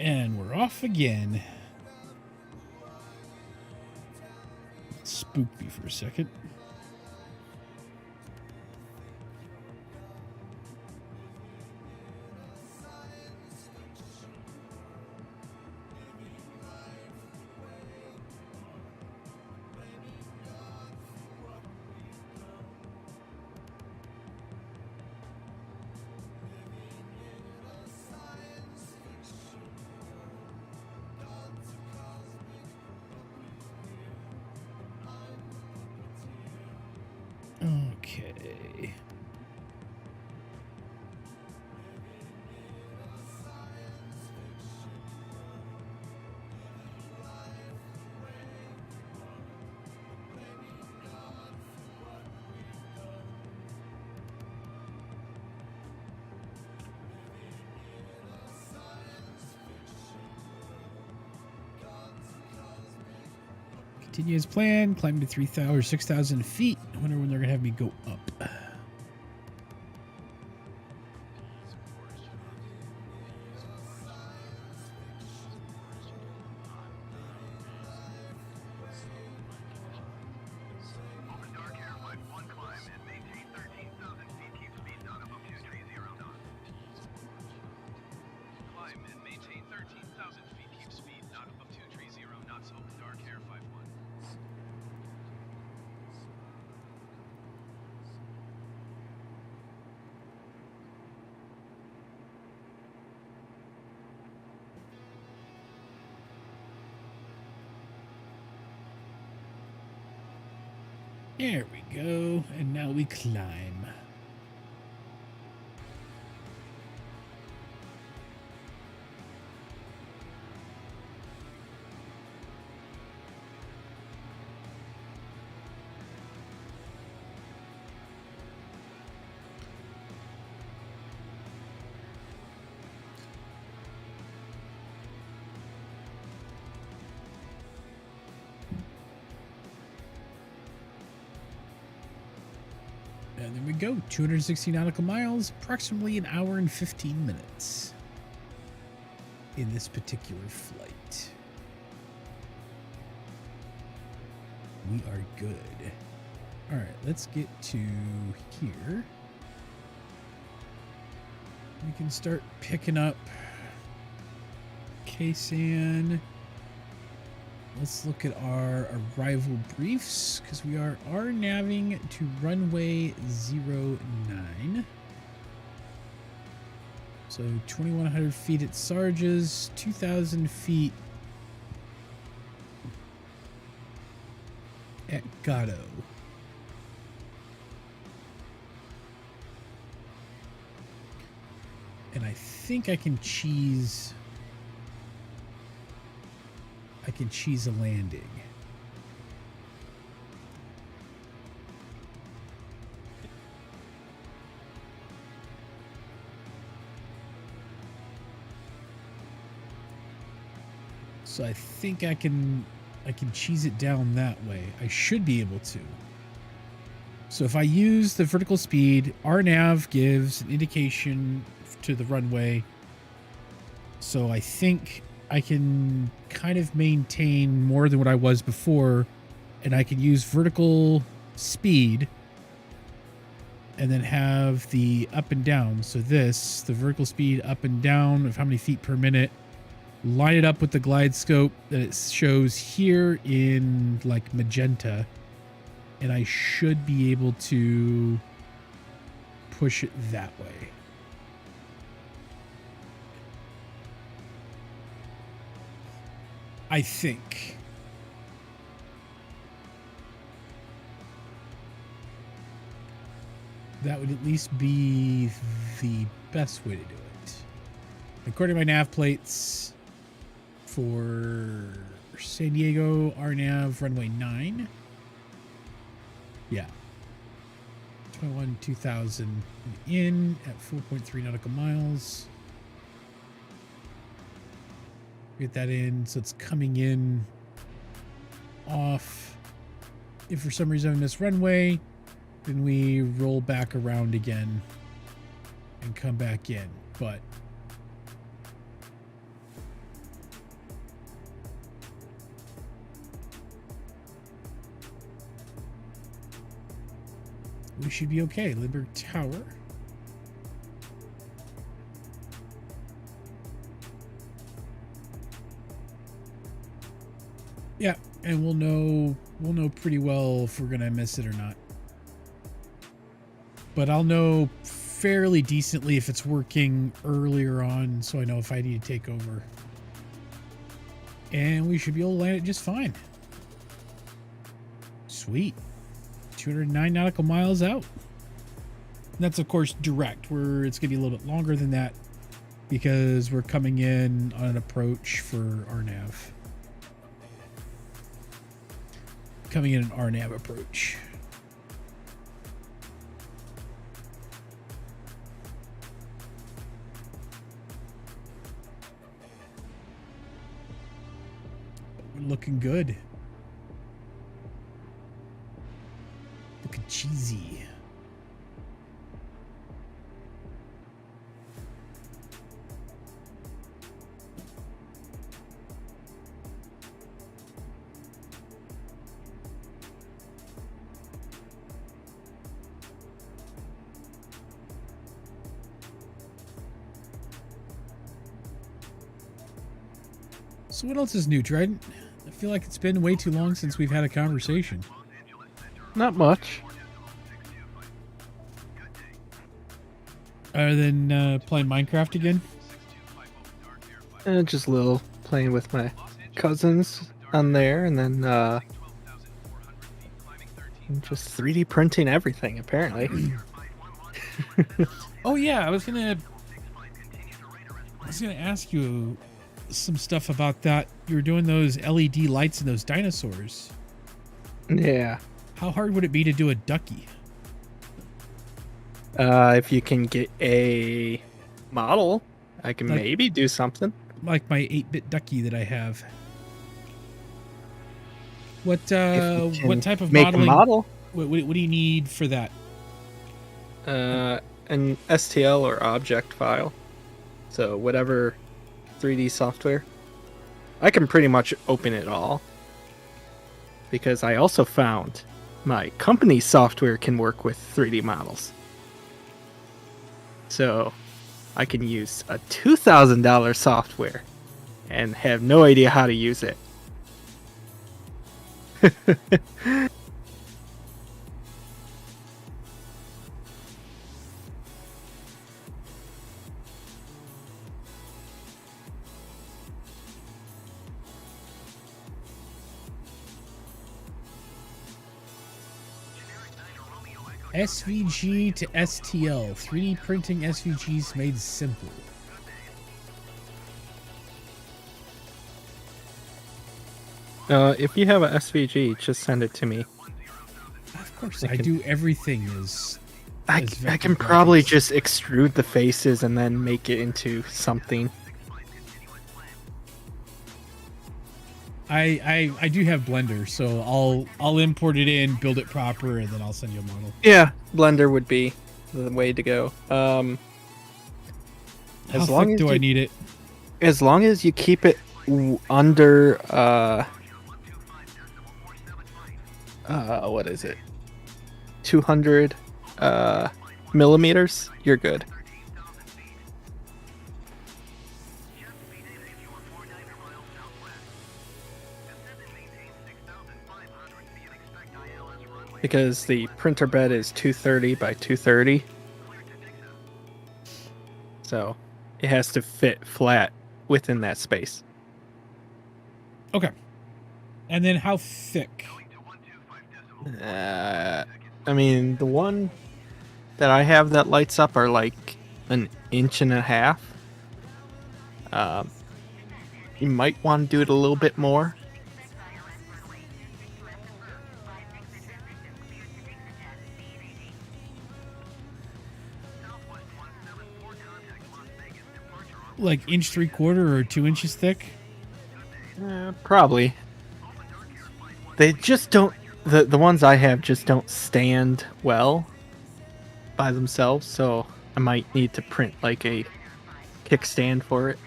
And we're off again. Spooked me for a second. Okay. Continue as planned, climbing to 3,000 or 6,000 feet. I wonder when they're going to have me go up. Open dark air flight 1 climb and maintain 13,000 feet. Keep speed not above 230 knots. Climb and maintain 13,000 feet. Keep speed not above 230 knots. Open dark air 51. There we go. And now we climb. And there we go. 260 nautical miles, approximately an hour and 15 minutes in this particular flight. We are good. All right, let's get to here. We can start picking up KSAN. Let's look at our arrival briefs because we are RNAVing to runway 09. So 2,100 feet at Sarges, 2,000 feet at Gatto. And I think I can cheese a landing. So I think I can cheese it down that way. I should be able to. So if I use the vertical speed, our nav gives an indication to the runway. So I think I can kind of maintain more than what I was before, and I can use vertical speed and then have the up and down. So this, the vertical speed up and down of how many feet per minute, line it up with the glide scope that it shows here in like magenta, and I should be able to push it that way. I think. That would at least be the best way to do it. According to my nav plates for San Diego, RNAV runway 9. Yeah. 2000 in at 4.3 nautical miles. Get that in, so it's coming in off. If for some reason I miss runway, then we roll back around again and come back in. But we should be okay. Lindbergh Tower. Yeah, and we'll know pretty well if we're gonna miss it or not. But I'll know fairly decently if it's working earlier on, so I know if I need to take over. And we should be able to land it just fine. Sweet. 209 nautical miles out. And that's, of course, direct, where it's going to be a little bit longer than that because we're coming in on an approach for our nav. Coming in an RNAV approach. We're looking good. Looking cheesy. So what else is new, Trident? I feel like it's been way too long since we've had a conversation. Not much. Other than playing Minecraft again? Just a little playing with my cousins on there, and then just 3D printing everything, apparently. Oh yeah, I was gonna ask you some stuff about that. You were doing those LED lights and those dinosaurs. Yeah. How hard would it be to do a ducky? If you can get a model, I can Like- maybe do something. Like my 8-bit ducky that I have. What If you what can type of make modeling? a model? What do you need for that? An STL or object file. So whatever 3D software. I can pretty much open it all. Because I also found my company's software can work with 3D models. So I can use a $2,000 software and have no idea how to use it. SVG to STL. 3D printing SVGs made simple. If you have a SVG, just send it to me. Of course, I do everything as I as can vector probably graphics. just extrude the faces and then make it into something. I do have Blender, so I'll import it in, build it proper, and then I'll send you a model. Yeah, Blender would be the way to go. How As long thick as do I you- need it? As long as you keep it under what is it? 200 millimeters, you're good. Because the printer bed is 230 by 230. So it has to fit flat within that space. Okay. And then how thick? I mean, the one that I have that lights up are like an inch and a half. You might want to do it a little bit more. Like 1.75 or 2 inches thick? Probably. They just don't. The ones I have just don't stand well by themselves, so I might need to print like a kickstand for it.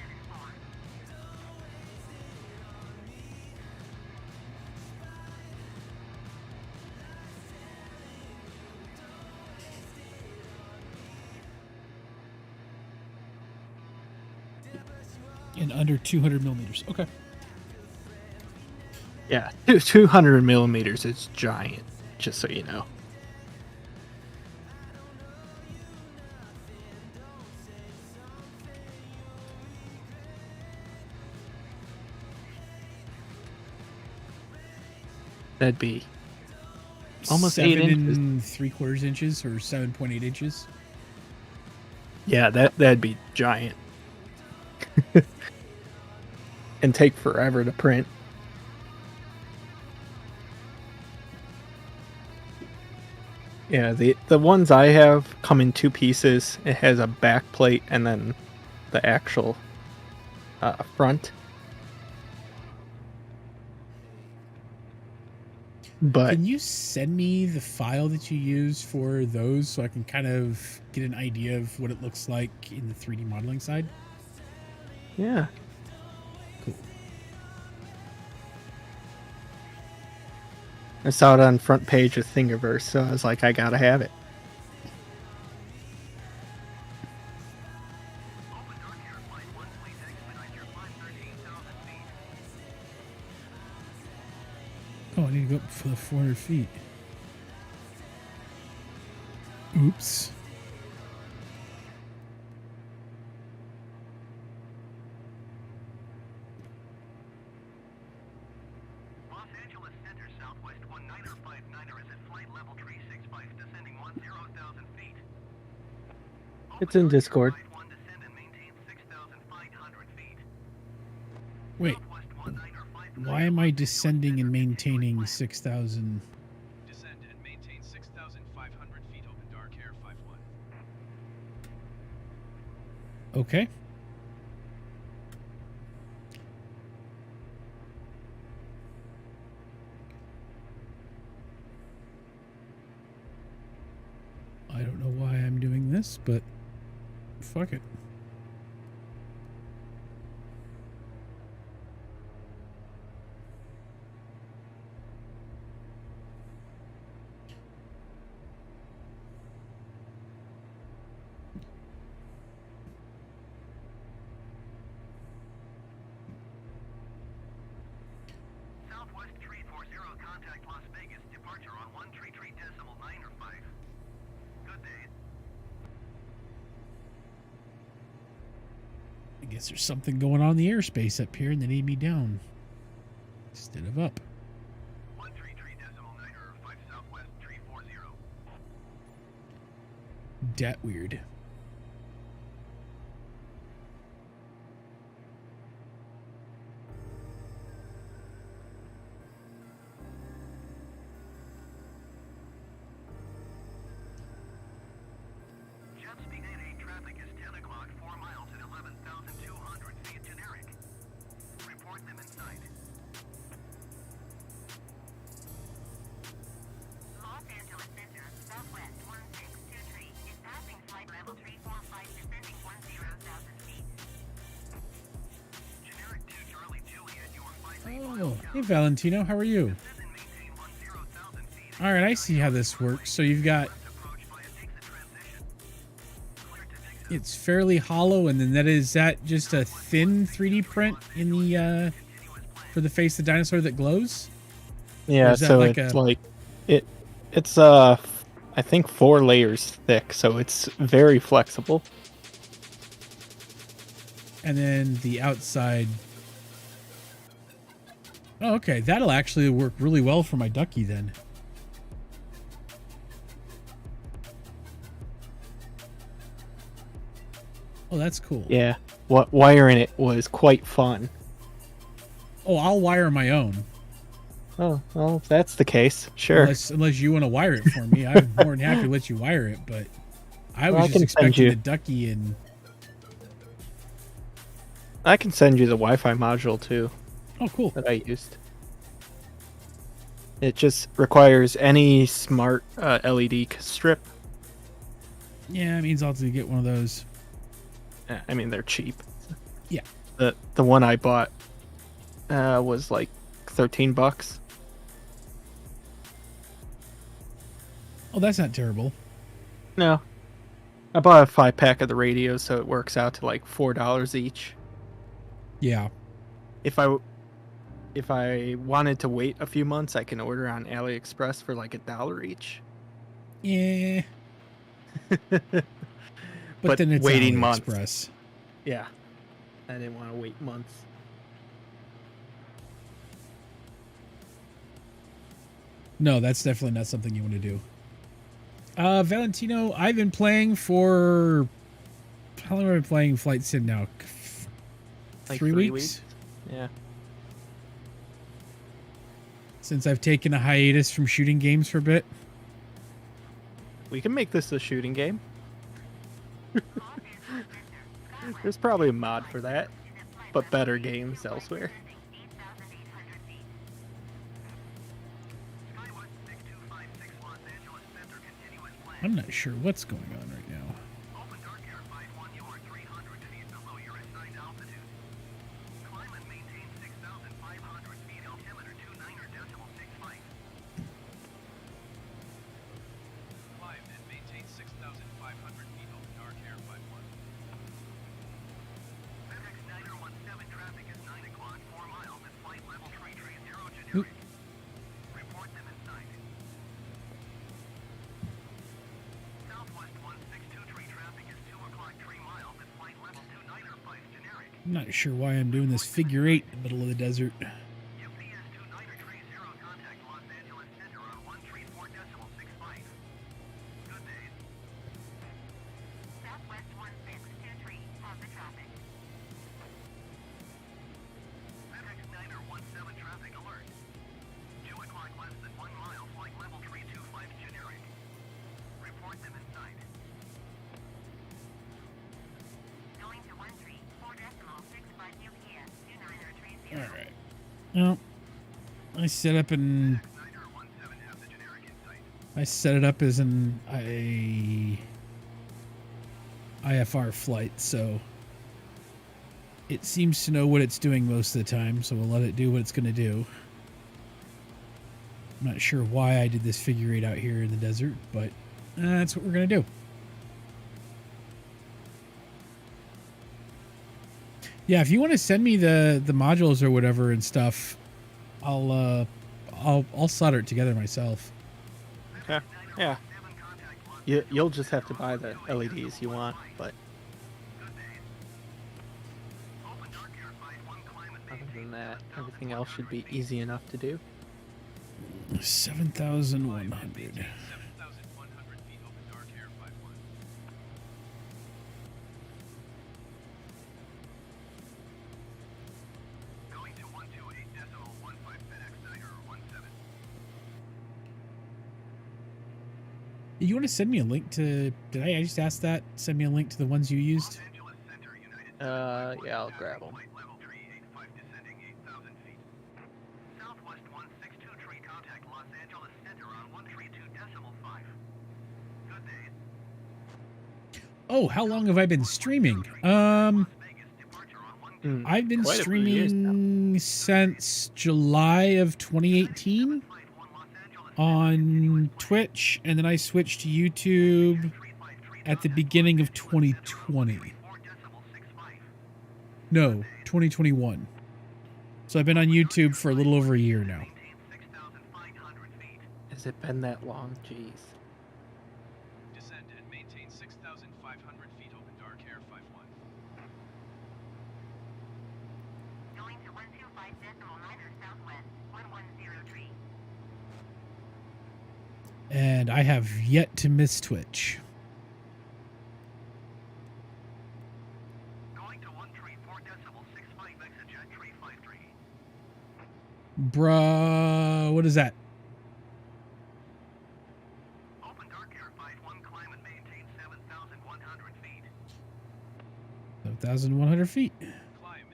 And under 200 millimeters. Okay. Yeah, 200 millimeters is giant, just so you know. That'd be almost 8 inches. 7.75 inches or 7.8 inches. Yeah, that'd be giant. And take forever to print. Yeah, the ones I have come in 2 pieces. It has a back plate and then the actual front. But Can you send me the file that you use for those so I can kind of get an idea of what it looks like in the 3D modeling side? yeah, Cool. I saw it on front page of Thingiverse, so I was like, I gotta have it. OpenDarkwing Flight 1, please expedite your climb 13,000 feet. Oh, I need to go up for the 400 feet. Oops. Los Angeles Center Southwest 1959er is at flight level 365, descending 10,000 feet. It's in Discord. Flight 1, descend and maintain 6,500 feet. Wait, Southwest 19er Flight why am I descending and maintaining 6,000? Descend and maintain 6,500 feet. Open Dark Air 51. Okay. I don't know why I'm doing this, but fuck it. Southwest 340, contact Las Vegas, departure on 133.905. Good day. I guess there's something going on in the airspace up here and they need me down instead of up. 133.905 Southwest 340. Dat weird. Jet speed 88 traffic is 10 o'clock, 4 miles at 11,200 feet generic. Report them inside. Los Angeles Center, Southwest 1623 is passing flight level 345, descending 10,000 feet. Generic 2 Charlie Juliet, your flight Oh, hey Valentino, how are you? descend and maintain 10,000 feet. All right, I see how this works. So you've got Approach via exit transition. Clear to exit. it's fairly hollow, and then is that just a thin 3D print in the for the face of the dinosaur that glows? Yeah, is that so like it's a- like it's I think 4 layers thick, so it's very flexible. And then the outside. Oh, okay, that'll actually work really well for my ducky then. Oh, that's cool. Yeah, what wiring it was quite fun. Oh, I'll wire my own. Oh, well, if that's the case, sure. Unless you want to wire it for me. I'm more than happy to let you wire it, but I Well, was I just can send expecting you- the ducky and I can send you the Wi-Fi module too Oh, cool. that I used. It just requires any smart LED strip. Yeah, it means I'll have to get one of those. I mean, they're cheap. Yeah. The one I bought was like $13. Oh, that's not terrible. No, I bought a 5-pack of the radios, so it works out to like $4 each. Yeah. If I wanted to wait a few months, I can order on AliExpress for like $1 each. Yeah. But then it's waiting AliExpress. months. Yeah, I didn't want to wait months. No, that's definitely not something you want to do. Valentino, I've been playing for... How long have I been playing Flight Sim now? Like 3 3 weeks? Yeah. Since I've taken a hiatus from shooting games for a bit. We can make this a shooting game. There's probably a mod for that, but better games elsewhere. I'm not sure what's going on right now. OpenDarkwing 5-1, you are 300 feet below your assigned altitude. Climb and maintain 6,500 feet, altimeter 29.65. Climb and maintain 6,500 feet over dark air 5-1. FedEx Niner 17 traffic is 9 o'clock, 4 miles at flight level 330 generic. Report them inside. Southwest 1623 traffic is 2 o'clock, 3 miles at flight level 295 generic. I'm not sure why I'm doing this figure 8 in the middle of the desert. UPS 2930 contact Los Angeles Center on 134.65. Good day. Southwest 1623, have the traffic. FedEx Niner 17 traffic alert. 2 o'clock less than 1 mile, flight level 325 generic. Report them inside. Going to 134.65 UPS 2930. Alright. Well, I set up an... Niner 17 have the generic inside. I set it up as an IFR flight, so it seems to know what it's doing most of the time, so we'll let it do what it's going to do. I'm not sure why I did this figure 8 out here in the desert, but that's what we're going to do. Yeah, if you want to send me the modules or whatever and stuff, I'll solder it together myself. Okay. Yeah. You'll just have to buy the LEDs you want, but other than that, everything else should be easy enough to do. 7,100. 7,100 feet over dark air 5-1. Going to 128.15 FedEx Niner 17. You want to send me a link to... Did I just ask that? Send me a link to the ones you used? Los Angeles Center, United Yeah, I'll grab them. flight level 385 descending 8,000 feet. Southwest 1623 contact Los Angeles Center on 132.5. Good day. Oh, how long have I been streaming? Vegas departure on 1 I've been Quite a few years now. streaming since July of 2018 on Twitch, and then I switched to YouTube at the beginning of 2020. No, 2021. So I've been on YouTube for a little over a year now. Has it been that long? Jeez. Descend and maintain 6,500 feet over dark air 5-1. Going to 125.9 Southwest 1103. And I have yet to miss Twitch. Going to 134.65 exit 353. Bruh, what is that? Open dark air 5-1, climb and maintain 7,100 feet. 7,100 feet. Climb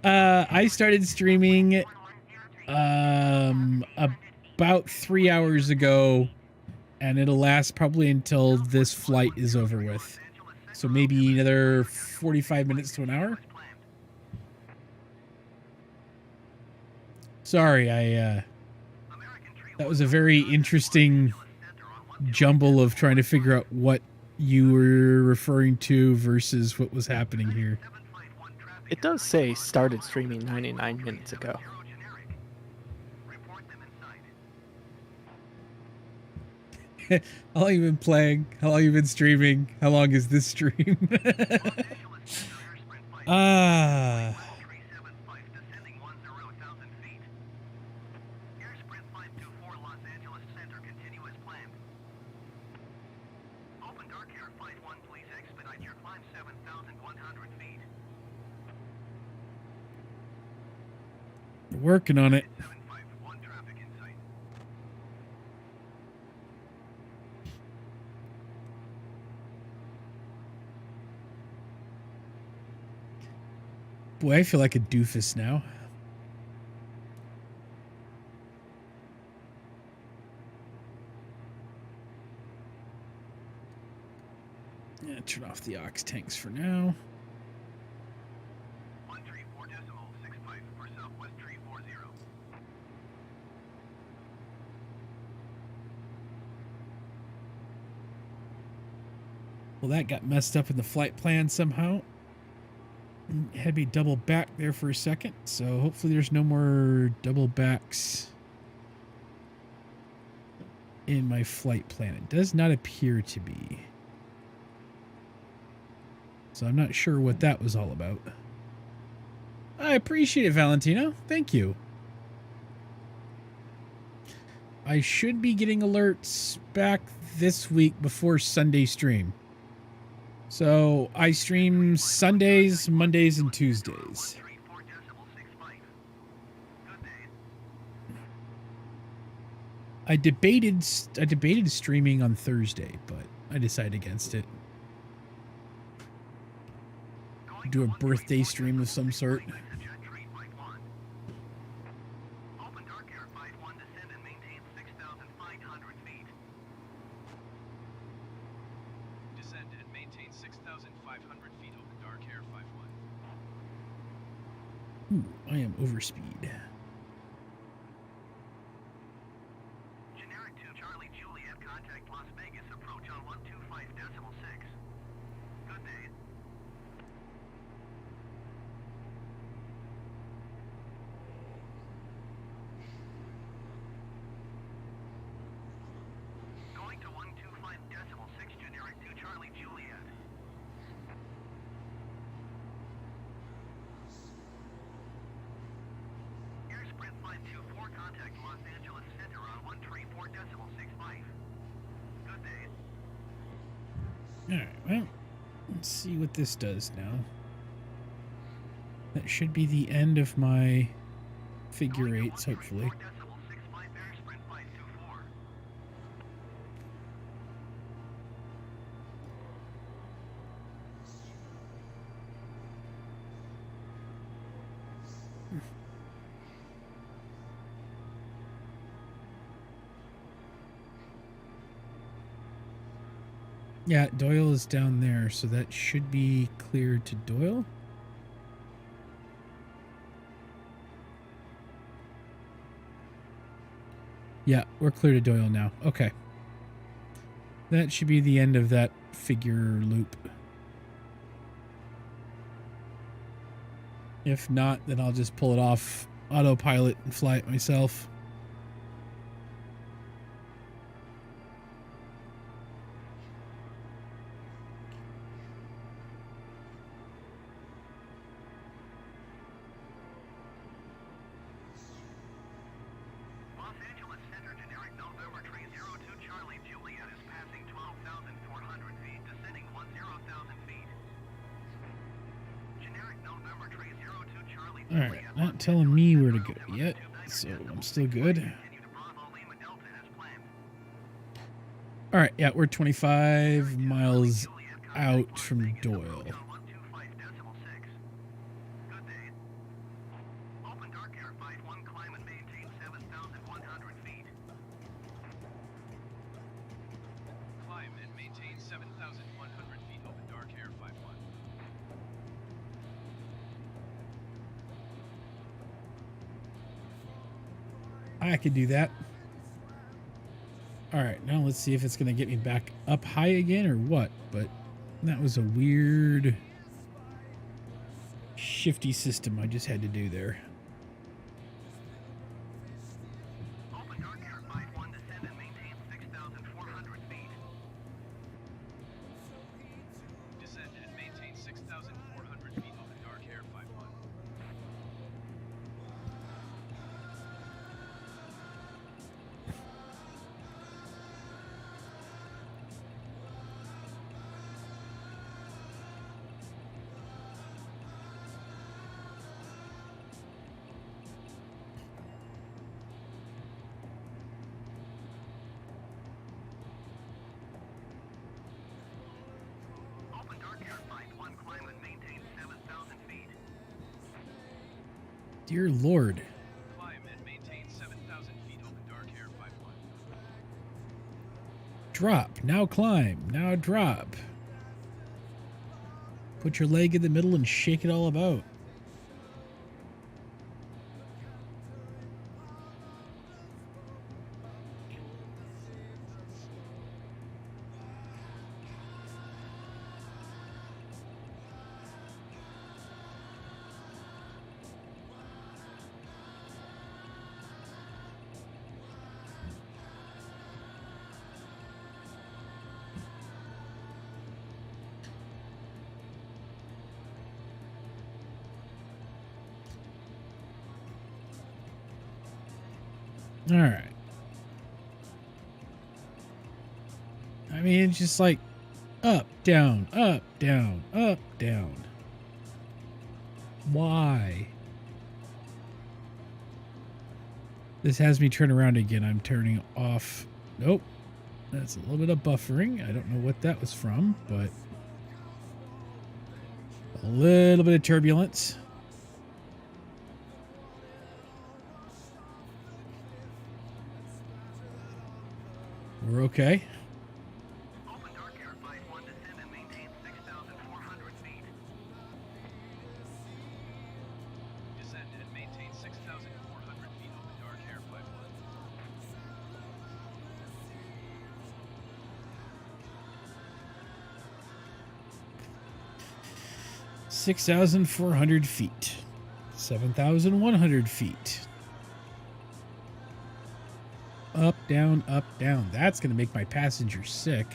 I started streaming about 3 hours ago, and it'll last probably until this flight is over with. So maybe another 45 minutes to an hour. Sorry, that was a very interesting jumble of trying to figure out what you were referring to versus what was happening here. It does say started streaming 99 minutes ago. How long you been playing? How long you been streaming? How long is this stream? Ah. Working on it. Boy, I feel like a doofus now. Yeah, turn off the aux tanks for now. 134.65 for Southwest 340. Well, that got messed up in the flight plan somehow. Had me double back there for a second, so hopefully there's no more double backs in my flight plan. It does not appear to be. So I'm not sure what that was all about. I appreciate it, Valentino. Thank you. I should be getting alerts back this week before Sunday stream. So I stream Sundays, Mondays, and Tuesdays. I debated streaming on Thursday, but I decided against it. Do a birthday stream of some sort. Descend and maintain 6,500 feet over Dark Air 51. Ooh, I am overspeed. Generic 2 Charlie Juliet, contact Las Vegas, approach on 125.6. Good day. Going to 125.6, generic 2 Charlie Juliet. Air Sprint 524, contact Los Angeles Center on 134.65. Good day. Alright, well, let's see what this does now. That should be the end of my figure eights, hopefully. 134.65, Air Sprint 524. Yeah, Doyle is down there, so that should be cleared to Doyle. Yeah, we're clear to Doyle now. Okay. That should be the end of that figure loop. If not, then I'll just pull it off autopilot and fly it myself. Los Angeles Center, generic November 302 Charlie Juliet is passing 12,400 feet, descending 10,000 feet. Generic November 302 Charlie Juliet. Alright, not telling me where to go yet, so I'm still good. Continue to Bravo Lima Delta as planned. Alright, yeah, we're 25 miles out from Doyle. On 125.6. I could do that. All right, now let's see if it's going to get me back up high again or what. But that was a weird shifty system I just had to do there. Open Dark Air 5-1, descend and maintain 6,400 feet. Descend and maintain 6,400 feet open dark air 5-1. Open Dark Air 5-1, climb and maintain 7,000 feet. Dear Lord. Climb and maintain 7,000 feet open dark air 5-1. Drop. Now climb. Now drop. Put your leg in the middle and shake it all about. All right. I mean, it's just like up, down, up, down, up, down. Why? This has me turn around again. I'm turning off. Nope. That's a little bit of buffering. I don't know what that was from, but a little bit of turbulence. We're okay. Open Dark Air 5-1, descend and maintain 6,400 feet. Descend and maintain 6,400 feet open dark air 5-1. 6,400 feet. 7,100 feet. Up, down, up, down. That's going to make my passengers sick.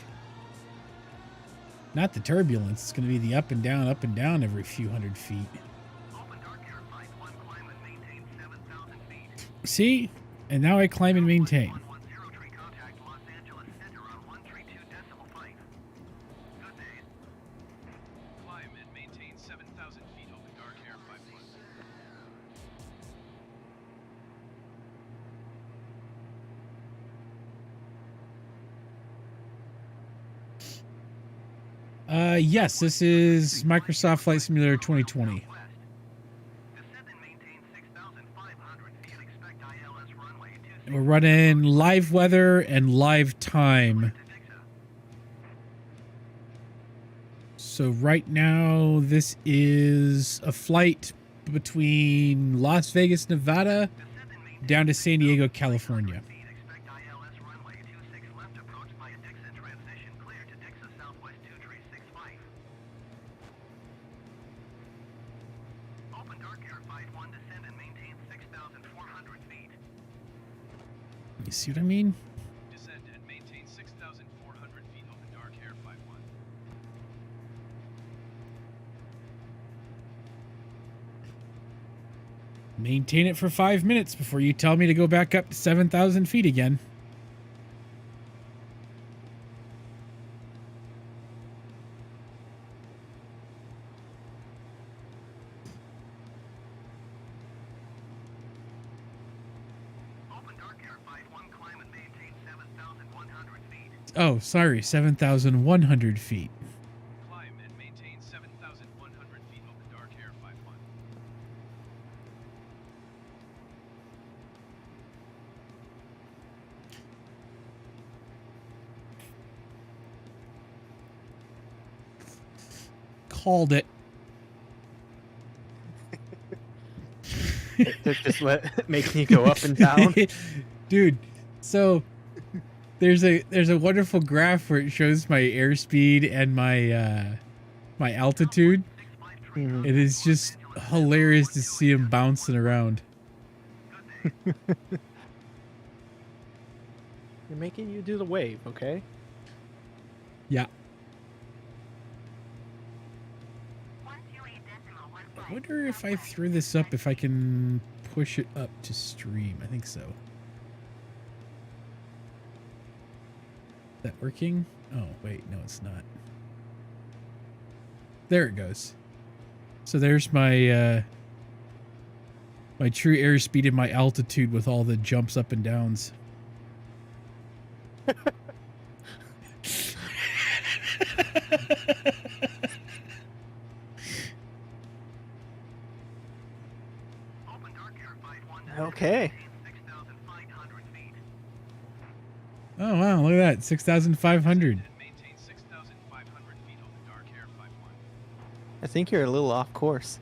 Not the turbulence. It's going to be the up and down every few hundred feet. Open Dark Air 5-1, climb and maintain 7,000 feet. See? And now I climb and maintain. 110 tree contact Los Angeles Center on 132.5. Good day. Climb and maintain 7,000 feet open dark air 5-1. 'Yes, this is Microsoft Flight Simulator 2020. Descend and maintain 6,500 feet. Expect ILS runway 26 We're running live weather and live time. to Dixa. So right now, this is a flight between Las Vegas, Nevada, Descend and maintain down to San Diego, California. feet. Expect ILS runway 26 left approach via Dixa transition. Clear to Dixa Southwest 2365. Open Dark Air 5-1, descend and maintain 6,400 feet. You see what I mean? Descend and maintain 6,400 feet open dark air 5-1. Maintain it for 5 minutes before you tell me to go back up to 7,000 feet again. Open Dark Air 5-1, climb and maintain 7,100 feet. Oh, sorry, 7,100 feet. Climb and maintain 7,100 feet open dark air 5-1. Called it. They're just making you go up and down. Dude, so there's a wonderful graph where it shows my airspeed and my my altitude. Mhm. It is just hilarious to see him bouncing around. They're making you do the wave, okay? Yeah. I wonder if I threw this up, if I can push it up to stream. I think so. Is that working? Oh, wait. No, it's not. There it goes. So there's my my true airspeed and my altitude with all the jumps up and downs. Okay. Oh, wow. Look at that. 6,500. And maintain 6,500 feet over dark air 51. I think you're a little off course.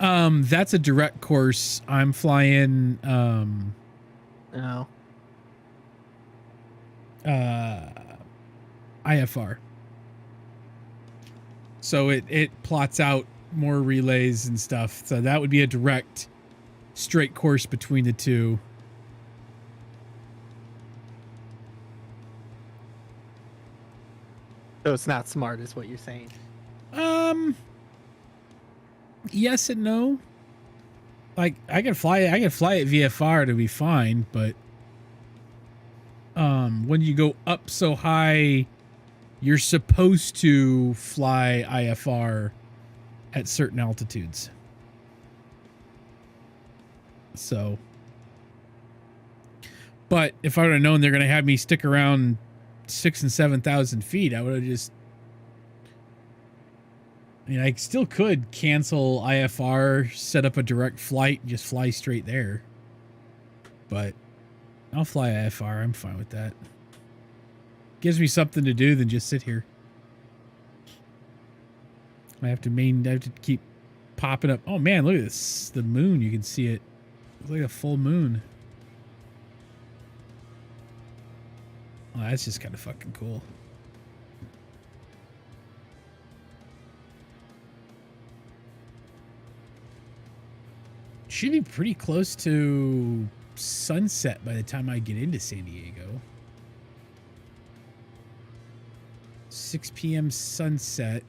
That's a direct course. I'm flying Oh. IFR. So it plots out more relays and stuff. So that would be a direct straight course between the two. So it's not smart, is what you're saying. Yes and no. Like I can fly at VFR to be fine, but when you go up so high, you're supposed to fly IFR at certain altitudes. So, but if I would have known they're going to have me stick around 6,000 and 7,000 feet, I would have just. I mean, I still could cancel IFR, set up a direct flight, and just fly straight there. But I'll fly IFR. I'm fine with that. Gives me something to do than just sit here. I have to keep popping up. Oh man, look at this. The moon, you can see it. It's like a full moon. Oh, that's just kind of fucking cool. Should be pretty close to sunset by the time I get into San Diego. 6 p.m. sunset.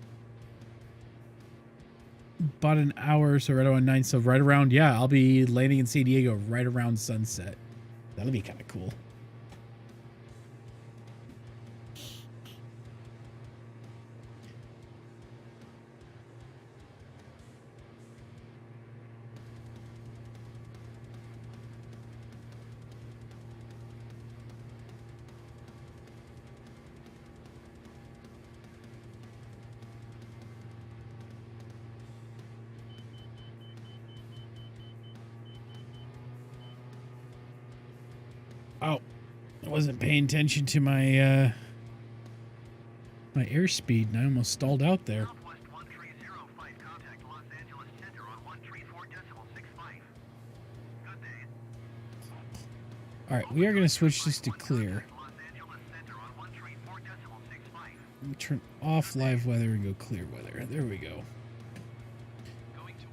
About an hour, so right around 9. So right around, yeah, I'll be landing in San Diego right around sunset. That'll be kind of cool. Oh, I wasn't paying attention to my my airspeed, and I almost stalled out there. Southwest 1305, contact Los Angeles Center on 134.65. Good day. All right, we are going to switch this to clear. Los Angeles Center on 134.65. Let me turn off live weather and go clear weather. There we go. Going to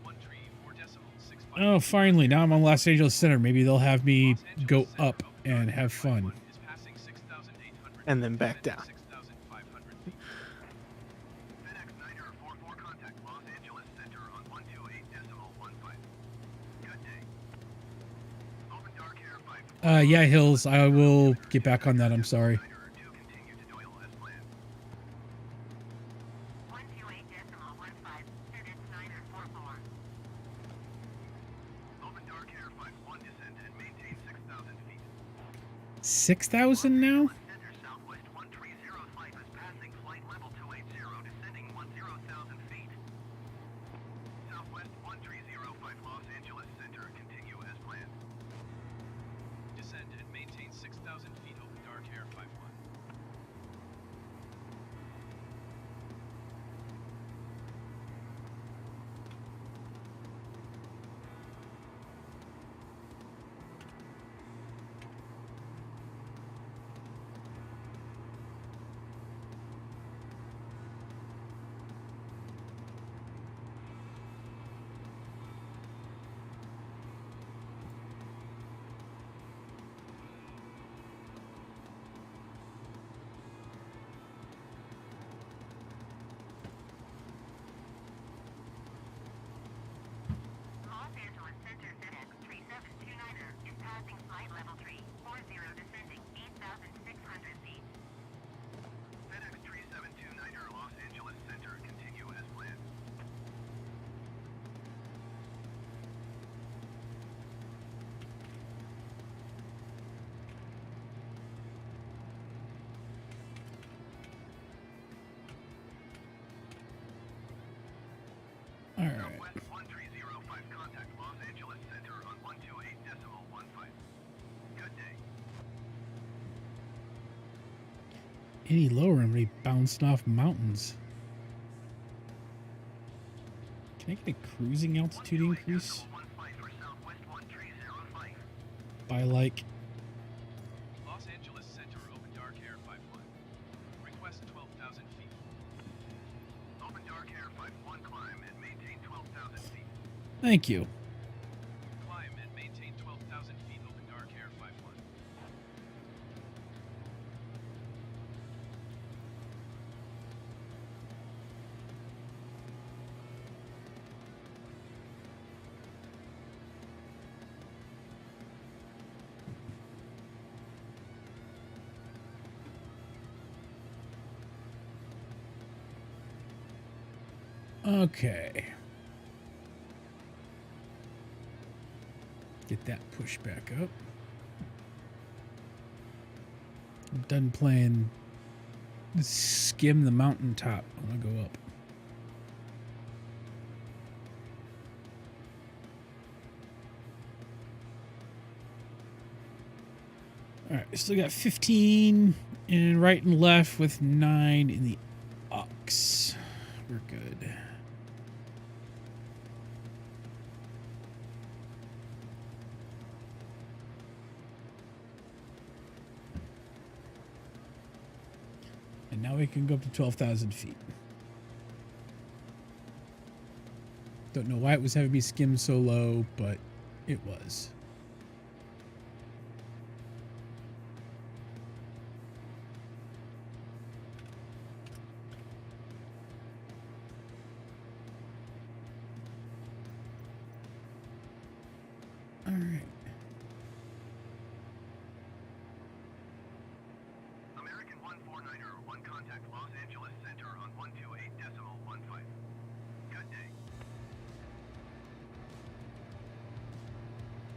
134.65. Oh, finally, now I'm on Los Angeles Center. Maybe they'll have me go up and have fun. Is passing 6,800 And then back down. 6,500 feet. FedEx 9044, contact Los Angeles Center on 128.15. Good day. Open dark air 5. Yeah, Hills, I will get back on that. I'm sorry. Continue to oil as planned. 128.15, FedEx 9044. Open dark air 51, descend and maintain 6,000 feet. 6,000 now? Center Southwest 1305 is passing flight level 280, descending 10,000 feet. Southwest 1305 Los Angeles Center, continue as planned. Descend and maintain 6,000 feet over dark air 51. Any lower, I'm gonna be bouncing off mountains. Can I get a cruising altitude increase? By like Los Angeles Center, Open Dark Air 51. Request 12,000 feet. Open Dark Air 51, climb and maintain 12,000 feet. Thank you. Climb and maintain 12,000 feet, Open Dark Air 51. Okay. Get that pushed back up. I'm done playing skim the mountaintop. I want to go up. All right, still got 15 in right and left with 9 in the aux. We're good. And now we can go up to 12,000 feet. Don't know why it was having me skim so low, but it was. All right. American 149er, 1 contact Los Angeles Center on 128.15. Good day.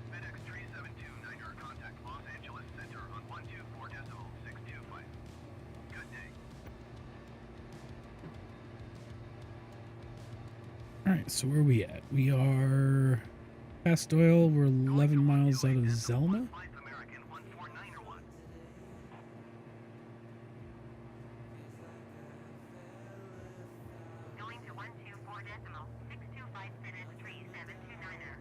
FedEx 3729er, contact Los Angeles Center on 124.625. Good day. All right, so where are we at? We are past oil. We're 11 miles out of Zelma. Flight American 149er 1. Going to 124.625 FedEx 3729er.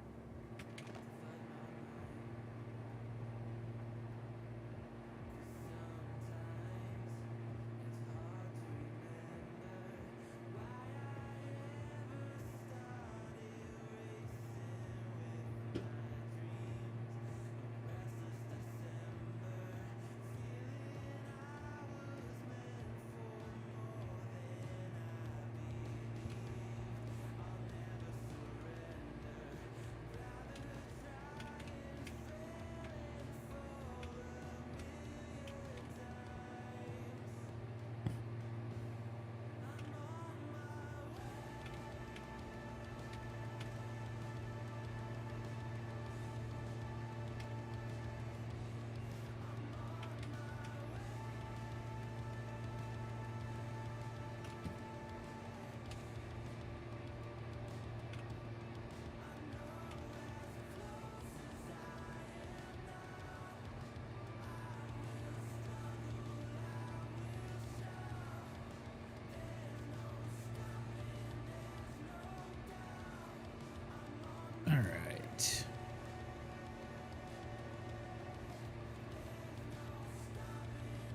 All right.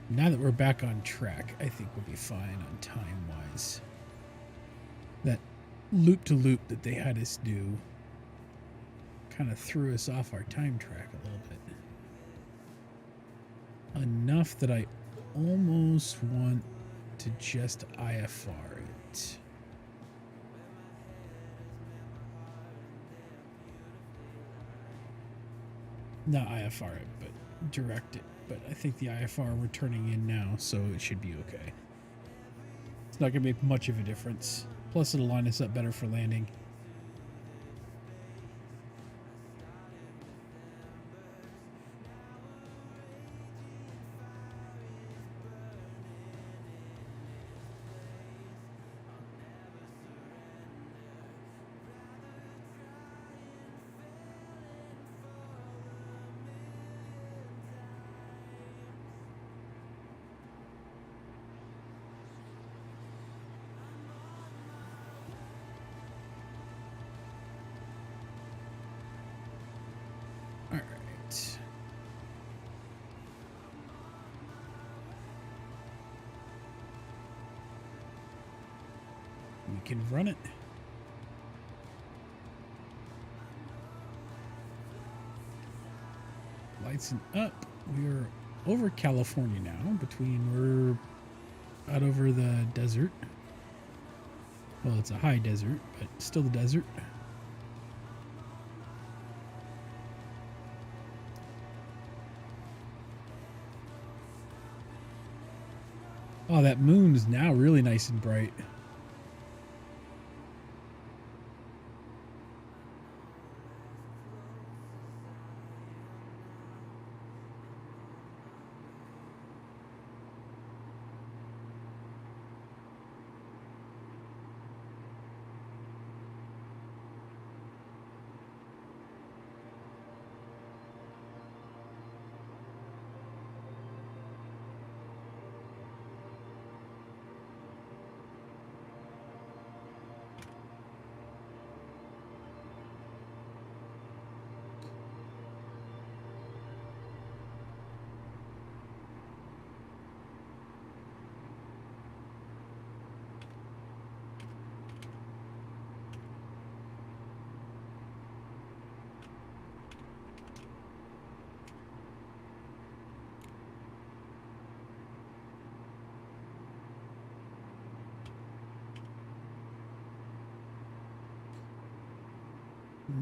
Now that we're back on track, I think we'll be fine on time-wise. That loop-to-loop that they had us do kind of threw us off our time track a little bit. Enough that I almost want to just IFR it. Not IFR it, but direct it. But I think the IFR we're turning in now, so it should be okay. It's not going to make much of a difference. Plus, it'll line us up better for landing. We can run it. Lights and up. We are over California now. We're out over the desert. Well, it's a high desert, but still the desert. Oh, that moon's now really nice and bright.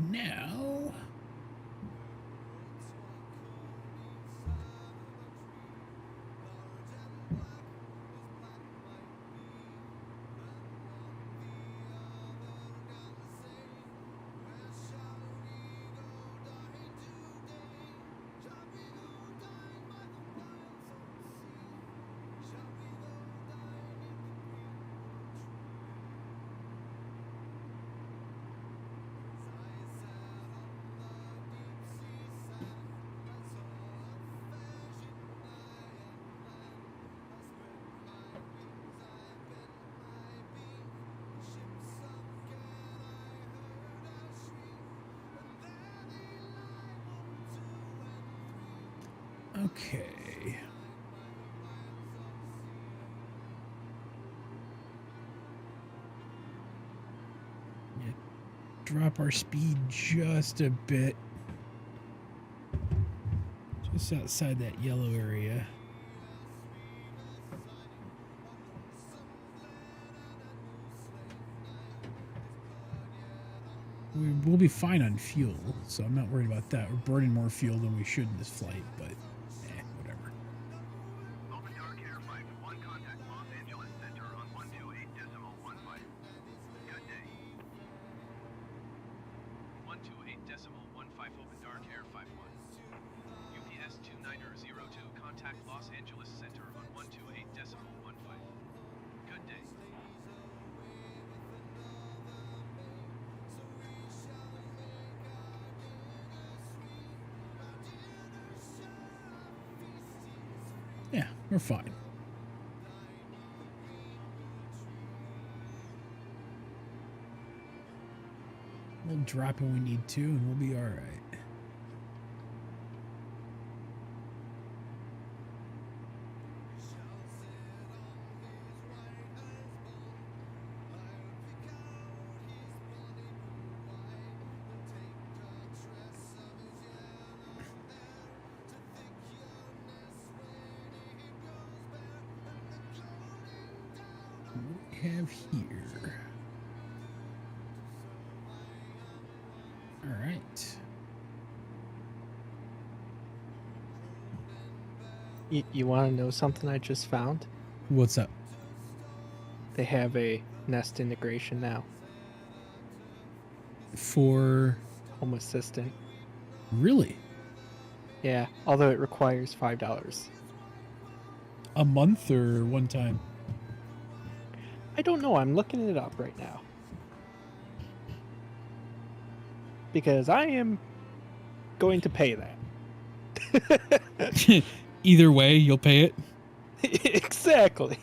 Now, okay. Yeah, drop our speed just a bit. Just outside that yellow area. We'll be fine on fuel, so I'm not worried about that. We're burning more fuel than we should in this flight, but whatever. Open Dark Air 5-1, contact Los Angeles Center on 128.15. Good day. 128.15 Open Dark Air 51. UPS 2902, contact Los Angeles Center on 128.15. Good day. Yeah, we're fine. We'll drop when we need to, and we'll be all right. What do we have here? All right. You want to know something I just found? What's up? They have a Nest integration now. For Home Assistant. really Yeah, although it requires $5. a month or one time? I don't know. I'm looking it up right now. Because I am going to pay that. Either way, you'll pay it. Exactly.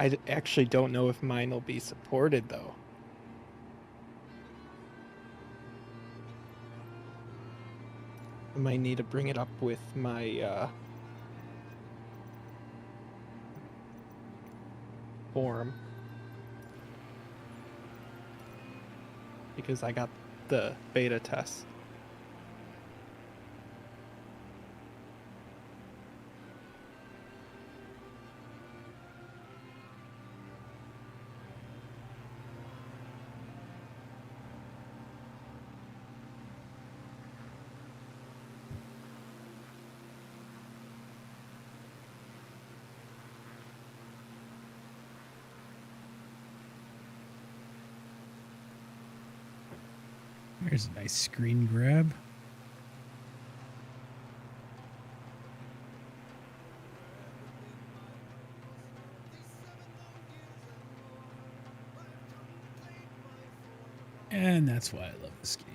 I actually don't know if mine will be supported though. I might need to bring it up with my forum. Because I got the beta test. There's a nice screen grab. And that's why I love this game.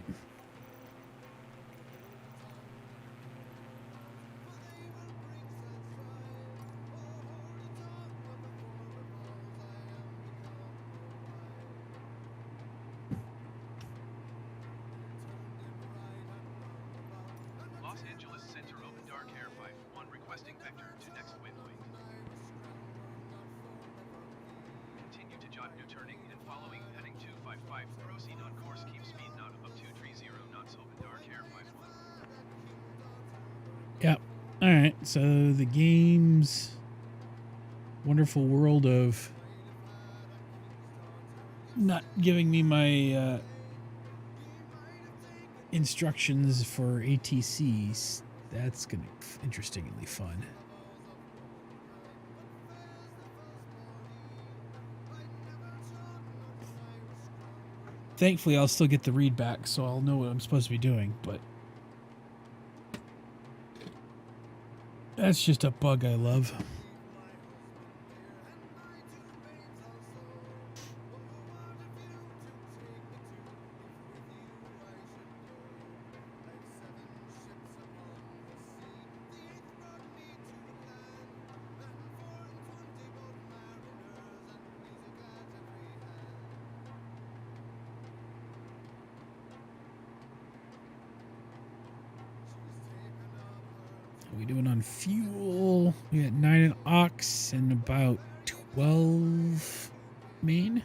Los Angeles Center Open Dark Air 5-1 requesting vector to next waypoint. Continue to jot new turning and following heading 255. Proceed on course, keep speed not above 230 knots. Open Dark Air 5-1. Yep. All right. So the game's wonderful world of not giving me my instructions for ATCs. That's going to be interestingly fun. Thankfully, I'll still get the read back, so I'll know what I'm supposed to be doing, but that's just a bug I love. How we doing on fuel? We got 9 in ox and about 12 main.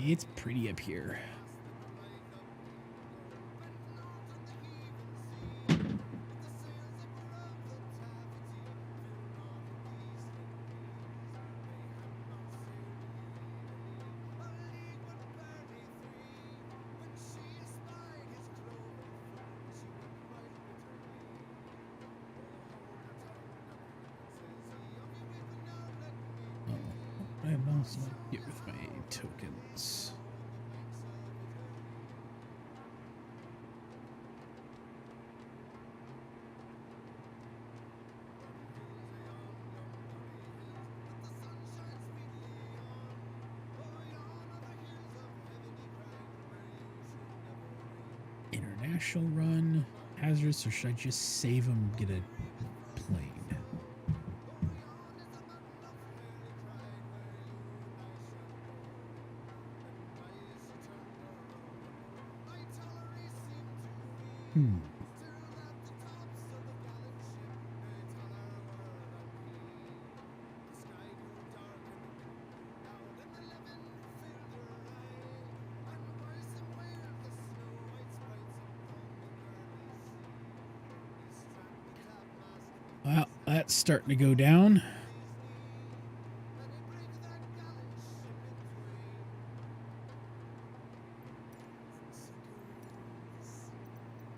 It's pretty up here. I have also get with my tokens. International run, hazardous, or should I just save them, get a plane? Well, that's starting to go down.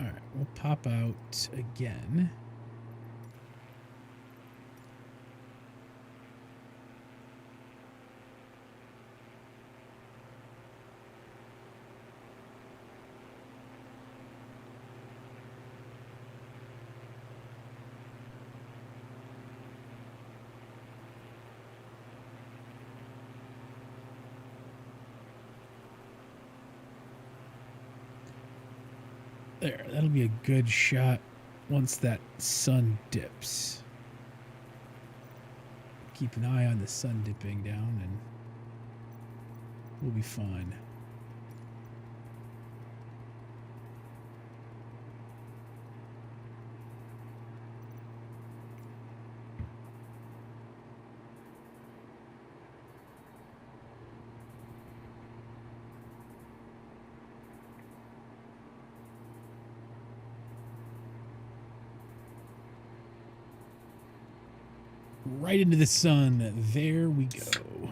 All right, we'll pop out again. There, that'll be a good shot once that sun dips. Keep an eye on the sun dipping down and we'll be fine. Right into the sun. There we go.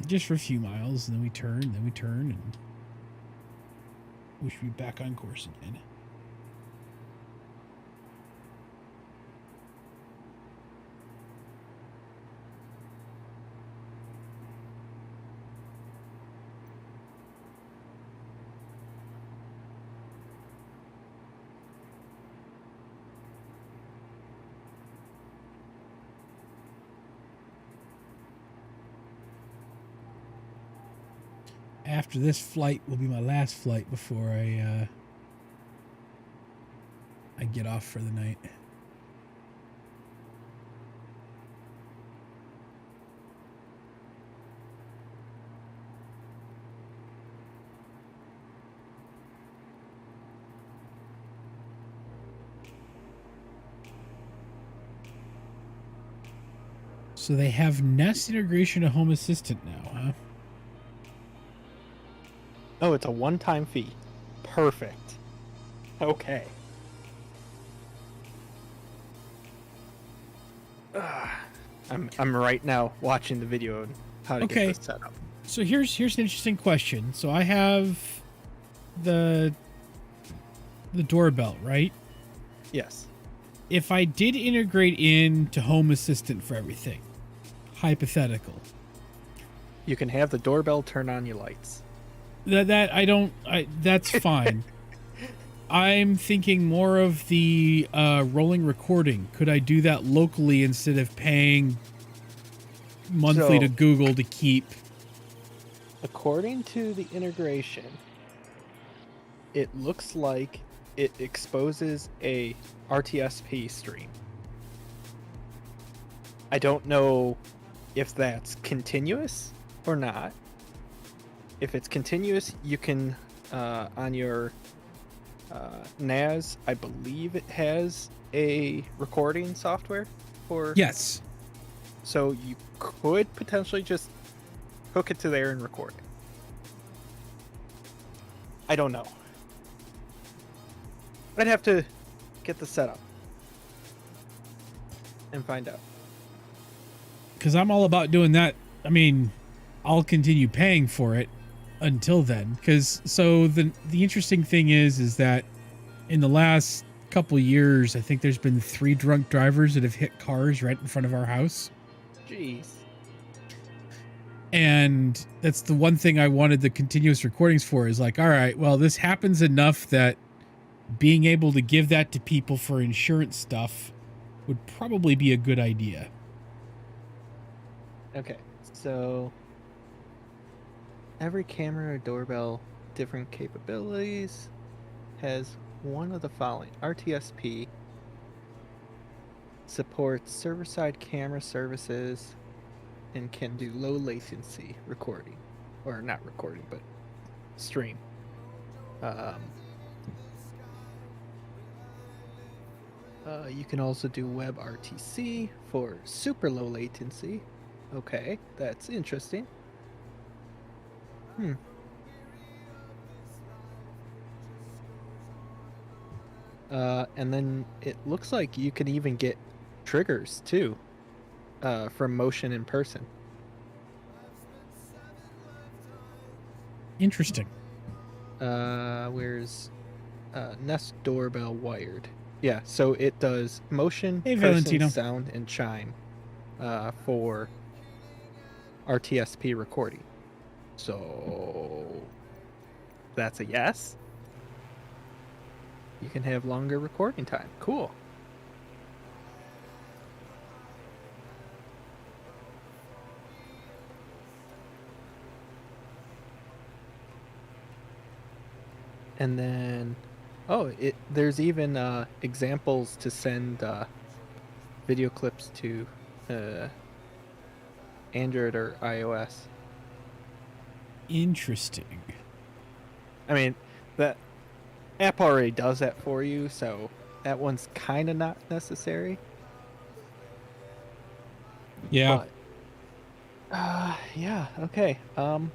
Just for a few miles, and then we turn, and we should be back on course again. After this flight will be my last flight before I get off for the night. So they have Nest integration to Home Assistant now, huh? Oh, it's a one-time fee. Perfect. Okay. I'm right now watching the video on how to Okay. get this set up. So here's an interesting question. So I have the doorbell, right? Yes. If I did integrate into Home Assistant for everything, hypothetical, You can have the doorbell turn on your lights. that's fine. I'm thinking more of the rolling recording. Could I do that locally instead of paying monthly So- to Google to keep? According to the integration, it looks like it exposes a RTSP stream. I don't know if that's continuous or not. If it's continuous, you can, on your NAS, I believe it has a recording software for... Yes. So you could potentially just hook it to there and record it. I don't know. I'd have to get the setup and find out. Because I'm all about doing that. I mean, I'll continue paying for it until then. Because so the interesting thing is that in the last couple years, I think there's been 3 drunk drivers that have hit cars right in front of our house. Jeez. And that's the one thing I wanted the continuous recordings for, is like, all right, well, this happens enough that being able to give that to people for insurance stuff would probably be a good idea. Okay, so every camera or doorbell, different capabilities, has one of the following. RTSP supports server-side camera services and can do low latency recording, or not recording, but stream. You can also do WebRTC for super low latency. Okay, that's interesting. And then it looks like you can even get triggers too, from motion in person. Interesting. Where's Nest doorbell wired? Yeah, so it does motion, Hey, person, Valentino. sound, and chime for RTSP recording. So that's a yes. You can have longer recording time. Cool. And then, there's even examples to send video clips to Android or iOS. Interesting. I mean, that app already does that for you, so that one's kind of not necessary. Yeah. But, yeah, okay. I'm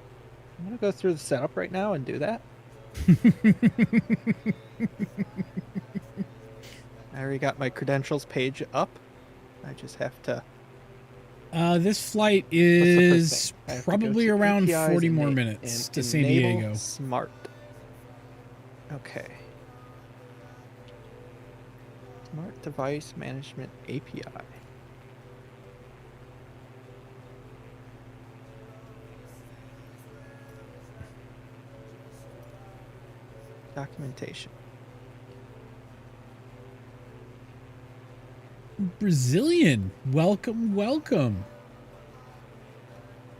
gonna go through the setup right now and do that. I already got my credentials page up. I just have to. This flight What's the first is thing? I have to go probably to around APIs 40 and more and minutes to San enable Diego. Smart. Okay. Smart Device Management API. Documentation. Brazilian, welcome, welcome.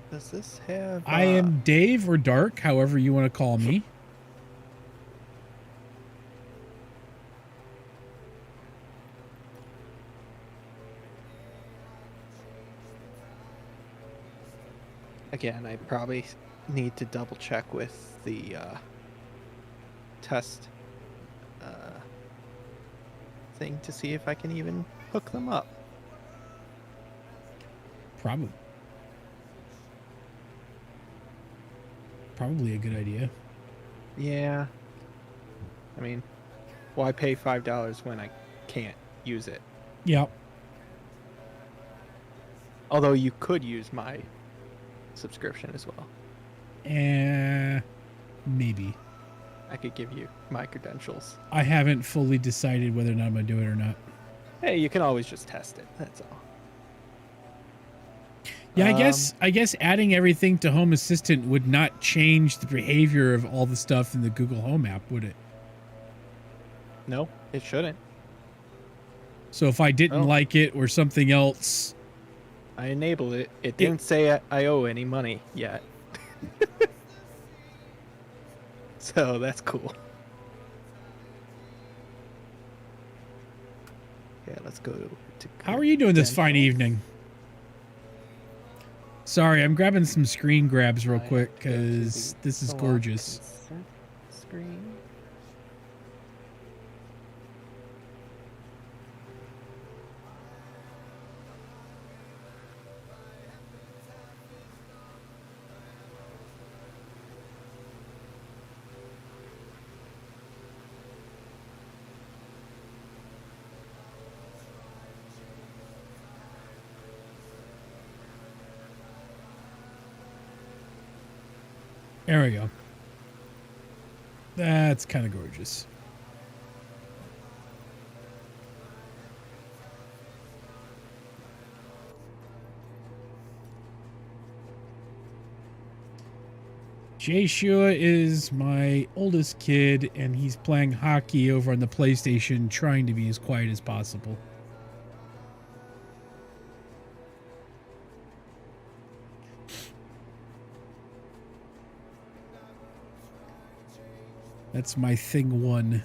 Does this have? I am Dave or Dark, however you want to call me. Again, I probably need to double check with the test thing to see if I can even hook them up. Probably a good idea. Yeah. I mean, why pay $5 when I can't use it? Yep. Although you could use my subscription as well. Maybe. I could give you my credentials. I haven't fully decided whether or not I'm going to do it or not. Hey, you can always just test it. That's all. Yeah, I guess adding everything to Home Assistant would not change the behavior of all the stuff in the Google Home app, would it? No, it shouldn't. So if I didn't like it or something else, I enabled it. It didn't say I owe any money yet. So that's cool. Yeah, let's go to. How are you doing this fine evening? Sorry, I'm grabbing some screen grabs real quick because this is gorgeous. Screen. There we go. That's kind of gorgeous. Joshua is my oldest kid, and he's playing hockey over on the PlayStation, trying to be as quiet as possible. That's my thing one.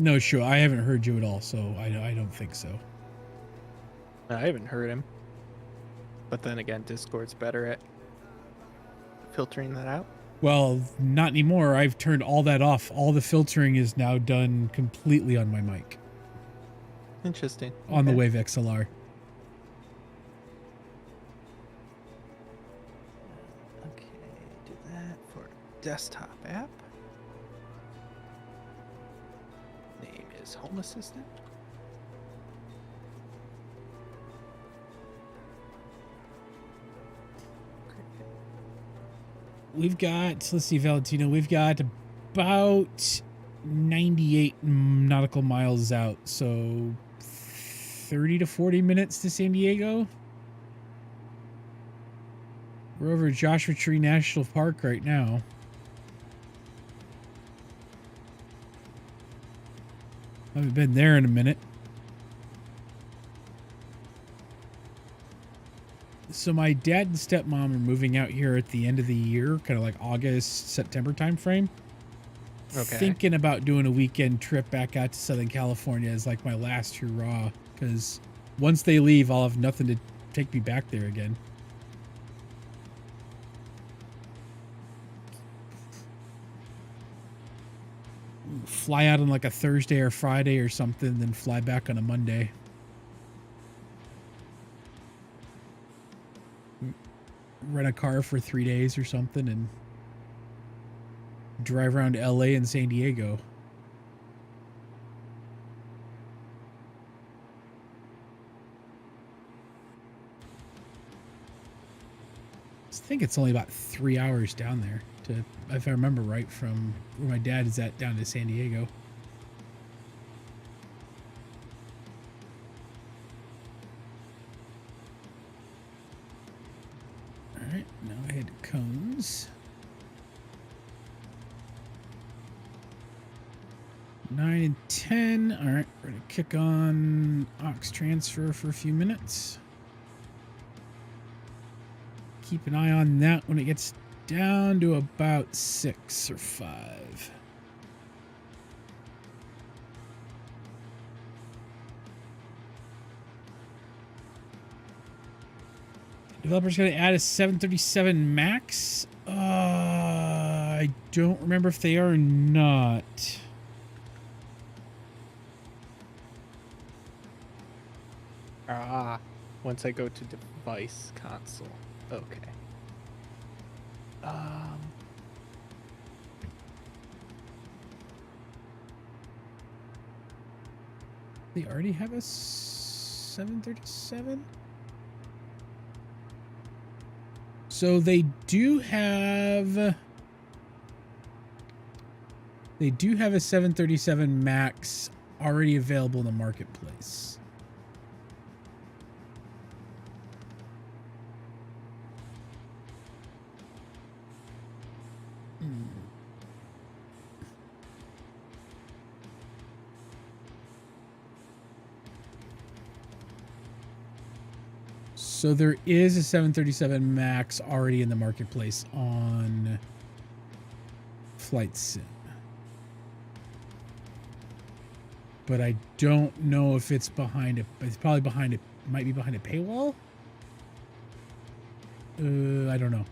No, sure. I haven't heard you at all, so I don't think so. I haven't heard him. But then again, Discord's better at filtering that out. Well, not anymore. I've turned all that off. All the filtering is now done completely on my mic. Interesting. On the Wave XLR. Okay, do that for desktop app. Name is Home Assistant. We've got, let's see, Valentino, we've got about 98 nautical miles out, so 30 to 40 minutes to San Diego. We're over at Joshua Tree National Park right now. Haven't been there in a minute. So my dad and stepmom are moving out here at the end of the year, kind of like August, September timeframe. Okay. Thinking about doing a weekend trip back out to Southern California as like my last hurrah, because once they leave, I'll have nothing to take me back there again. Fly out on like a Thursday or Friday or something, then fly back on a Monday. Rent a car for 3 days or something and drive around LA and San Diego. I think it's only about 3 hours down there, to, if I remember right, from where my dad is at down to San Diego. Alright, now I head to Cones. 9 and 10. Alright, we're going to kick on aux transfer for a few minutes. Keep an eye on that when it gets down to about 6 or 5. Developer's going to add a 737 MAX. I don't remember if they are or not. Once I go to device console. Okay. They already have a 737? So they do have a 737 MAX already available in the marketplace. So there is a 737 MAX already in the marketplace on Flight Sim. But I don't know if it's behind it's probably behind it, might be behind a paywall? I don't know.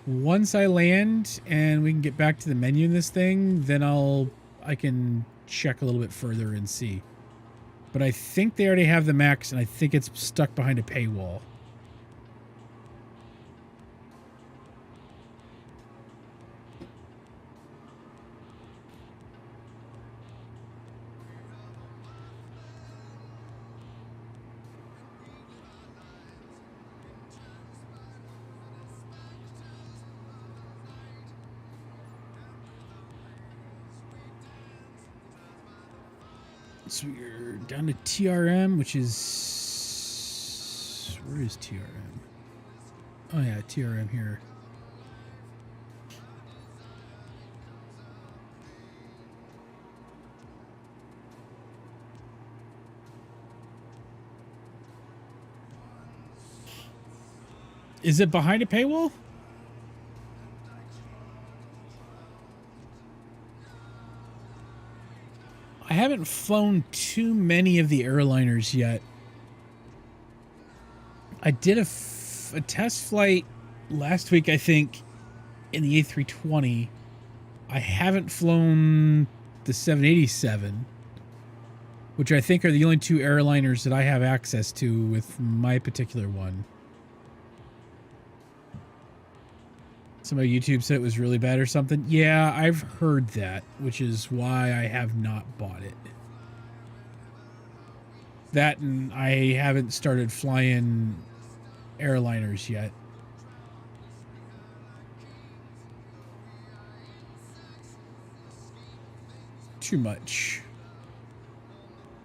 Once I land and we can get back to the menu in this thing, then I can check a little bit further and see. But I think they already have the MAX, and I think it's stuck behind a paywall. So we're down to TRM, which is... Where is TRM? Oh yeah, TRM here. Is it behind a paywall? I haven't flown too many of the airliners yet. I did a test flight last week, I think, in the A320. I haven't flown the 787, which I think are the only two airliners that I have access to with my particular one. Somebody on YouTube said it was really bad or something. Yeah, I've heard that, which is why I have not bought it. That, and I haven't started flying airliners yet. too much.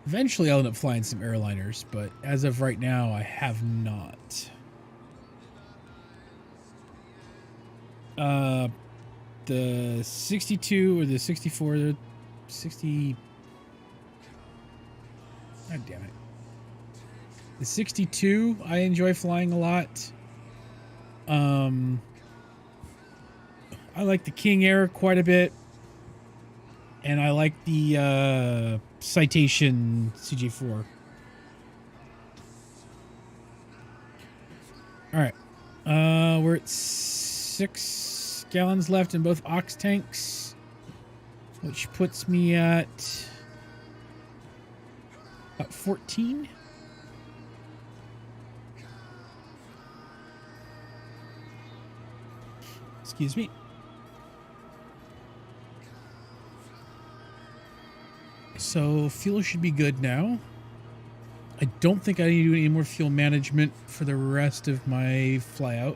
Eventually, I'll end up flying some airliners, but as of right now, I have not. The 62 or the 64, the 60. God damn it. The 62, I enjoy flying a lot. I like the King Air quite a bit. And I like the Citation CJ4. All right. We're at 6 gallons left in both ox tanks, which puts me at about 14. Excuse me. So fuel should be good now. I don't think I need to do any more fuel management for the rest of my flyout.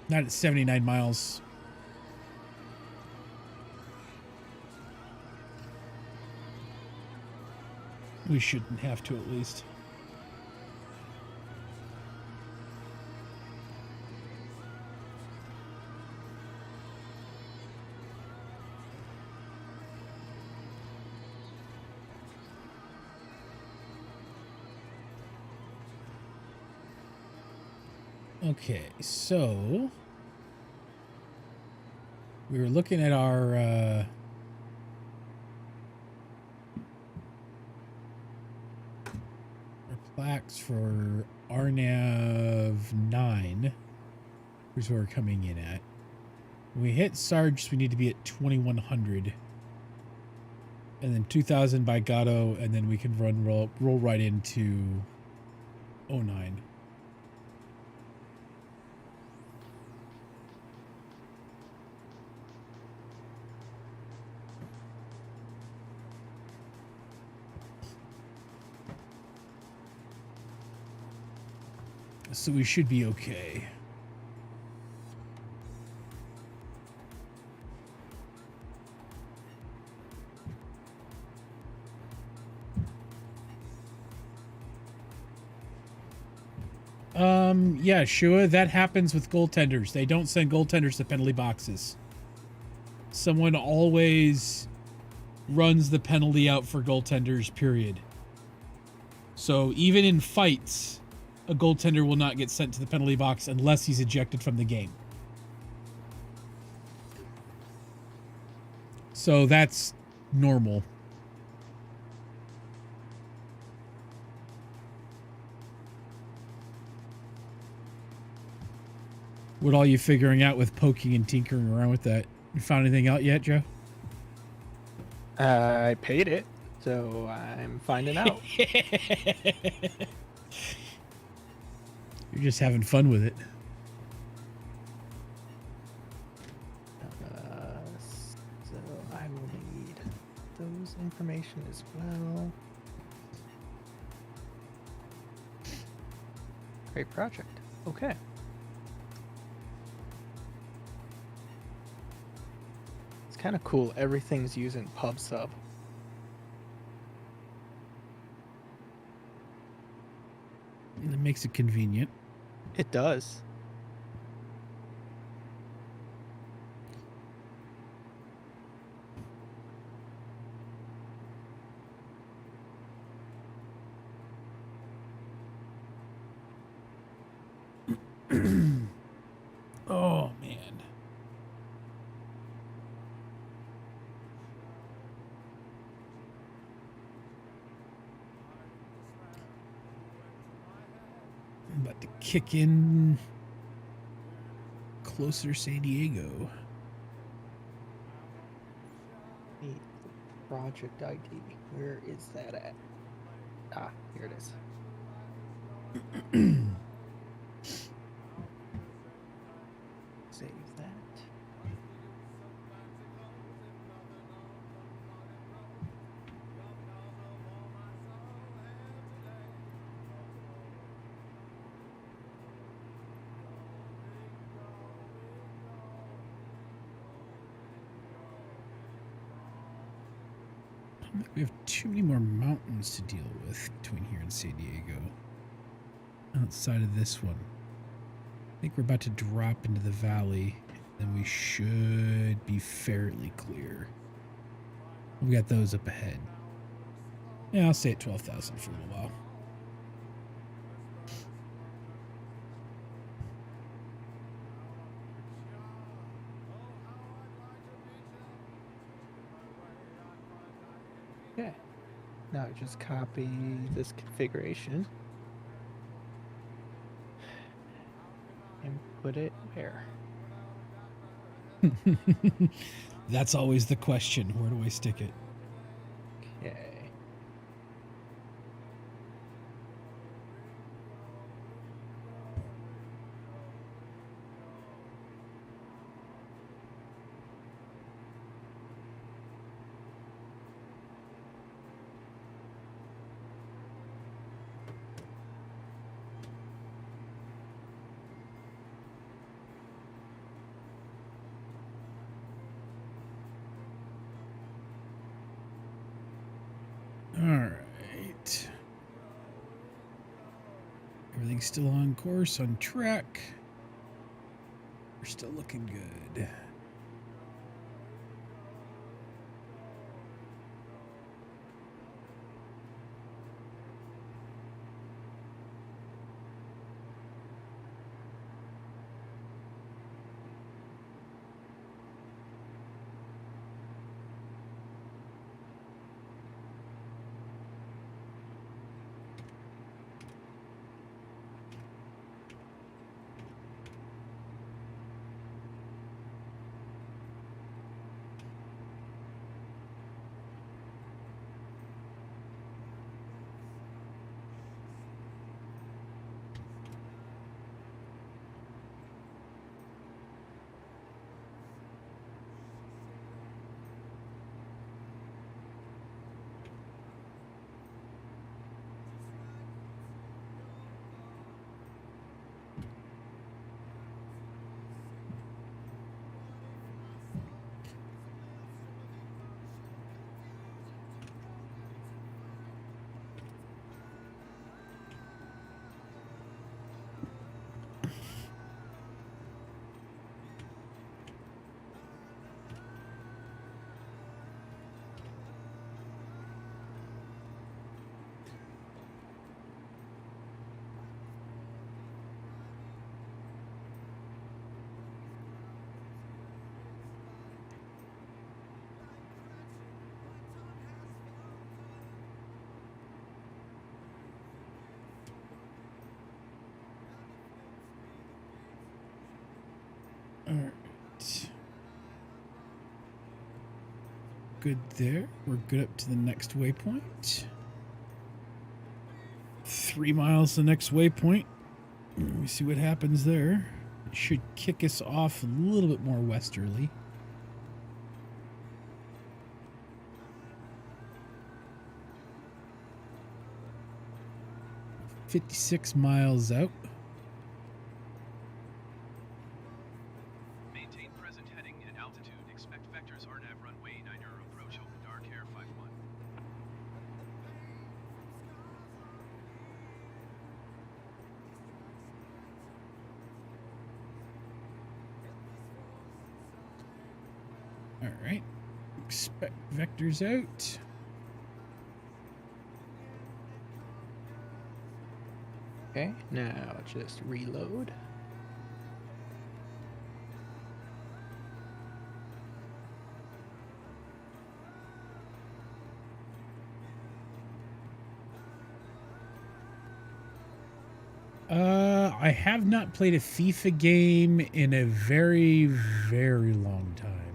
Not at 79 miles. We shouldn't have to, at least. Okay, so we were looking at our plaques for RNAV 9. Here's where we're coming in at. When we hit Sarge, we need to be at 2100. And then 2000 by Gatto, and then we can roll right into 09. So we should be okay. Yeah, Shua, that happens with goaltenders. They don't send goaltenders to penalty boxes. Someone always runs the penalty out for goaltenders, period. So even in fights, a goaltender will not get sent to the penalty box unless he's ejected from the game. So that's normal. What all you figuring out with poking and tinkering around with that? You found anything out yet, Joe? I paid it, so I'm finding out. You're just having fun with it. So I will need those information as well. Great project. Okay. It's kind of cool. Everything's using PubSub. It makes it convenient. It does. Oh, man. I'm about to kick in closer San Diego. Need the project ID. Where is that at? Ah, here it is. Save that. We have too many more mountains to deal with between here and San Diego. Outside of this one. I think we're about to drop into the valley, and we should be fairly clear. We got those up ahead. Yeah, I'll stay at 12,000 for a little while. Okay. Now just copy this configuration and put it where? That's always the question. Where do I stick it? Okay. All right. Everything's still on course, on track. We're still looking good. All right. Good there. We're good up to the next waypoint. 3 miles to the next waypoint. Let me see what happens there. It should kick us off a little bit more westerly. $56 miles out. Maintain present heading at altitude. Expect vectors RNAV runway 9 approach open dark air 51. All right. Expect vectors out. Okay, now just reload. I have not played a FIFA game in a very, very long time.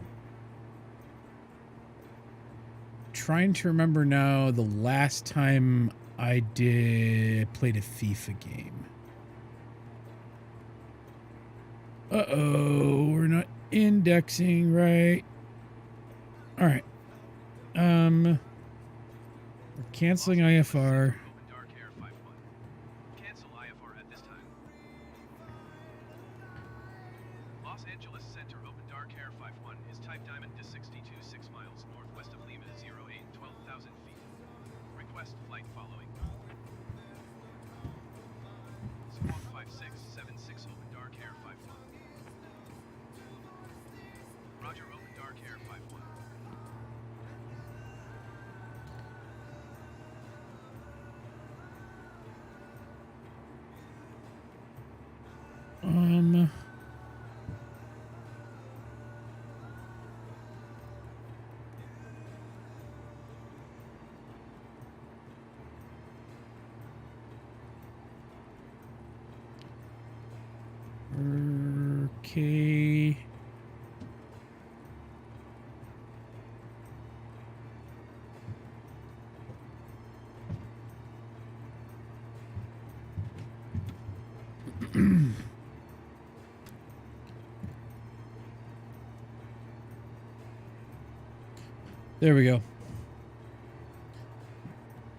Trying to remember now the last time I played a FIFA game. Uh-oh, we're not indexing right. All right. We're canceling IFR. Open dark air 51. Cancel IFR at this time. Los Angeles Center open dark air 51 is type diamond to 62 6 miles northwest of Lima 08 12,000 Request flight following. Squawk 5676 Open Dark Air 51. Roger, Open Dark Air 51. Um. Okay. There we go.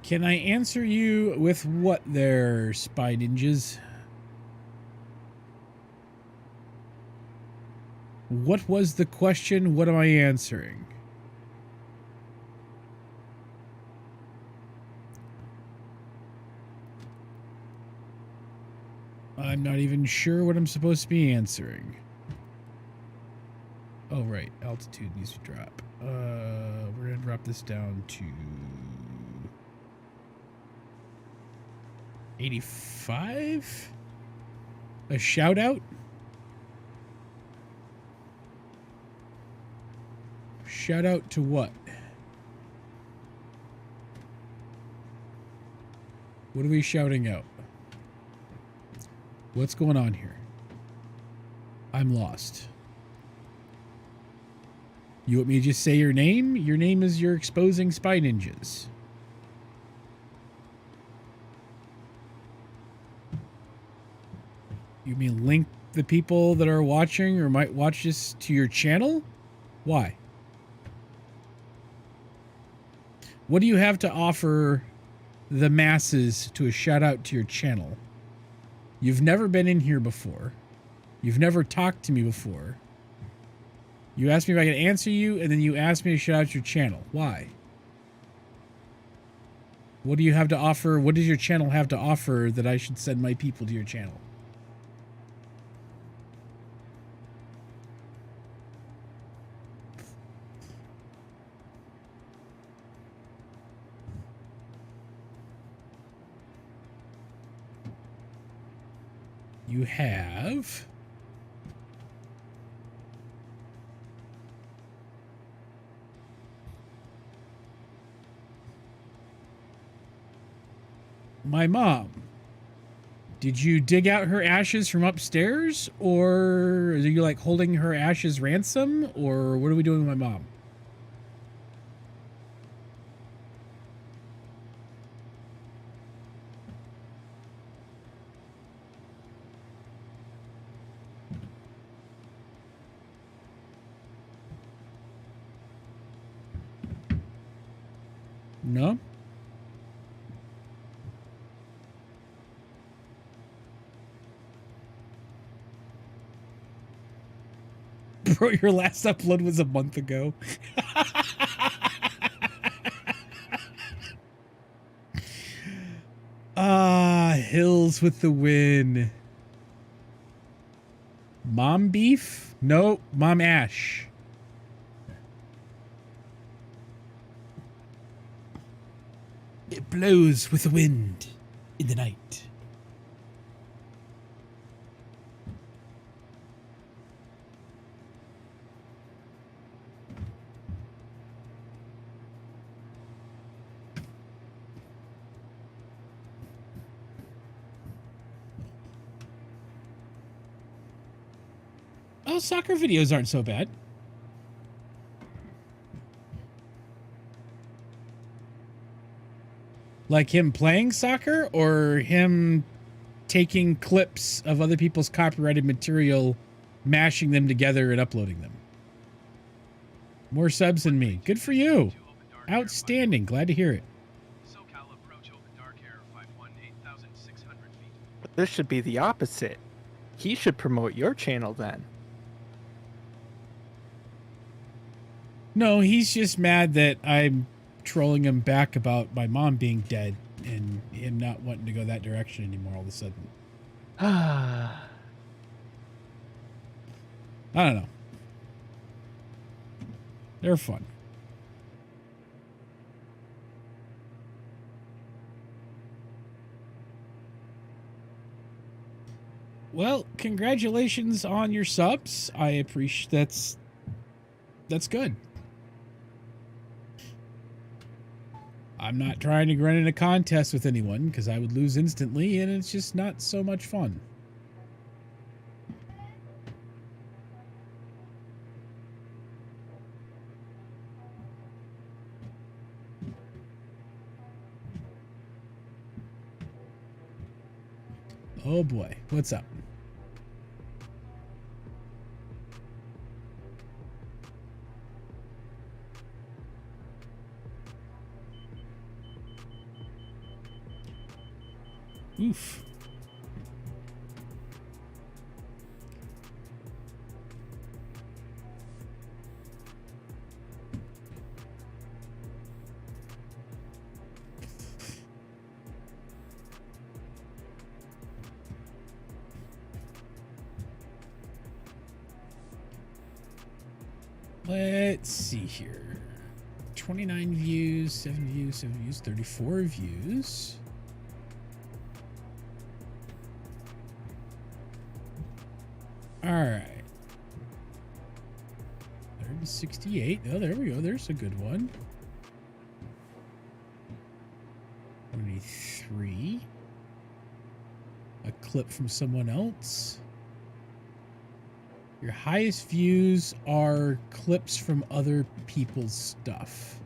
Can I answer you with what there, Spy Ninjas? What was the question? What am I answering? I'm not even sure what I'm supposed to be answering. Oh, right. Altitude needs to drop. We're going to drop this down to 85? A shout out? Shout out to what? What are we shouting out? What's going on here? I'm lost. You want me to just say your name? Your name is your exposing spy ninjas. You mean link the people that are watching or might watch this to your channel? Why? What do you have to offer the masses to a shout out to your channel? You've never been in here before. You've never talked to me before. You asked me if I could answer you, and then you asked me to shout out your channel. Why? What do you have to offer? What does your channel have to offer that I should send my people to your channel? You have... my mom. Did you dig out her ashes from upstairs? Or are you like holding her ashes ransom? Or what are we doing with my mom? No? Bro, your last upload was a month ago. Hills with the win. Mom beef? No, Mom Ash. It blows with the wind in the night. Oh, soccer videos aren't so bad. Like him playing soccer or him taking clips of other people's copyrighted material, mashing them together and uploading them? More subs than me. Good for you. Outstanding. Glad to hear it. SoCal approach Open Dark Air 51 8,600 feet. But this should be the opposite. He should promote your channel then. No, he's just mad that I'm trolling him back about my mom being dead and him not wanting to go that direction anymore all of a sudden. I don't know. They're fun. Well, congratulations on your subs. I appreciate that's good. I'm not trying to run in a contest with anyone because I would lose instantly and it's just not so much fun. Oh boy, what's up? Oof. Let's see here. 29 views, 7 views, 7 views, 34 views. All right. 68. Oh, there we go. There's a good one. 23. A clip from someone else. Your highest views are clips from other people's stuff.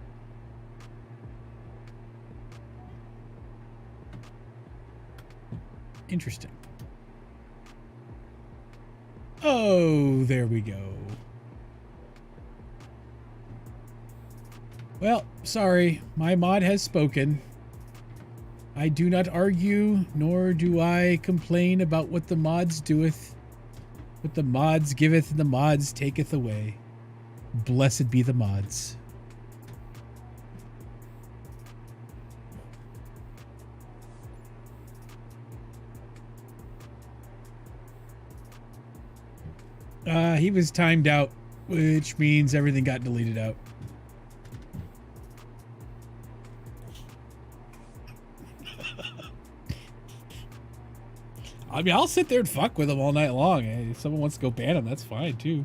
Interesting. Oh, there we go. Well, sorry, my mod has spoken. I do not argue, nor do I complain about what the mods doeth. What the mods giveth and the mods taketh away. Blessed be the mods. He was timed out, which means everything got deleted out. I mean, I'll sit there and fuck with him all night long. If someone wants to go ban him, that's fine too.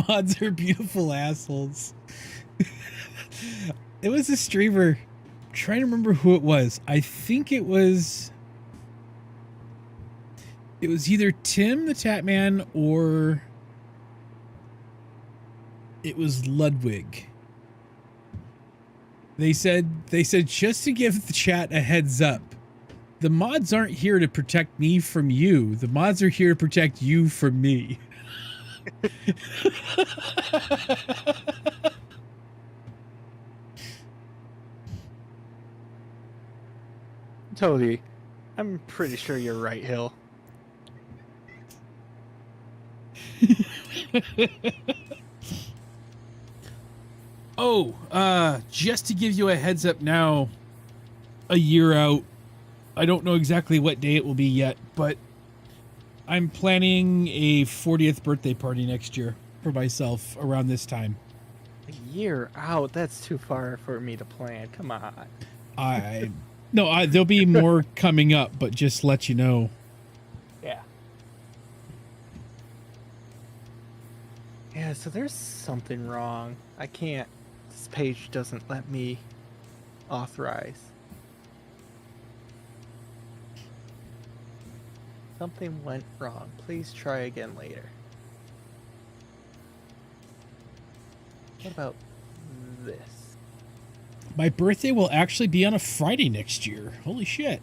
Mods are beautiful assholes. It was a streamer. I'm trying to remember who it was. I think it was either Tim the Tatman or it was Ludwig. They said just to give the chat a heads up, the mods aren't here to protect me from you. The mods are here to protect you from me. Totally. I'm pretty sure you're right, Hill. Oh, just to give you a heads up now, a year out, I don't know exactly what day it will be yet, but I'm planning a 40th birthday party next year for myself around this time. A year out? That's too far for me to plan. Come on. There'll be more coming up, but just let you know. Yeah. Yeah, so there's something wrong. I can't. This page doesn't let me authorize. Something went wrong. Please try again later. What about this? My birthday will actually be on a Friday next year. Holy shit.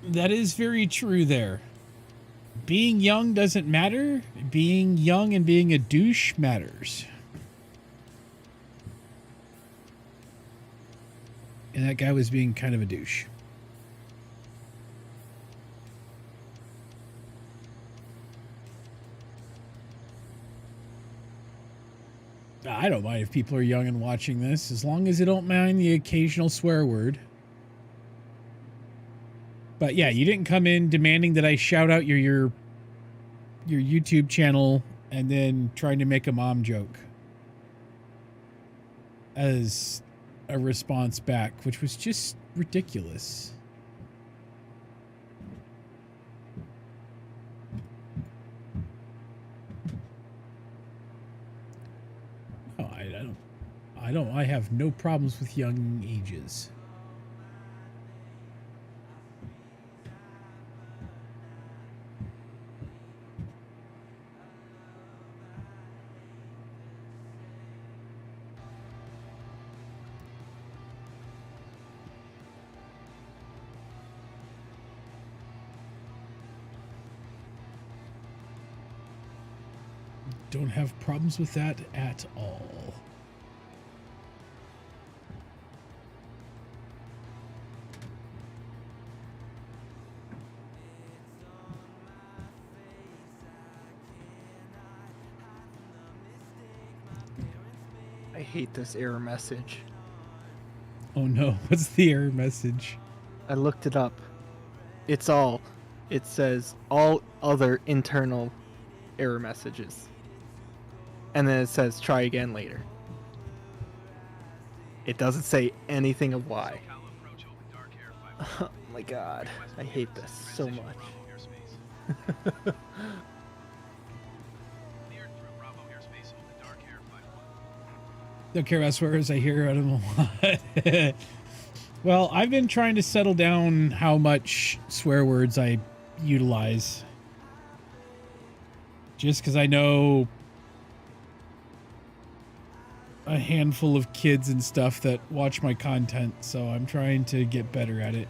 That is very true there. Being young doesn't matter. Being young and being a douche matters. And that guy was being kind of a douche. I don't mind if people are young and watching this, as long as they don't mind the occasional swear word. But yeah, you didn't come in demanding that I shout out your YouTube channel and then trying to make a mom joke as a response back, which was just ridiculous. Oh, I have no problems with young ages. Don't have problems with that at all. I hate this error message. Oh no, what's the error message? I looked it up. It says all other internal error messages. And then it says try again later. It doesn't say anything of why. SoCal approach open dark air 5 Oh my god. I hate this so transition much. Bravo airspace. Cleared through Bravo airspace open dark air 5-1. Don't care about swears, I hear them a lot. Well, I've been trying to settle down how much swear words I utilize. Just because I know a handful of kids and stuff that watch my content, so I'm trying to get better at it.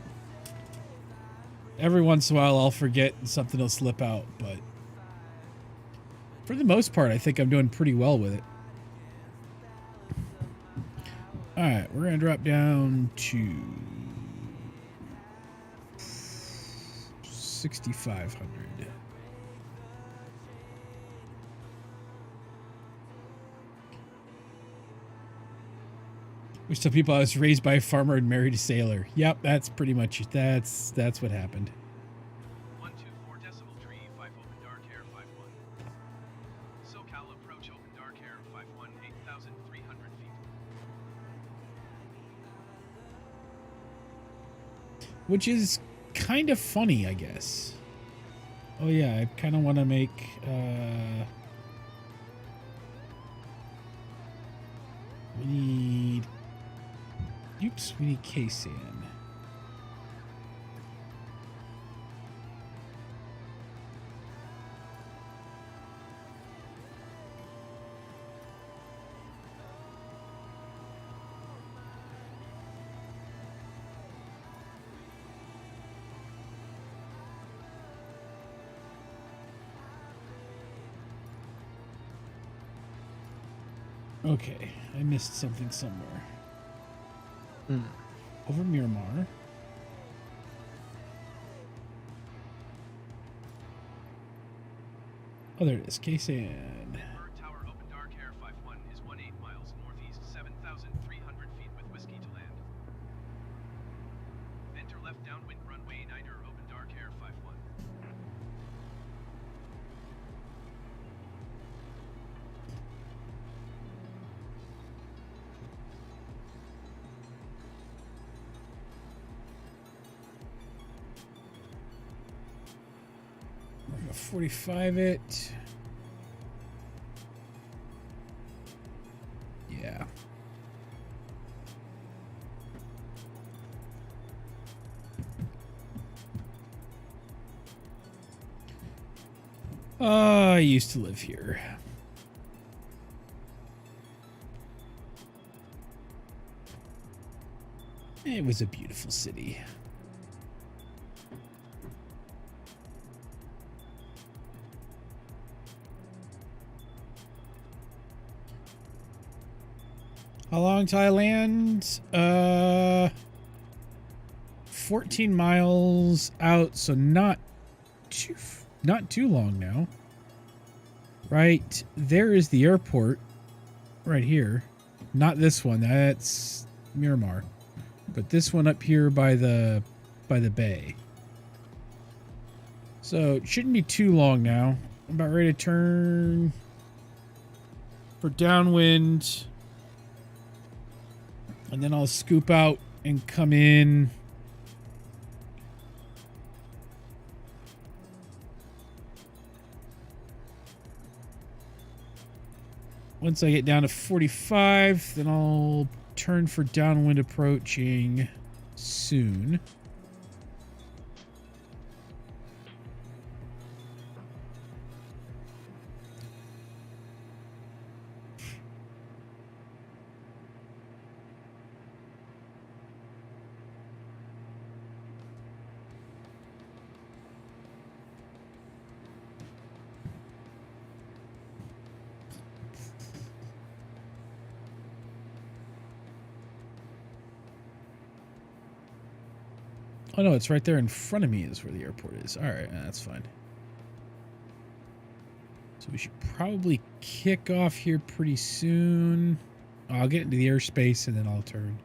Every once in a while I'll forget and something will slip out, but for the most part I think I'm doing pretty well with it. Alright, we're going to drop down to 6,500. Which tell people I was raised by a farmer and married a sailor. Yep, that's pretty much it. That's what happened. 124 decimal tree 5 open dark air 5-1. SoCal approach open dark air 5-1 8,300 feet. Which is kind of funny, I guess. Oh yeah, I kind of want to make we need K-San. Okay, I missed something somewhere. Over Miramar. Oh, there it is. K-San. Bird Tower open dark air 5-1 is 18 miles northeast 7,300 feet with whiskey to land. Enter left downwind runway 9er open dark air 5-1. We're gonna 45 it. Yeah. I used to live here. It was a beautiful city. How long till I land? 14 miles out, so not too long now. Right there is the airport, right here. Not this one. That's Miramar, but this one up here by the bay. So it shouldn't be too long now. I'm about ready to turn for downwind, and then I'll scoop out and come in. Once I get down to 45, then I'll turn for downwind approaching soon. Oh no, it's right there in front of me is where the airport is. All right, that's fine. So we should probably kick off here pretty soon. I'll get into the airspace and then I'll turn.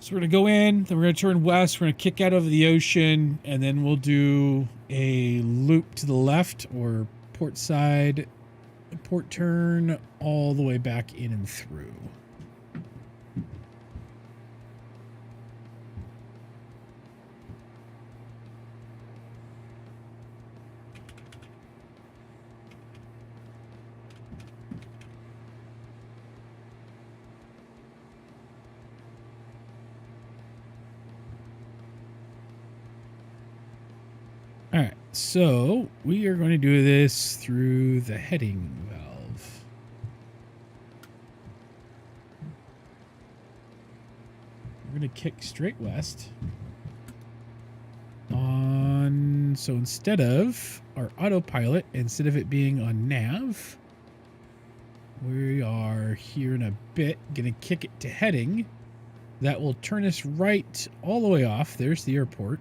So we're going to go in, then we're going to turn west, we're going to kick out over the ocean, and then we'll do a loop to the left or port side, port turn all the way back in and through. All right, so we are going to do this through the heading valve. We're going to kick straight west. So instead of our autopilot, instead of it being on nav, we are here in a bit going to kick it to heading. That will turn us right all the way off. There's the airport.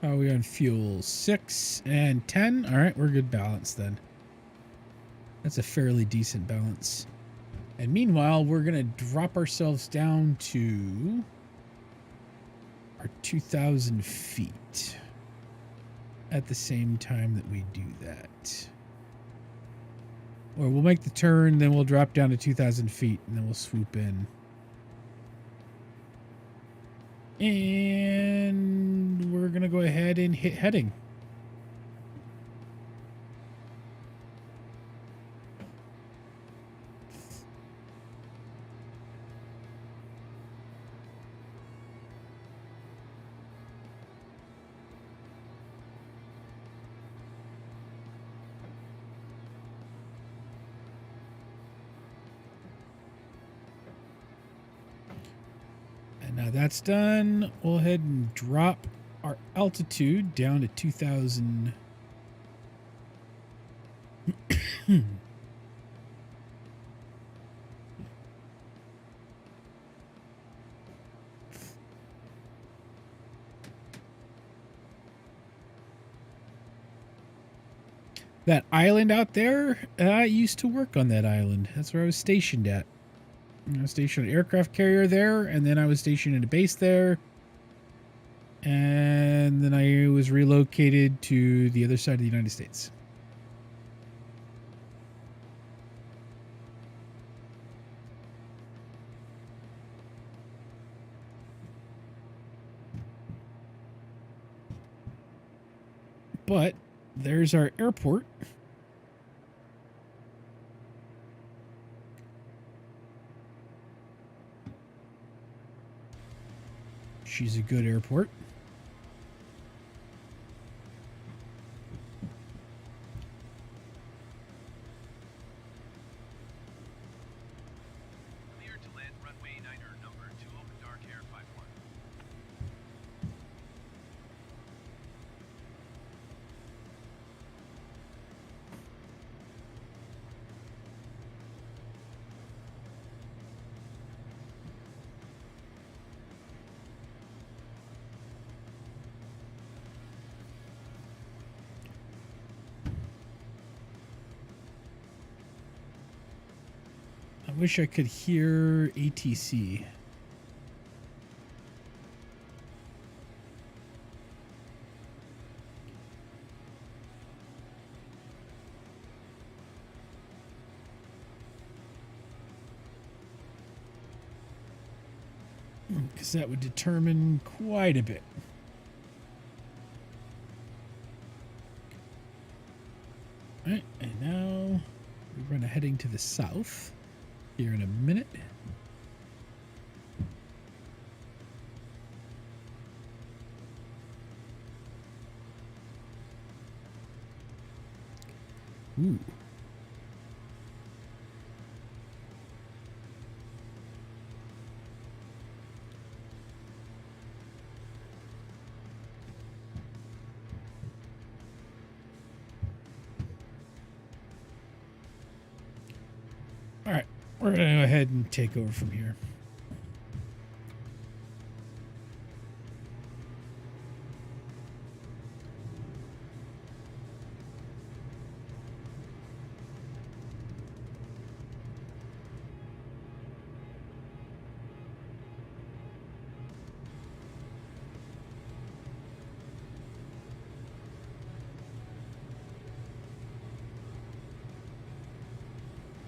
Are we on fuel 6 and 10? All right, we're good balance then. That's a fairly decent balance. And meanwhile, we're going to drop ourselves down to our 2,000 feet at the same time that we do that. Or we'll make the turn, then we'll drop down to 2,000 feet, and then we'll swoop in. And we're going to go ahead and hit heading. Now that's done. We'll head and drop our altitude down to 2,000. That island out there, I used to work on that island. That's where I was stationed at. I was stationed at an aircraft carrier there, and then I was stationed at a base there. And then I was relocated to the other side of the United States. But there's our airport. She's a good airport. Cleared to land runway 9er number 2 open dark air 51. I wish I could hear ATC. Because that would determine quite a bit. All right, and now we run heading to the south here in a minute. Ooh. All right, we're going to go ahead and take over from here.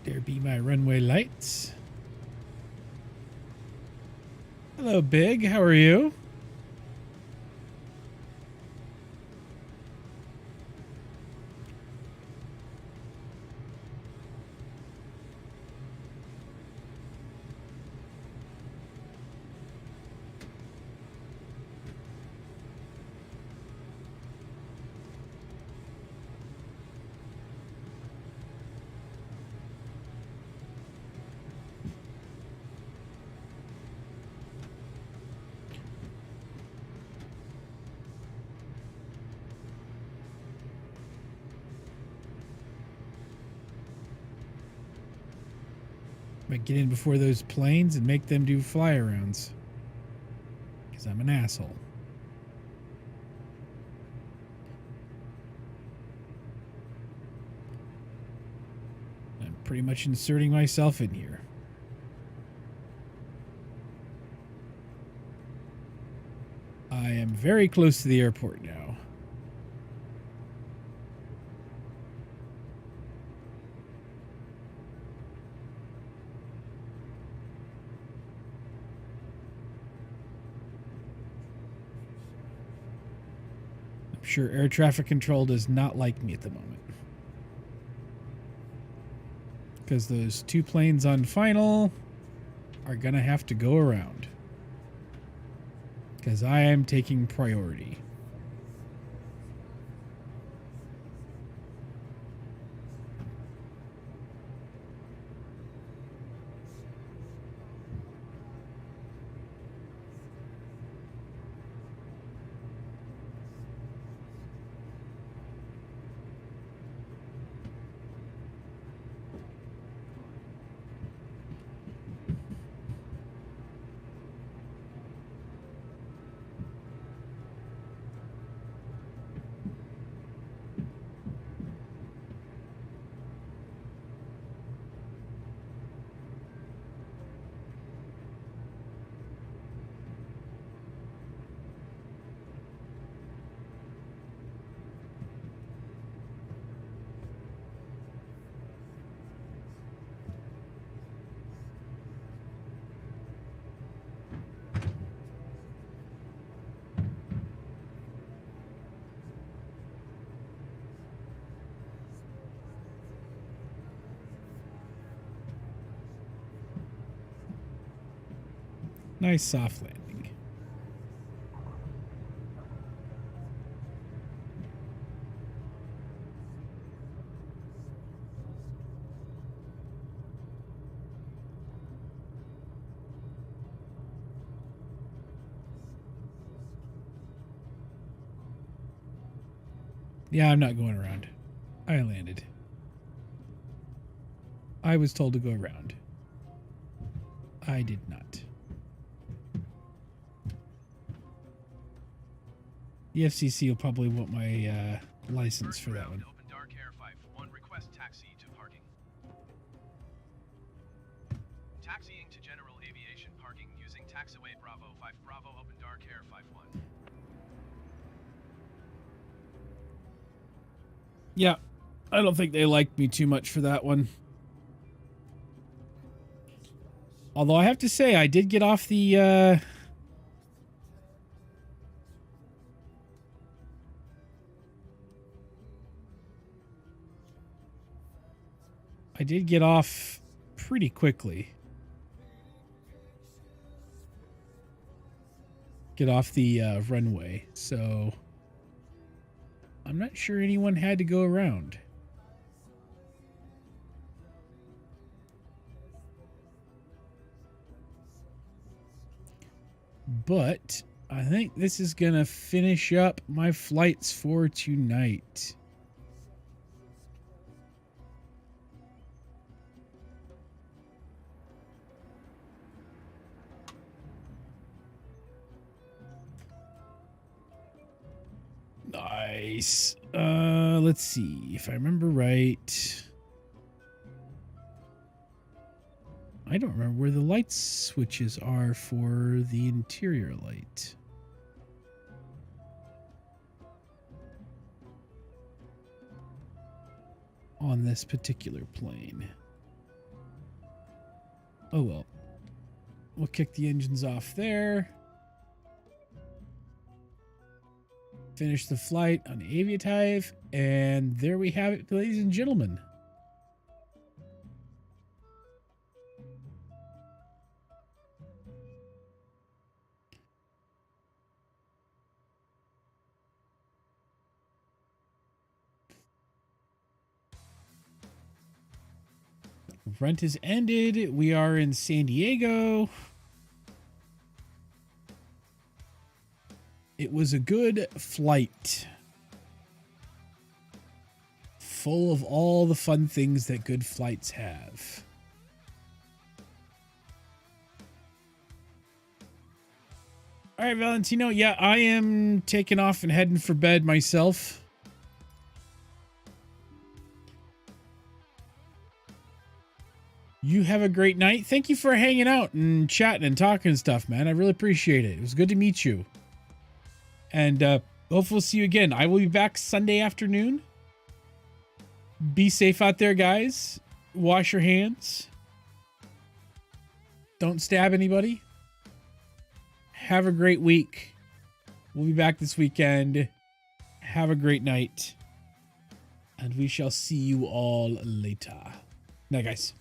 There be my runway lights. Hello, Big. How are you? Might get in before those planes and make them do fly arounds. Because I'm an asshole. I'm pretty much inserting myself in here. I am very close to the airport now. I'm sure air traffic control does not like me at the moment. Because those two planes on final are going to have to go around. Because I am taking priority. Nice soft landing. Yeah, I'm not going around. I landed. I was told to go around. I did not. The FCC will probably want my license First for that round, one. Open Dark Air 5-1, request taxi to parking. Taxiing to general aviation parking using taxiway Bravo 5 Bravo Open Dark Air 5-1. Yeah, I don't think they liked me too much for that one. Although I have to say, I did get off the I did get off pretty quickly. Get off the runway, so I'm not sure anyone had to go around. But I think this is going to finish up my flights for tonight. Nice. Let's see if I remember right. I don't remember where the light switches are for the interior light. On this particular plane. Oh well. We'll kick the engines off there. Finish the flight on Aviatife, and there we have it, ladies and gentlemen. Rent is ended. We are in San Diego. It was a good flight. Full of all the fun things that good flights have. All right, Valentino. Yeah, I am taking off and heading for bed myself. You have a great night. Thank you for hanging out and chatting and talking and stuff, man. I really appreciate it. It was good to meet you. And hopefully we'll see you again. I will be back Sunday afternoon. Be safe out there, guys. Wash your hands. Don't stab anybody. Have a great week. We'll be back this weekend. Have a great night. And we shall see you all later. Night, guys.